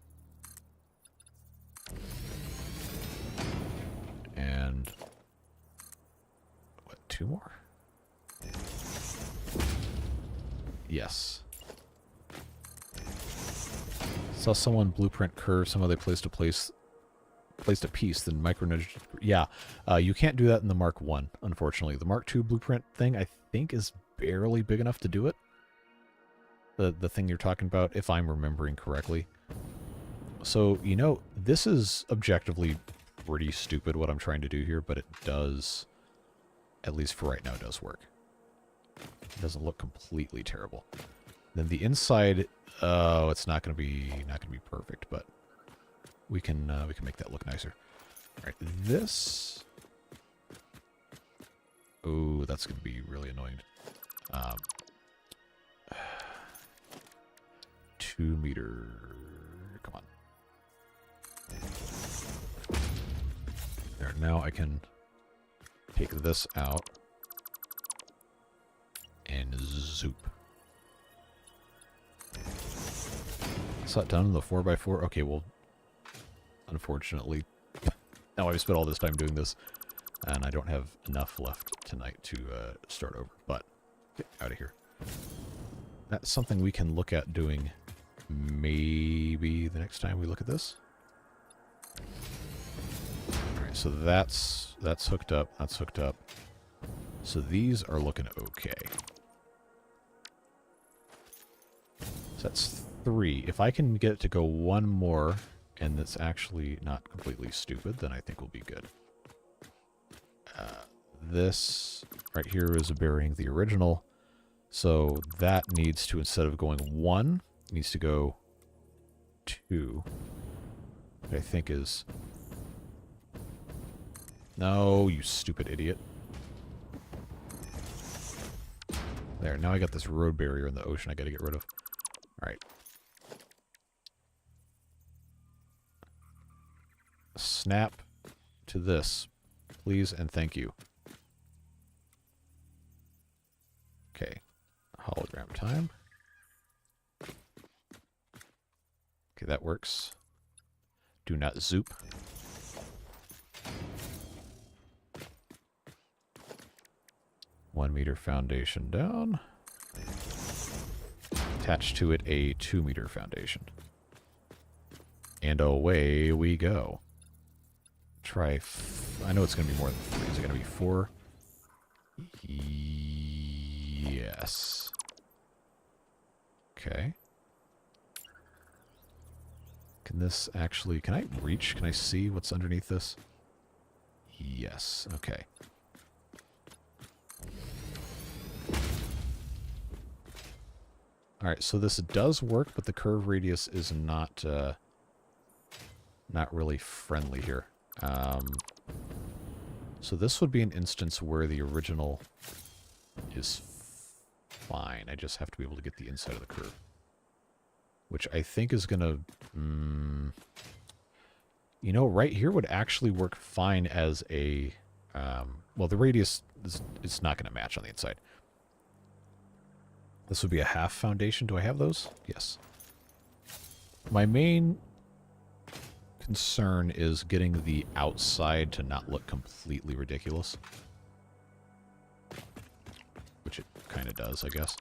And what, 2 more? Yes. Saw someone blueprint curve some other place to place placed a piece, then micro. Yeah, you can't do that in the Mark 1, unfortunately. The Mark 2 blueprint thing, I think, is barely big enough to do it. The thing you're talking about, if I'm remembering correctly. So, you know, this is objectively pretty stupid what I'm trying to do here, but it does, at least for right now, does work. It doesn't look completely terrible. Then the inside, oh, it's not going to be perfect, but we can make that look nicer. All right, this. Oh, that's going to be really annoying. 2 meter. Come on. There. Now I can take this out and zoop. Is that done in the 4x4? Okay, well, unfortunately, now I've spent all this time doing this, and I don't have enough left tonight to start over. But get out of here. That's something we can look at doing maybe the next time we look at this. Alright, so that's hooked up. That's hooked up. So these are looking okay. So that's 3. If I can get it to go one more, and it's actually not completely stupid, then I think we'll be good. This right here is burying the original. So that needs to, instead of going 1, needs to go 2. Which I think is... No, you stupid idiot. There, now I got this road barrier in the ocean I gotta get rid of. Alright. Snap to this, please and thank you. Okay. Hologram time. Okay, that works. Do not zoop. $1 meter foundation down. Attach to it a 2-meter foundation. And away we go. Try... I know it's going to be more than 3. Is it going to be 4? Yes. Okay. Can this actually... Can I reach? Can I see what's underneath this? Yes. Okay. Alright, so this does work, but the curve radius is not really friendly here. So this would be an instance where the original is fine. I just have to be able to get the inside of the curve. Which I think is going to... you know, right here would actually work fine as a... well, the radius is not going to match on the inside. This would be a half foundation. Do I have those? Yes. My main concern is getting the outside to not look completely ridiculous. Which it kind of does, I guess.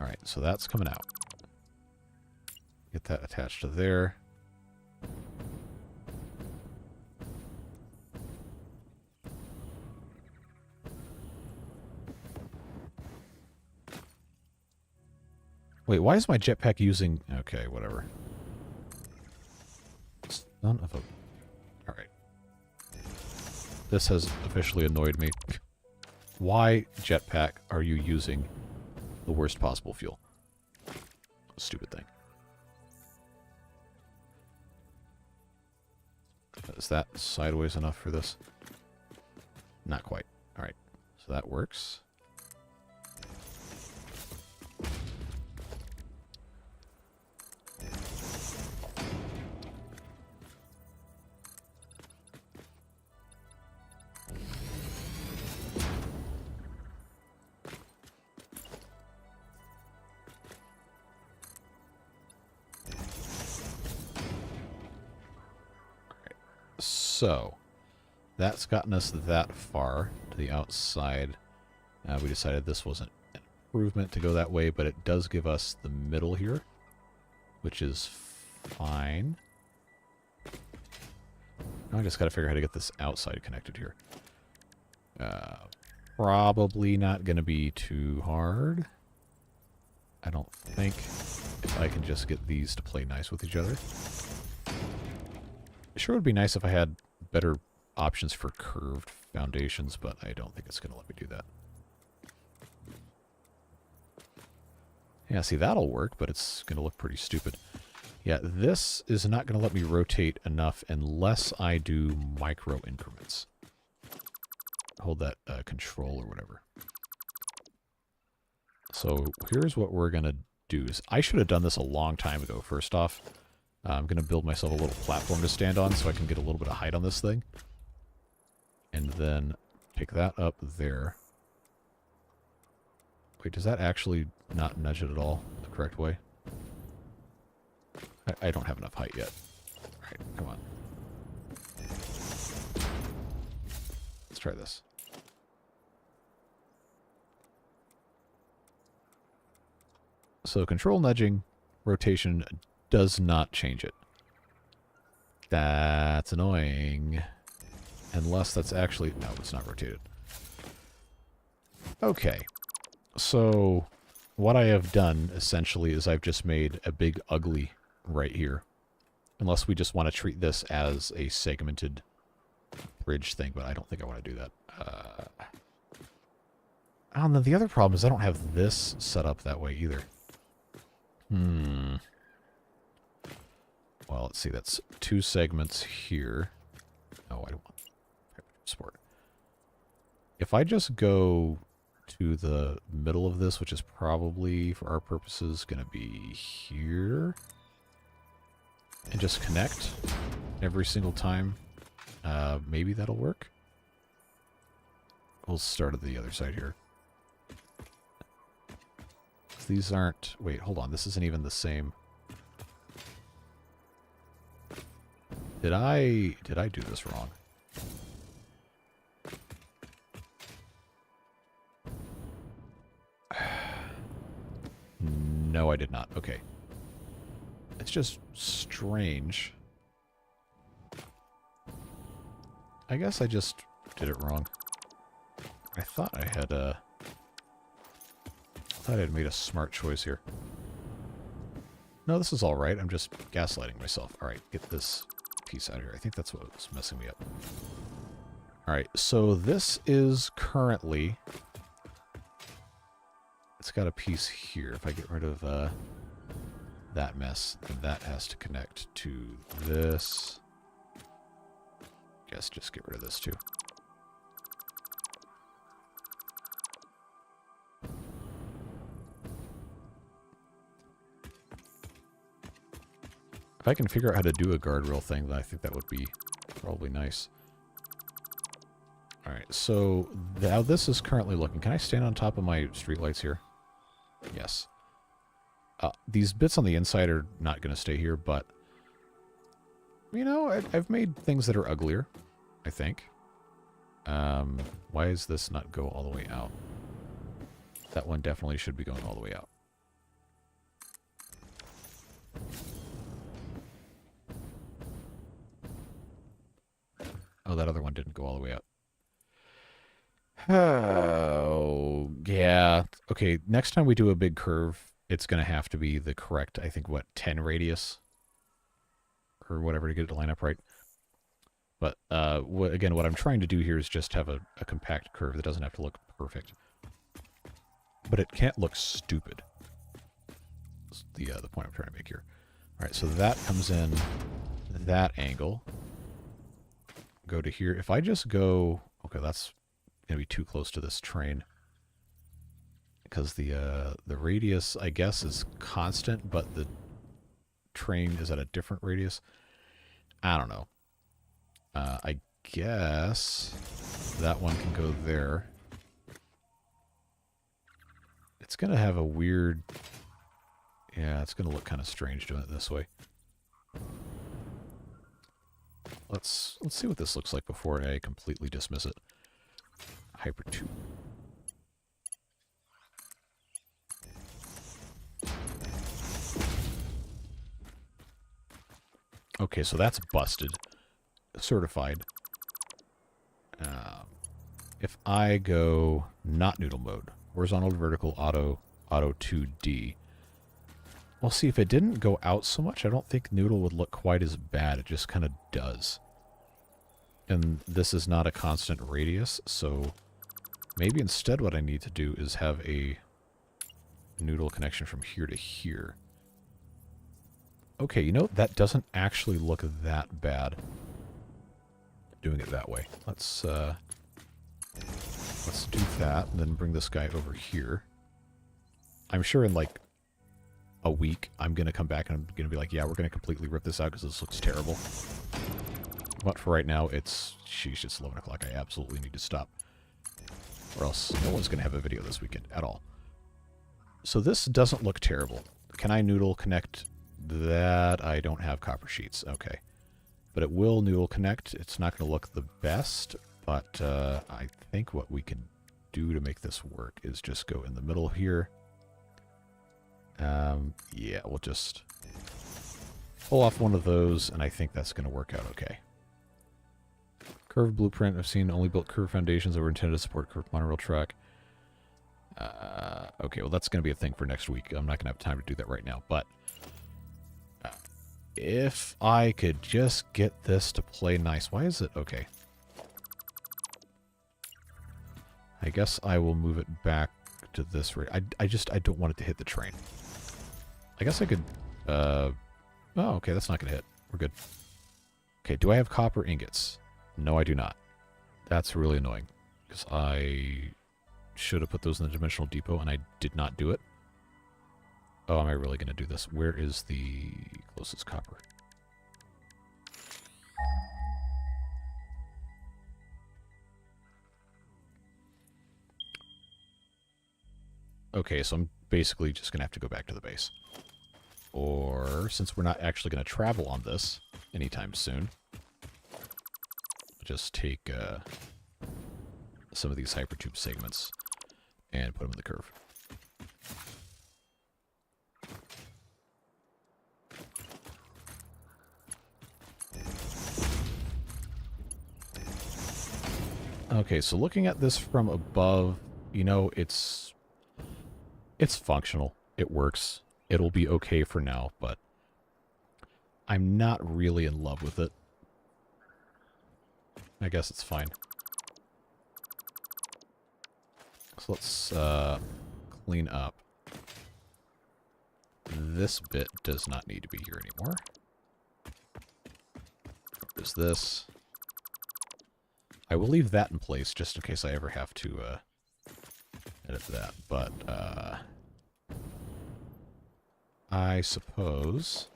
Alright, so that's coming out. Get that attached to there. Wait, why is my jetpack using... Okay, whatever. Son of a... Alright. This has officially annoyed me. Why, jetpack, are you using the worst possible fuel? Stupid thing. Is that sideways enough for this? Not quite. Alright, so that works. So, that's gotten us that far to the outside. We decided this wasn't an improvement to go that way, but it does give us the middle here, which is fine. I just got to figure out how to get this outside connected here. Probably not going to be too hard. I don't think. If I can just get these to play nice with each other. It sure would be nice if I had better options for curved foundations, but I don't think it's going to let me do that. Yeah, see, that'll work, but it's going to look pretty stupid. Yeah, this is not going to let me rotate enough unless I do micro increments. Hold that control or whatever. So here's what we're going to do. I should have done this a long time ago, first off. I'm going to build myself a little platform to stand on so I can get a little bit of height on this thing. And then pick that up there. Wait, does that actually not nudge it at all the correct way? I don't have enough height yet. Alright, come on. Let's try this. So control nudging, rotation does not change it. That's annoying. Unless that's actually... No, it's not rotated. Okay. So what I have done, essentially, is I've just made a big ugly right here. Unless we just want to treat this as a segmented bridge thing, but I don't think I want to do that. Oh, and then the other problem is I don't have this set up that way either. Well, let's see. That's 2 segments here. Oh, I don't want sport. If I just go to the middle of this, which is probably, for our purposes, going to be here, and just connect every single time, maybe that'll work. We'll start at the other side here. These aren't... Wait, hold on. This isn't even the same. Did I do this wrong? No, I did not. Okay. It's just strange. I guess I just did it wrong. I thought I had made a smart choice here. No, this is all right. I'm just gaslighting myself. All right, get this piece out of here. I think that's what was messing me up. All right, so this is currently... It's got a piece here. If I get rid of that mess, then that has to connect to this. Guess just get rid of this too. If I can figure out how to do a guardrail thing, then I think that would be probably nice. Alright, so how this is currently looking. Can I stand on top of my streetlights here? Yes. These bits on the inside are not going to stay here, but... You know, I've made things that are uglier, I think. Why does this not go all the way out? That one definitely should be going all the way out. Oh, that other one didn't go all the way out. Oh, yeah. Okay, next time we do a big curve, it's going to have to be the correct, I think, what, 10 radius? Or whatever to get it to line up right. But, again, what I'm trying to do here is just have a compact curve that doesn't have to look perfect. But it can't look stupid. That's the point I'm trying to make here. Alright, so that comes in that angle. Go to here. If I just go... Okay, that's going to be too close to this train. Because the radius, I guess, is constant, but the train is at a different radius. I don't know. I guess that one can go there. It's going to have a weird... Yeah, it's going to look kind of strange doing it this way. Let's see what this looks like before I completely dismiss it. Hyper 2. Okay, so that's busted. certified. If I go not noodle mode, horizontal, vertical, auto 2D. Well, see, if it didn't go out so much, I don't think noodle would look quite as bad. It just kind of does. And this is not a constant radius, so maybe instead what I need to do is have a noodle connection from here to here. Okay, you know, that doesn't actually look that bad. Doing it that way. Let's do that, and then bring this guy over here. I'm sure in, like, a week, I'm going to come back and I'm going to be like, yeah, we're going to completely rip this out because this looks terrible. But for right now, sheesh, it's 11 o'clock. I absolutely need to stop. Or else no one's going to have a video this weekend at all. So this doesn't look terrible. Can I noodle connect that? I don't have copper sheets. Okay. But it will noodle connect. It's not going to look the best, but I think what we can do to make this work is just go in the middle here. Yeah, we'll just pull off one of those, and I think that's going to work out okay. Curved blueprint. I've seen only built curved foundations that were intended to support curved monorail track. Okay, well, that's going to be a thing for next week. I'm not going to have time to do that right now, but if I could just get this to play nice. Why is it? Okay. I guess I will move it back to this rate. I don't want it to hit the train. I guess I could, oh, okay, that's not going to hit. We're good. Okay, do I have copper ingots? No, I do not. That's really annoying, because I should have put those in the dimensional depot, and I did not do it. Oh, am I really going to do this? Where is the closest copper? Okay, so I'm basically just going to have to go back to the base. Or, since we're not actually going to travel on this anytime soon, just take some of these hypertube segments and put them in the curve. Okay, so looking at this from above, you know, it's functional. It works. It'll be okay for now, but I'm not really in love with it. I guess it's fine. So let's clean up. This bit does not need to be here anymore. There's this. I will leave that in place just in case I ever have to edit that, but I suppose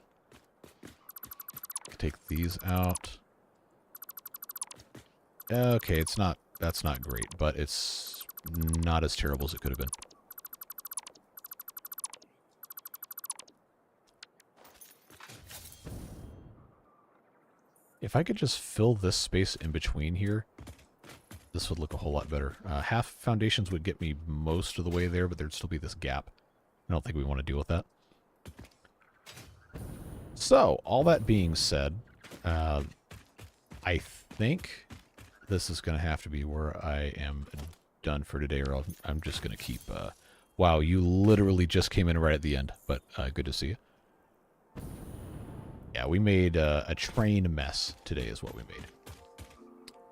take these out. Okay, that's not great, but it's not as terrible as it could have been. If I could just fill this space in between here, this would look a whole lot better. Half foundations would get me most of the way there, but there'd still be this gap. I don't think we want to deal with that. So, all that being said, I think this is going to have to be where I am done for today, or I'm just going to keep... wow, you literally just came in right at the end, but good to see you. Yeah, we made a train mess today is what we made.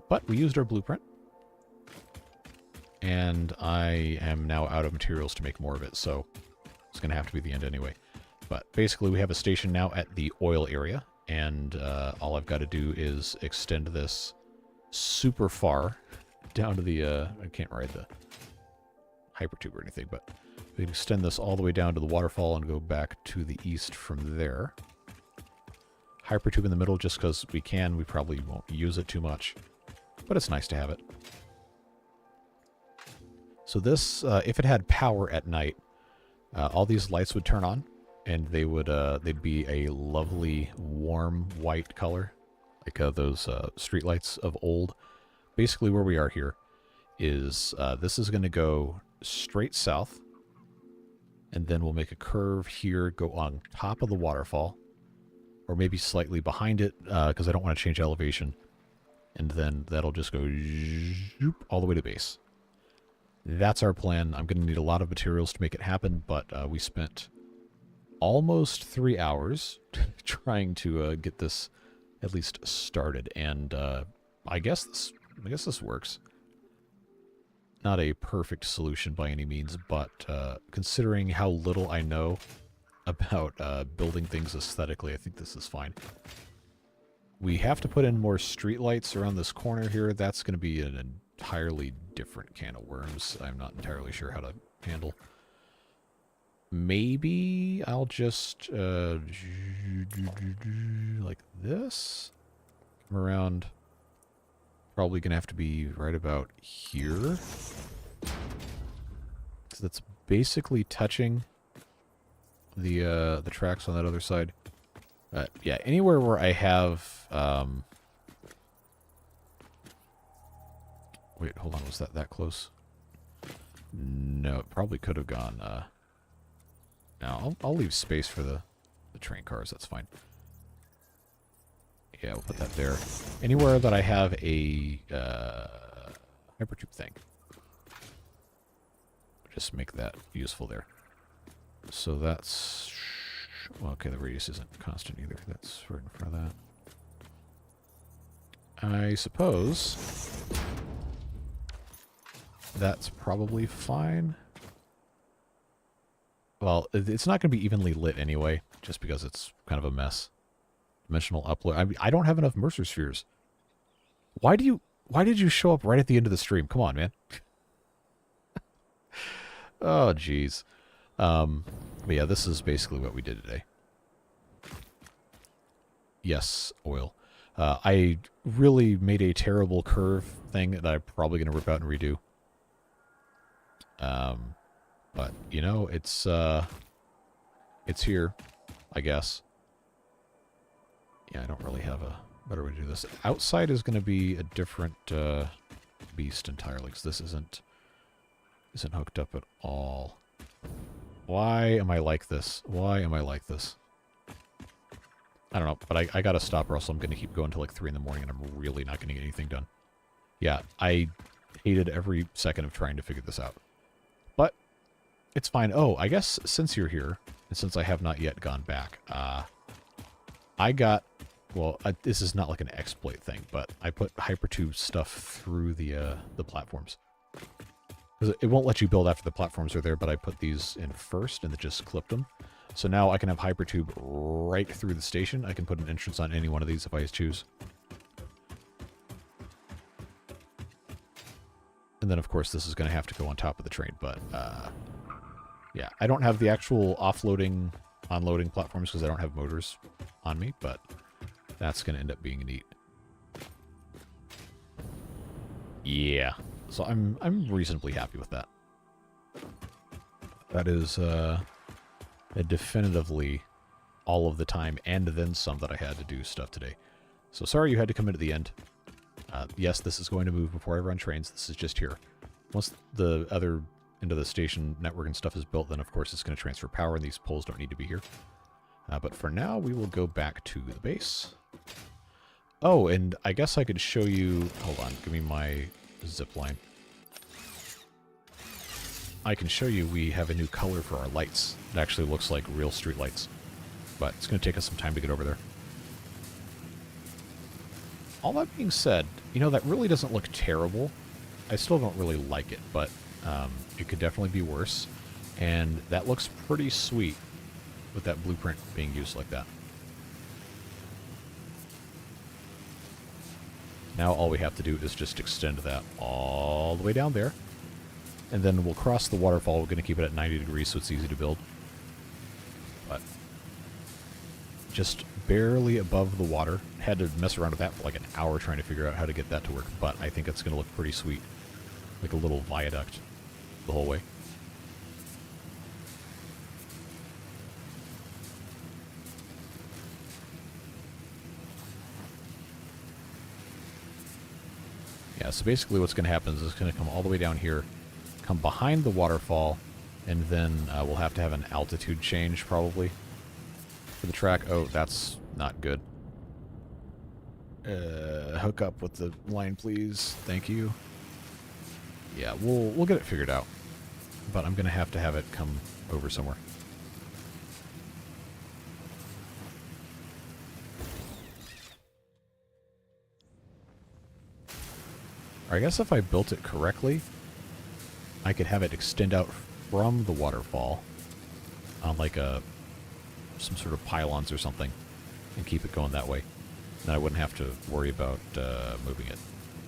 But we used our blueprint. And I am now out of materials to make more of it, so it's going to have to be the end anyway. But basically we have a station now at the oil area, and all I've got to do is extend this super far down to the... I can't ride the hypertube or anything, but we can extend this all the way down to the waterfall and go back to the east from there. Hypertube in the middle just because we can. We probably won't use it too much, but it's nice to have it. So this, if it had power at night, all these lights would turn on, and they would they'd be a lovely warm white color, like those street lights of old. Basically, where we are here is this is going to go straight south, and then we'll make a curve here, go on top of the waterfall, or maybe slightly behind it, because I don't want to change elevation. And then that'll just go zoop all the way to base. That's our plan. I'm going to need a lot of materials to make it happen, but we spent almost 3 hours trying to get this at least started, and I guess this works. Not a perfect solution by any means, but considering how little I know about building things aesthetically, I think this is fine. We have to put in more streetlights around this corner here. That's going to be an entirely different can of worms. I'm not entirely sure how to handle. Maybe I'll just like this. Come around. Probably going to have to be right about here. So that's basically touching the tracks on that other side. Yeah, anywhere where I have... wait, hold on. Was that close? No, it probably could have gone... no, I'll leave space for the train cars. That's fine. Yeah, we'll put that there. Anywhere that I have a hypertube thing. Just make that useful there. So that's... well, okay, the radius isn't constant either. That's right in front of that. I suppose that's probably fine. Well, it's not going to be evenly lit anyway, just because it's kind of a mess. Dimensional upload. I mean, I don't have enough Mercer spheres. Why did you show up right at the end of the stream? Come on, man. Oh, jeez. But yeah, this is basically what we did today. Yes, oil. I really made a terrible curve thing that I'm probably going to rip out and redo. But, you know, it's here, I guess. Yeah, I don't really have a better way to do this. Outside is going to be a different beast entirely, because this isn't hooked up at all. Why am I like this? Why am I like this? I don't know, but I gotta stop or else I'm gonna keep going till like 3 in the morning and I'm really not gonna get anything done. Yeah, I hated every second of trying to figure this out. But it's fine. Oh, I guess since you're here, and since I have not yet gone back, I got... well, this is not like an exploit thing, but I put hypertube stuff through the platforms. Because it won't let you build after the platforms are there, but I put these in first and it just clipped them. So now I can have hypertube right through the station. I can put an entrance on any one of these if I choose. And then, of course, this is going to have to go on top of the train, but yeah, I don't have the actual offloading, unloading platforms because I don't have motors on me, but that's going to end up being neat. Yeah. So I'm reasonably happy with that. That is definitively all of the time and then some that I had to do stuff today. So sorry you had to come in at the end. Yes, this is going to move before I run trains. This is just here. Once the other end of the station network and stuff is built, then of course it's going to transfer power and these poles don't need to be here. But for now, we will go back to the base. Oh, and I guess I could show you... hold on, give me my zip line. I can show you we have a new color for our lights. It actually looks like real street lights. But it's going to take us some time to get over there. All that being said, you know, that really doesn't look terrible. I still don't really like it, but it could definitely be worse. And that looks pretty sweet with that blueprint being used like that. Now all we have to do is just extend that all the way down there. And then we'll cross the waterfall. We're going to keep it at 90 degrees so it's easy to build. But just barely above the water. Had to mess around with that for like an hour trying to figure out how to get that to work. But I think it's going to look pretty sweet. Like a little viaduct the whole way. Yeah, so basically what's going to happen is it's going to come all the way down here, come behind the waterfall, and then we'll have to have an altitude change probably for the track. Oh, that's not good. Hook up with the line, please. Thank you. Yeah, we'll get it figured out. But I'm going to have it come over somewhere. I guess if I built it correctly, I could have it extend out from the waterfall on like some sort of pylons or something and keep it going that way. Then I wouldn't have to worry about moving it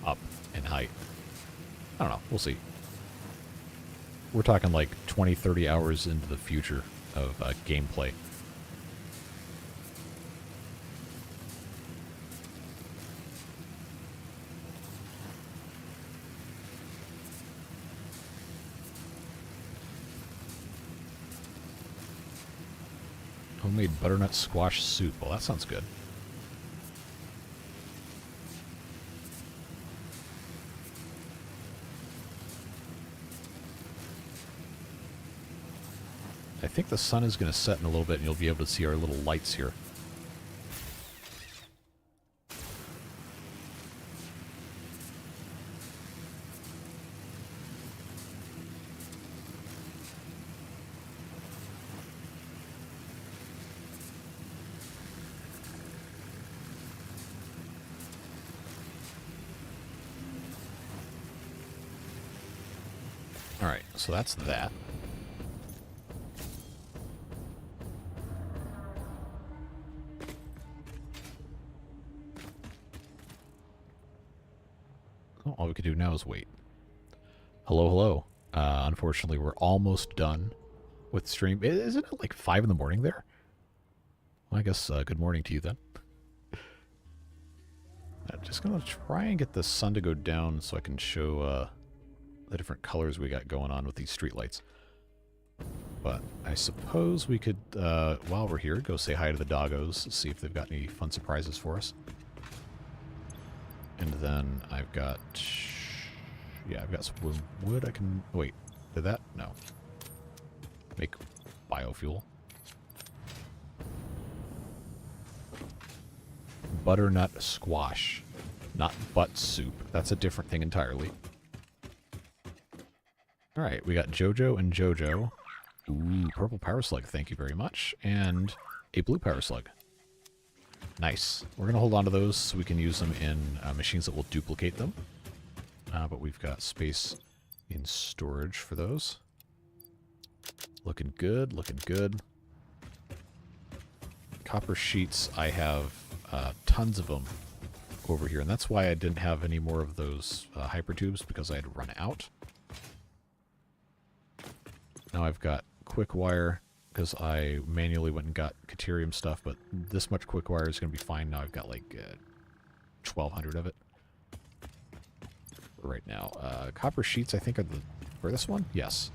up in height. I don't know. We'll see. We're talking like 20, 30 hours into the future of gameplay. Homemade butternut squash soup. Well, that sounds good. I think the sun is going to set in a little bit, and you'll be able to see our little lights here. All right, so that's that. All we can do now is wait. Hello, hello. Unfortunately, we're almost done with stream. Isn't it like 5 in the morning there? Well, I guess good morning to you then. I'm just going to try and get the sun to go down so I can show the different colors we got going on with these streetlights. But I suppose we could, while we're here, go say hi to the doggos, see if they've got any fun surprises for us. And then I've got... yeah, I've got some wood I can... wait, did that? No. Make biofuel. Butternut squash. Not butt soup. That's a different thing entirely. Alright, we got Jojo and Jojo. Ooh, purple power slug, thank you very much. And a blue power slug. Nice. We're going to hold on to those so we can use them in machines that will duplicate them. But we've got space in storage for those. Looking good, looking good. Copper sheets, I have tons of them over here. And that's why I didn't have any more of those hypertubes, because I had run out. Now I've got quick wire, because I manually went and got Caterium stuff, but this much quick wire is going to be fine. Now I've got like 1,200 of it right now. Copper sheets, I think, are the for this one? Yes.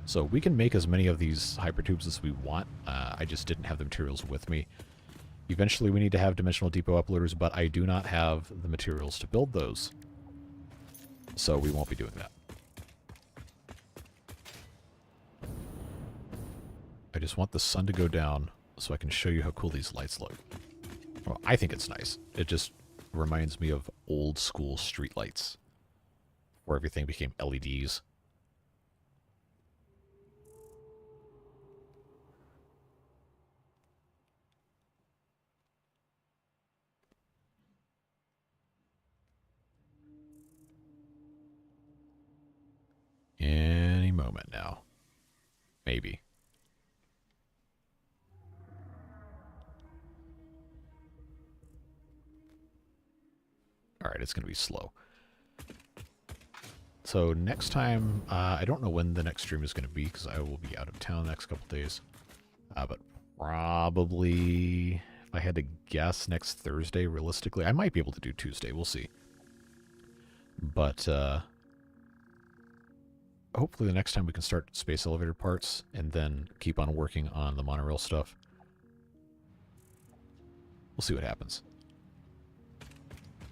So we can make as many of these hypertubes as we want. I just didn't have the materials with me. Eventually we need to have dimensional depot uploaders, but I do not have the materials to build those. So we won't be doing that. I just want the sun to go down so I can show you how cool these lights look. Well, I think it's nice. It just reminds me of old school street lights where everything became LEDs. Any moment now. Maybe. Alright, it's going to be slow. So next time, I don't know when the next stream is going to be, because I will be out of town the next couple days. But probably, if I had to guess, next Thursday, realistically. I might be able to do Tuesday, we'll see. But hopefully the next time we can start space elevator parts, and then keep on working on the monorail stuff. We'll see what happens.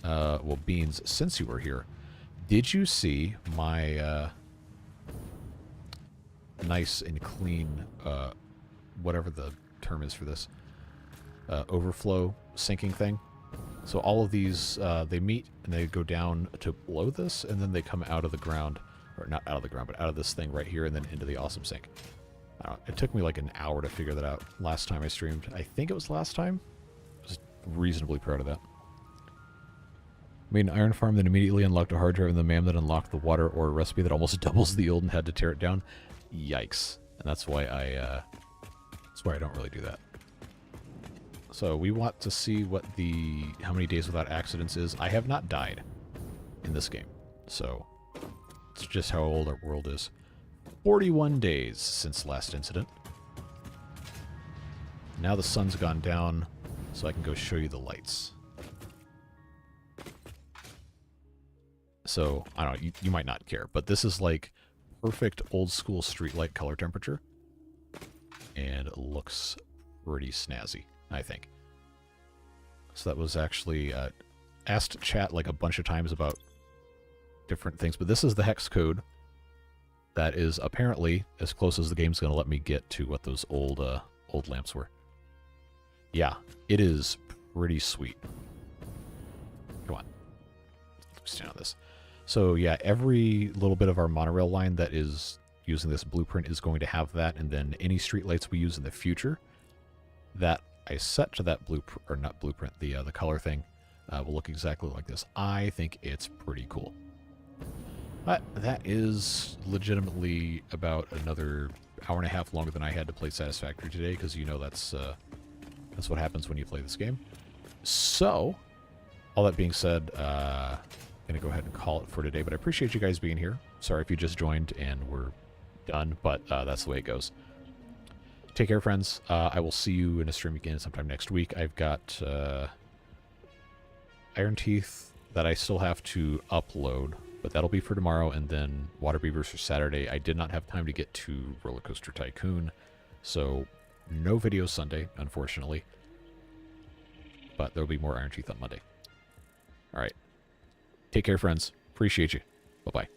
Well, Beans, since you were here, did you see my nice and clean, whatever the term is for this, overflow sinking thing? So all of these, they meet and they go down to below this, and then they come out of the ground, or not out of the ground, but out of this thing right here, and then into the awesome sink. I don't know, it took me like an hour to figure that out last time I streamed. I think it was last time. I was reasonably proud of that. Made an iron farm, then immediately unlocked a hard drive, and the man that unlocked the water ore recipe that almost doubles the old and had to tear it down. Yikes. And that's why I don't really do that. So we want to see what how many days without accidents is. I have not died in this game. So it's just how old our world is. 41 days since last incident. Now the sun's gone down, so I can go show you the lights. So, I don't know, you might not care, but this is like perfect old school streetlight color temperature. And it looks pretty snazzy, I think. So that was actually asked chat like a bunch of times about different things, but this is the hex code that is apparently as close as the game's going to let me get to what those old lamps were. Yeah, it is pretty sweet. Come on. Stand on this. So yeah, every little bit of our monorail line that is using this blueprint is going to have that, and then any streetlights we use in the future that I set to that blueprint, or not blueprint, the color thing, will look exactly like this. I think it's pretty cool. But that is legitimately about another hour and a half longer than I had to play Satisfactory today, because you know that's what happens when you play this game. So, all that being said, going to go ahead and call it for today, but I appreciate you guys being here. Sorry if you just joined and we're done, but that's the way it goes. Take care, friends. I will see you in a stream again sometime next week. I've got Iron Teeth that I still have to upload, but that'll be for tomorrow, and then Water Beavers for Saturday. I did not have time to get to Roller Coaster Tycoon, so no video Sunday, unfortunately, but there'll be more Iron Teeth on Monday. All right. Take care, friends. Appreciate you. Bye-bye.